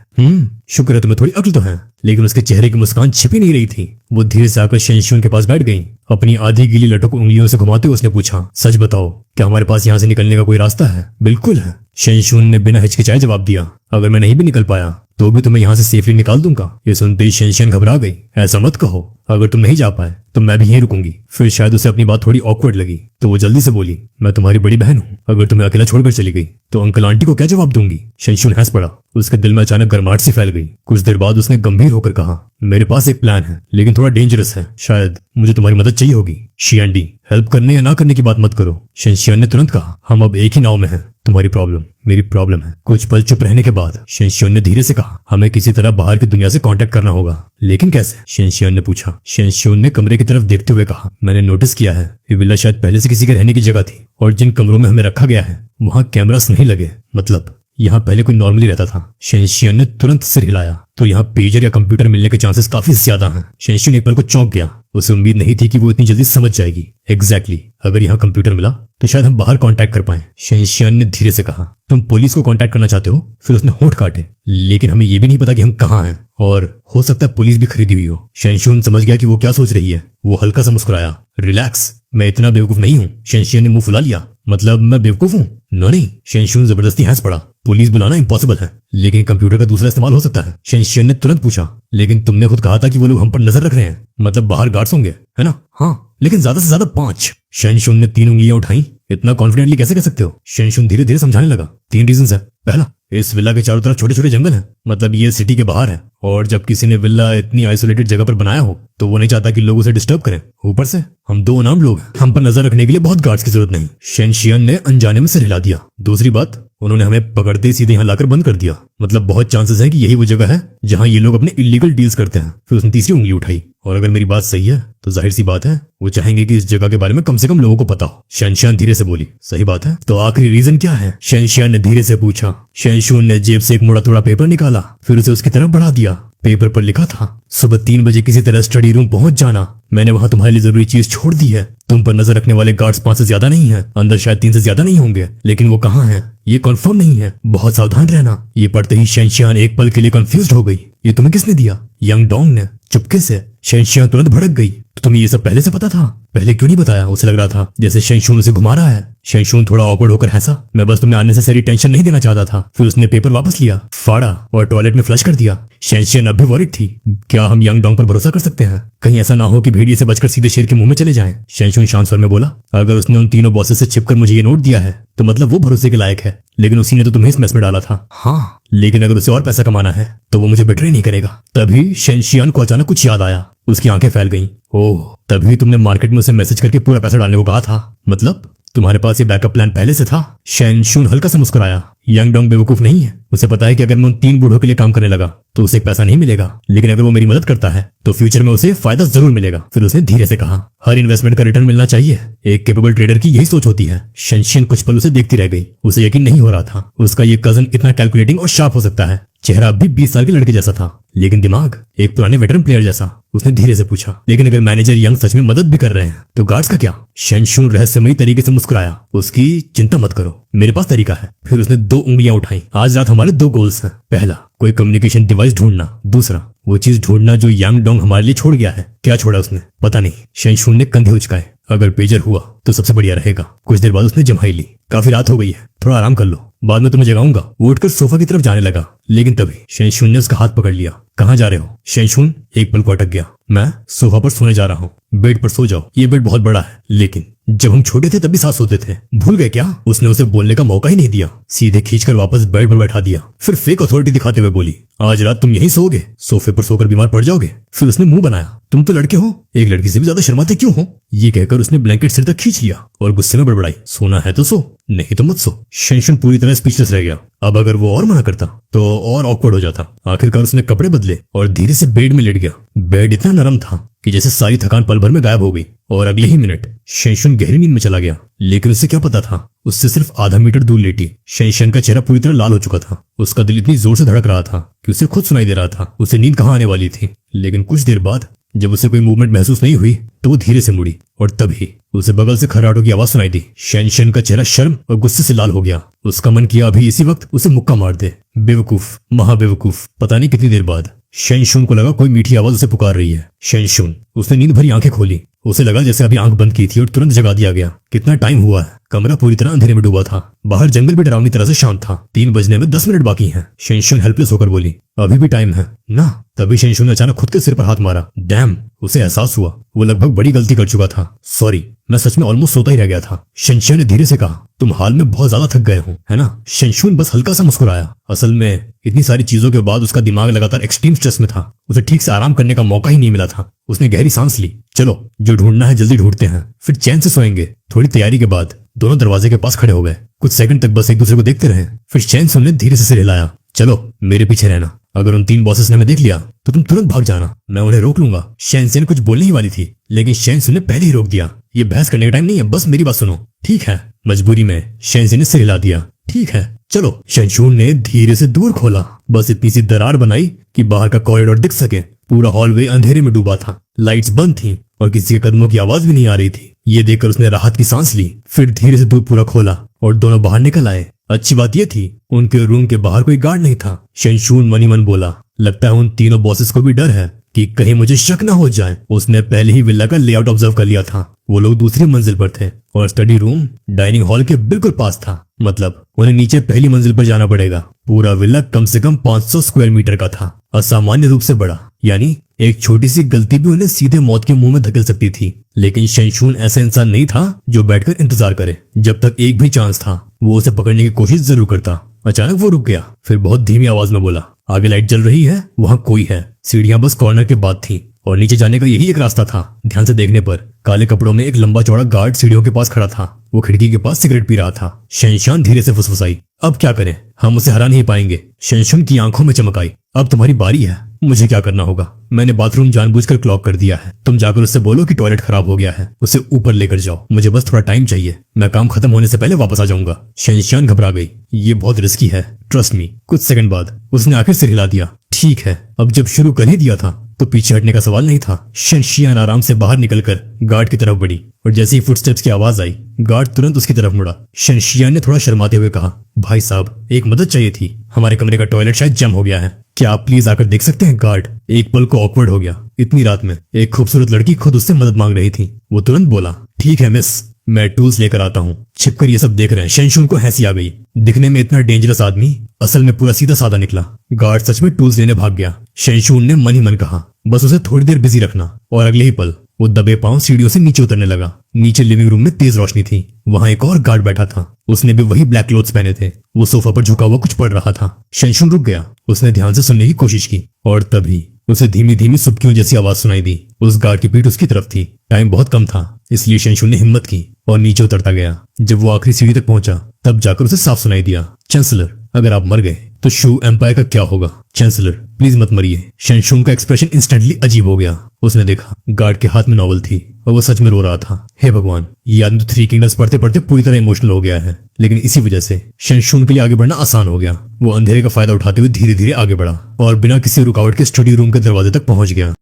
शुक्र है तुम्हें थोड़ी अक्ल तो है। लेकिन उसके चेहरे की मुस्कान छिपी नहीं रही थी। वो धीरे से आकर शेनशियान के पास बैठ गई। अपनी आधी गीली लटक उंगलियों से घुमाते हुए उसने पूछा, सच बताओ, क्या हमारे पास यहाँ से निकलने का कोई रास्ता है? बिल्कुल है, शेनशियान ने बिना हिचकिचाए जवाब दिया। अगर मैं नहीं भी निकल पाया तो भी तुम्हें यहाँ से सेफली निकाल दूंगा। ये सुनते ही शेनशियान घबरा गई। ऐसा मत कहो, अगर तुम नहीं जा पाए तो मैं भी यहीं रुकूंगी। फिर शायद उसे अपनी बात थोड़ी ऑकवर्ड लगी तो वो जल्दी से बोली, मैं तुम्हारी बड़ी बहन हूँ, अगर तुम्हें अकेला छोड़कर चली गई तो अंकल आंटी को क्या जवाब दूंगी? शेनशियान हंस पड़ा। उसके दिल में अचानक गर्माहट सी फैल गई। कुछ देर बाद उसने गंभीर होकर कहा, मेरे पास एक प्लान है, लेकिन थोड़ा डेंजरस है। शायद मुझे तुम्हारी मदद चाहिए होगी। शियांडी, हेल्प करने या ना करने की बात मत करो। शेनशियान ने तुरंत कहा, हम अब एक ही नाव में हैं। तुम्हारी प्रॉब्लम मेरी प्रॉब्लम है। कुछ पल चुप रहने के बाद शेनशियान ने धीरे से कहा, हमें किसी तरह बाहर की दुनिया से कांटेक्ट करना होगा। लेकिन कैसे? शेनशियान ने पूछा। शेनशियान ने कमरे की तरफ देखते हुए कहा, मैंने नोटिस किया है ये विला शायद पहले से किसी के रहने की जगह थी, और जिन कमरों में हमें रखा गया है वहां कैमरास नहीं लगे। मतलब यहाँ पहले कोई नॉर्मली रहता था। शेनशियान ने तुरंत सिर हिलाया। तो यहाँ पेजर या कंप्यूटर मिलने के चांसेस काफी ज्यादा हैं। शेनशियान एक पल को चौंक गया। उसे उम्मीद नहीं थी कि वो इतनी जल्दी समझ जाएगी। एग्जैक्टली, अगर यहाँ कंप्यूटर मिला तो शायद हम बाहर कांटेक्ट कर पाए। शेनशियान ने धीरे से कहा, तुम पुलिस को कांटेक्ट करना चाहते हो? फिर उसने होंठ काटे, लेकिन हमें ये भी नहीं पता कि हम कहाँ हैं, और हो सकता है पुलिस भी खरीदी हुई हो। शेनशियान समझ गया कि वो क्या सोच रही है। वो हल्का सा मुस्कुराया, रिलैक्स, मैं इतना बेवकूफ नहीं हूँ। शेनशियान ने मुंह फुला लिया, मतलब मैं बेवकूफ हूँ? नहीं। शेनशियान जबरदस्ती हंस पड़ा, पुलिस बुलाना इम्पॉसिबल है, लेकिन कंप्यूटर का दूसरा इस्तेमाल हो सकता है। शेनशियान ने तुरंत पूछा, लेकिन तुमने खुद कहा था कि वो लोग हम पर नजर रख रहे हैं, मतलब बाहर गार्ड्स होंगे, है ना? हाँ, लेकिन ज्यादा से ज्यादा 5। शेनशियान ने 3 उंगलियां उठाई। इतना कॉन्फिडेंटली कैसे कह सकते हो? शेनशियान धीरे धीरे समझाने लगा, 3 रीजंस है। पहला, इस विला के चारों तरफ छोटे छोटे जंगल हैं, मतलब ये सिटी के बाहर है, और जब किसी ने विला इतनी आइसोलेटेड जगह पर बनाया हो तो वो नहीं चाहता कि लोग उसे डिस्टर्ब करें। ऊपर से हम 2 अनाम लोग हैं, हम पर नजर रखने के लिए बहुत गार्ड्स की जरूरत नहीं। शेनशियान ने अनजाने में सिर हिला दिया। दूसरी बात, उन्होंने हमें पकड़ते ही सीधे यहाँ लाकर बंद कर दिया, मतलब बहुत चांसेस है कि यही वो जगह है जहाँ ये लोग अपने इलीगल डील्स करते हैं। फिर उसने तीसरी उंगली उठाई, और अगर मेरी बात सही है तो जाहिर सी बात है वो चाहेंगे कि इस जगह के बारे में कम से कम लोगों को पता हो। शेनशियान धीरे से बोली, सही बात है, तो आखिरी रीजन क्या है? शेनशियान ने धीरे से पूछा। शेनशियान ने जेब से एक मुड़ा तोड़ा पेपर निकाला, फिर उसे उसकी तरफ बढ़ा दिया। पेपर पर लिखा था, सुबह 3 बजे किसी तरह स्टडी रूम पहुंच जाना। मैंने वहां तुम्हारे लिए जरूरी चीज छोड़ दी है। तुम पर नजर रखने वाले गार्ड्स 5 से ज्यादा नहीं है, अंदर शायद 3 से ज्यादा नहीं होंगे, लेकिन वो कहाँ हैं ये कंफर्म नहीं है। बहुत सावधान रहना। ये पढ़ते ही शेनशियान एक पल के लिए कंफ्यूज्ड हो गई। ये तुम्हें किसने दिया? यंग डोंग ने। चुपके से। शेनशियान तुरंत भड़क गई। तो तुम्हें ये सब पहले से पता था? पहले क्यों नहीं बताया? उसे लग रहा था जैसे शेनशून उसे घुमा रहा है। शेनशून थोड़ा ऑकवर्ड होकर हंसा। मैं बस तुम्हें अननेसेसरी टेंशन नहीं देना चाहता था। फिर उसने पेपर वापस लिया, फाड़ा और टॉयलेट में फ्लश कर दिया। शेनशियान अब भी वॉरिड थी। क्या हम यंग डोंग पर भरोसा कर सकते हैं? कहीं ऐसा ना हो कि भेड़िए से बचकर सीधे शेर के मुंह में चले जाएं। शेनशून शांत स्वर में बोला, अगर उसने उन तीनों बॉसेस से छिपकर मुझे ये नोट दिया है तो मतलब वो भरोसे के लायक है। लेकिन उसी ने तो तुम्हें इस मेस में डाला था। हाँ, लेकिन अगर उसे और पैसा कमाना है तो वो मुझे बिट्रे नहीं करेगा। तभी शेनशियान को अचानक कुछ याद आया। उसकी आंखें फैल गईं। ओह, तभी तुमने मार्केट में उसे मैसेज करके पूरा पैसा डालने को कहा था। मतलब तुम्हारे पास ये बैकअप प्लान पहले से था? शेनशून हल्का सा मुस्कुराया। यंग डोंग बेवकूफ नहीं है। उसे पता है कि अगर मैं उन 3 बूढ़ों के लिए काम करने लगा तो उसे पैसा नहीं मिलेगा, लेकिन अगर वो मेरी मदद करता है तो फ्यूचर में उसे फायदा जरूर मिलेगा। फिर उसने धीरे से कहा, हर इन्वेस्टमेंट का रिटर्न मिलना चाहिए। एक कैपेबल ट्रेडर की यही सोच होती है। शेनशियन कुछ पल उसे देखती रह गई। उसे यकीन नहीं हो रहा था उसका ये कजन इतना कैलकुलेटिंग और शार्प हो सकता है। चेहरा अब भी 20 साल के लड़के जैसा था, लेकिन दिमाग एक पुराने वेटरन प्लेयर जैसा। उसने धीरे से पूछा, लेकिन अगर मैनेजर यंग सच में मदद भी कर रहे हैं तो गार्ड्स का क्या? शेनशून रहस्यमयी तरीके से मुस्कुराया। उसकी चिंता मत करो, मेरे पास तरीका है। फिर उसने 2 उंगलियां उठाई। आज रात हमारे 2 गोल्स हैं। पहला, कोई कम्युनिकेशन डिवाइस ढूंढना। दूसरा, वो चीज ढूंढना जो यांग डोंग हमारे लिए छोड़ गया है। क्या छोड़ा उसने? पता नहीं। शेनशून ने कंधे उचकाए। अगर पेजर हुआ तो सबसे बढ़िया रहेगा। कुछ देर बाद उसने जम्हाई ली। काफी रात हो गई है, थोड़ा आराम कर लो, बाद में तुम्हें जगाऊंगा। वो उठकर सोफा की तरफ जाने लगा, लेकिन तभी शेनशून ने उसका हाथ पकड़ लिया। कहाँ जा रहे हो? शेनशून एक पल को अटक गया। मैं सोफा पर सोने जा रहा हूँ। बेड पर सो जाओ, ये बेड बहुत बड़ा है। लेकिन जब हम छोटे थे तभी साथ सोते थे, भूल गए क्या? उसने उसे बोलने का मौका ही नहीं दिया, सीधे खींचकर वापस बेड पर बैठा दिया। फिर फेक अथॉरिटी दिखाते हुए बोली, आज रात तुम यहीं सोओगे, सोफे पर सोकर बीमार पड़ जाओगे। फिर उसने मुंह बनाया, तुम तो लड़के हो, एक लड़की से भी ज्यादा शर्माते क्यों हो? ये कहकर उसने ब्लैंकेट सिर तक खींच लिया और गुस्से में बड़बड़ाई, सोना है तो सो, नहीं तो मत सो। शेनशून पूरी तरह स्पीचलेस रह गया। अब अगर वो और मना करता तो और ऑकवर्ड हो जाता। आखिरकार उसने कपड़े बदले और धीरे से बेड में लेट गया। बेड इतना नरम था कि जैसे सारी थकान पल भर में गायब हो गई और अगले ही मिनट शेनशून गहरी नींद में चला गया। लेकिन उसे क्या पता था, उससे सिर्फ आधा मीटर दूर लेटी शेनशन का चेहरा पूरी तरह लाल हो चुका था। उसका दिल इतनी जोर से धड़क रहा था कि उसे खुद सुनाई दे रहा था उसे नींद कहाँ आने वाली थी। लेकिन कुछ देर बाद जब उसे कोई मूवमेंट महसूस नहीं हुई तो वो धीरे से मुड़ी और तभी उसे बगल से खर्राटों की आवाज सुनाई दी। शेनशन का चेहरा शर्म और गुस्से से लाल हो गया। उसका मन किया अभी इसी वक्त उसे मुक्का मार दे। बेवकूफ, महाबेवकूफ। पता नहीं कितनी देर बाद शेनशून को लगा कोई मीठी आवाज उसे पुकार रही है। शेनशून, उसने नींद भरी आंखें खोली। उसे लगा जैसे अभी आंख बंद की थी और तुरंत जगा दिया गया। कितना टाइम हुआ है? कमरा पूरी तरह अंधेरे में डूबा था। बाहर जंगल भी डरावनी तरह से शांत था। 3 बजने में 10 मिनट बाकी हैं। शेनशून हेल्पलेस होकर बोली, अभी भी टाइम है ना? तभी शेनशून ने अचानक खुद के सिर पर हाथ मारा। डैम, उसे एहसास हुआ वो लगभग बड़ी गलती कर चुका था। सॉरी, मैं सच में ऑलमोस्ट सोता ही रह गया था। शेनशून ने धीरे से कहा, तुम हाल में बहुत ज्यादा थक गए हो, है ना? शेनशून बस हल्का सा मुस्कुराया। असल में इतनी सारी चीजों के बाद उसका दिमाग लगातार एक्सट्रीम स्ट्रेस में था। उसे ठीक से आराम करने का मौका ही नहीं मिला था। उसने गहरी सांस ली। चलो, जो ढूंढना है जल्दी ढूंढते हैं, फिर चैन से सोएंगे। थोड़ी तैयारी के बाद दोनों दरवाजे के पास खड़े हो गए। कुछ सेकंड तक बस एक दूसरे को देखते रहे। फिर शेनशून ने धीरे से सिर हिलाया। चलो, मेरे पीछे रहना। अगर उन 3 बॉसेस ने हमें देख लिया तो तुम तुरंत भाग जाना, मैं उन्हें रोक लूंगा। शेनशून कुछ बोलने ही वाली थी, लेकिन शेनशून ने पहले ही रोक दिया। ये बहस करने का टाइम नहीं है, बस मेरी बात सुनो। ठीक है। मजबूरी में शेनशून ने सिर हिला दिया। ठीक है, चलो। शेनशून ने धीरे से दूर खोला, बस इतनी सी दरार बनाई कि बाहर का कॉरिडोर दिख सके। पूरा हॉलवे अंधेरे में डूबा था। लाइट्स बंद थी और किसी के कदमों की आवाज भी नहीं आ रही थी। ये देखकर उसने राहत की सांस ली। फिर धीरे से दूर पूरा खोला और दोनों बाहर निकल आए। अच्छी बात यह थी उनके रूम के बाहर कोई गार्ड नहीं था। शेनशून मनी मन बोला, लगता है उन तीनों बॉसेस को भी डर है कि कहीं मुझे शक ना हो जाए। उसने पहले ही विला का लेआउट ऑब्जर्व कर लिया था। वो लोग दूसरी मंजिल पर थे और स्टडी रूम डाइनिंग हॉल के बिल्कुल पास था। मतलब उन्हें नीचे पहली मंजिल पर जाना पड़ेगा। पूरा विला कम से कम 500 स्क्वायर मीटर का था, असामान्य रूप से बड़ा। यानी एक छोटी सी गलती भी उन्हें सीधे मौत के मुंह में धकेल सकती थी। लेकिन शेनशून ऐसा इंसान नहीं था जो बैठकर इंतजार करे। जब तक एक भी चांस था वो उसे पकड़ने की कोशिश जरूर करता। अचानक वो रुक गया। फिर बहुत धीमी आवाज में बोला, आगे लाइट जल रही है, वहाँ कोई है। सीढ़ियां बस कॉर्नर के बाद थी और नीचे जाने का यही एक रास्ता था। ध्यान से देखने पर काले कपड़ों में एक लंबा चौड़ा गार्ड सीढ़ियों के पास खड़ा था। वो खिड़की के पास सिगरेट पी रहा था। शेनशान धीरे से फुसफुसाई, अब क्या करें, हम उसे हरा नहीं पाएंगे। शेनशून की आंखों में चमक आई, अब तुम्हारी बारी है। मुझे क्या करना होगा? मैंने बाथरूम जानबूझकर क्लॉक कर दिया है। तुम जाकर उससे बोलो कि टॉयलेट खराब हो गया है, उसे ऊपर लेकर जाओ। मुझे बस थोड़ा टाइम चाहिए, मैं काम खत्म होने से पहले वापस आ जाऊंगा। शेनशान घबरा गई, ये बहुत रिस्की है, ट्रस्ट मी। कुछ सेकंड बाद उसने आखिर सिर हिला दिया। ठीक है, अब जब शुरू कर ही दिया था तो पीछे हटने का सवाल नहीं था। शनशियान आराम से बाहर निकलकर गार्ड की तरफ बढ़ी और जैसे ही फुटस्टेप्स की आवाज आई गार्ड तुरंत उसकी तरफ मुड़ा। शनशियान ने थोड़ा शर्माते हुए कहा, भाई साहब एक मदद चाहिए थी, हमारे कमरे का टॉयलेट शायद जम हो गया है, क्या आप प्लीज आकर देख सकते हैं? गार्ड एक पल को ऑकवर्ड हो गया। इतनी रात में एक खूबसूरत लड़की खुद उससे मदद मांग रही थी। वो तुरंत बोला, ठीक है मिस, मैं टूल्स लेकर आता हूँ। छिपकर ये सब देख रहे हैं। शेनशुन को हंसी आ गई। दिखने में इतना डेंजरस आदमी असल में पूरा सीधा साधा निकला। गार्ड सच में टूल्स लेने भाग गया। शेनशुन ने मन ही मन कहा, बस उसे थोड़ी देर बिजी रखना। और अगले ही पल वो दबे पांव सीढ़ियों से नीचे उतरने लगा। नीचे लिविंग रूम में तेज रोशनी थी। वहां एक और गार्ड बैठा था। उसने भी वही ब्लैक क्लोथ्स पहने थे। वो सोफा पर झुका हुआ कुछ पढ़ रहा था। शेनशुन रुक गया। उसने ध्यान से सुनने की कोशिश की और तभी उसे धीमी धीमी सुबकियों जैसी आवाज सुनाई दी। उस गार्ड की पीठ उसकी तरफ थी। टाइम बहुत कम था, इसलिए शेनशुन ने हिम्मत की और नीचे उतरता गया। जब वो आखिरी सीढ़ी तक पहुंचा तब जाकर उसे साफ सुनाई दिया, चांसलर अगर आप मर गए तो शू एम्पायर का क्या होगा? चांसलर प्लीज मत मरिए। शेनशुन का एक्सप्रेशन इंस्टेंटली अजीब हो गया। उसने देखा गार्ड के हाथ में नॉवल थी और वो सच में रो रहा था। हे भगवान, ये आदमी तो थ्री किंगडम्स पढ़ते पढ़ते पूरी तरह इमोशनल हो गया है। लेकिन इसी वजह से शेनशुन के लिए आगे बढ़ना आसान हो गया। वो अंधेरे का फायदा उठाते हुए धीरे धीरे आगे बढ़ा और बिना किसी रुकावट के स्टडी रूम के दरवाजे तक पहुंच गया।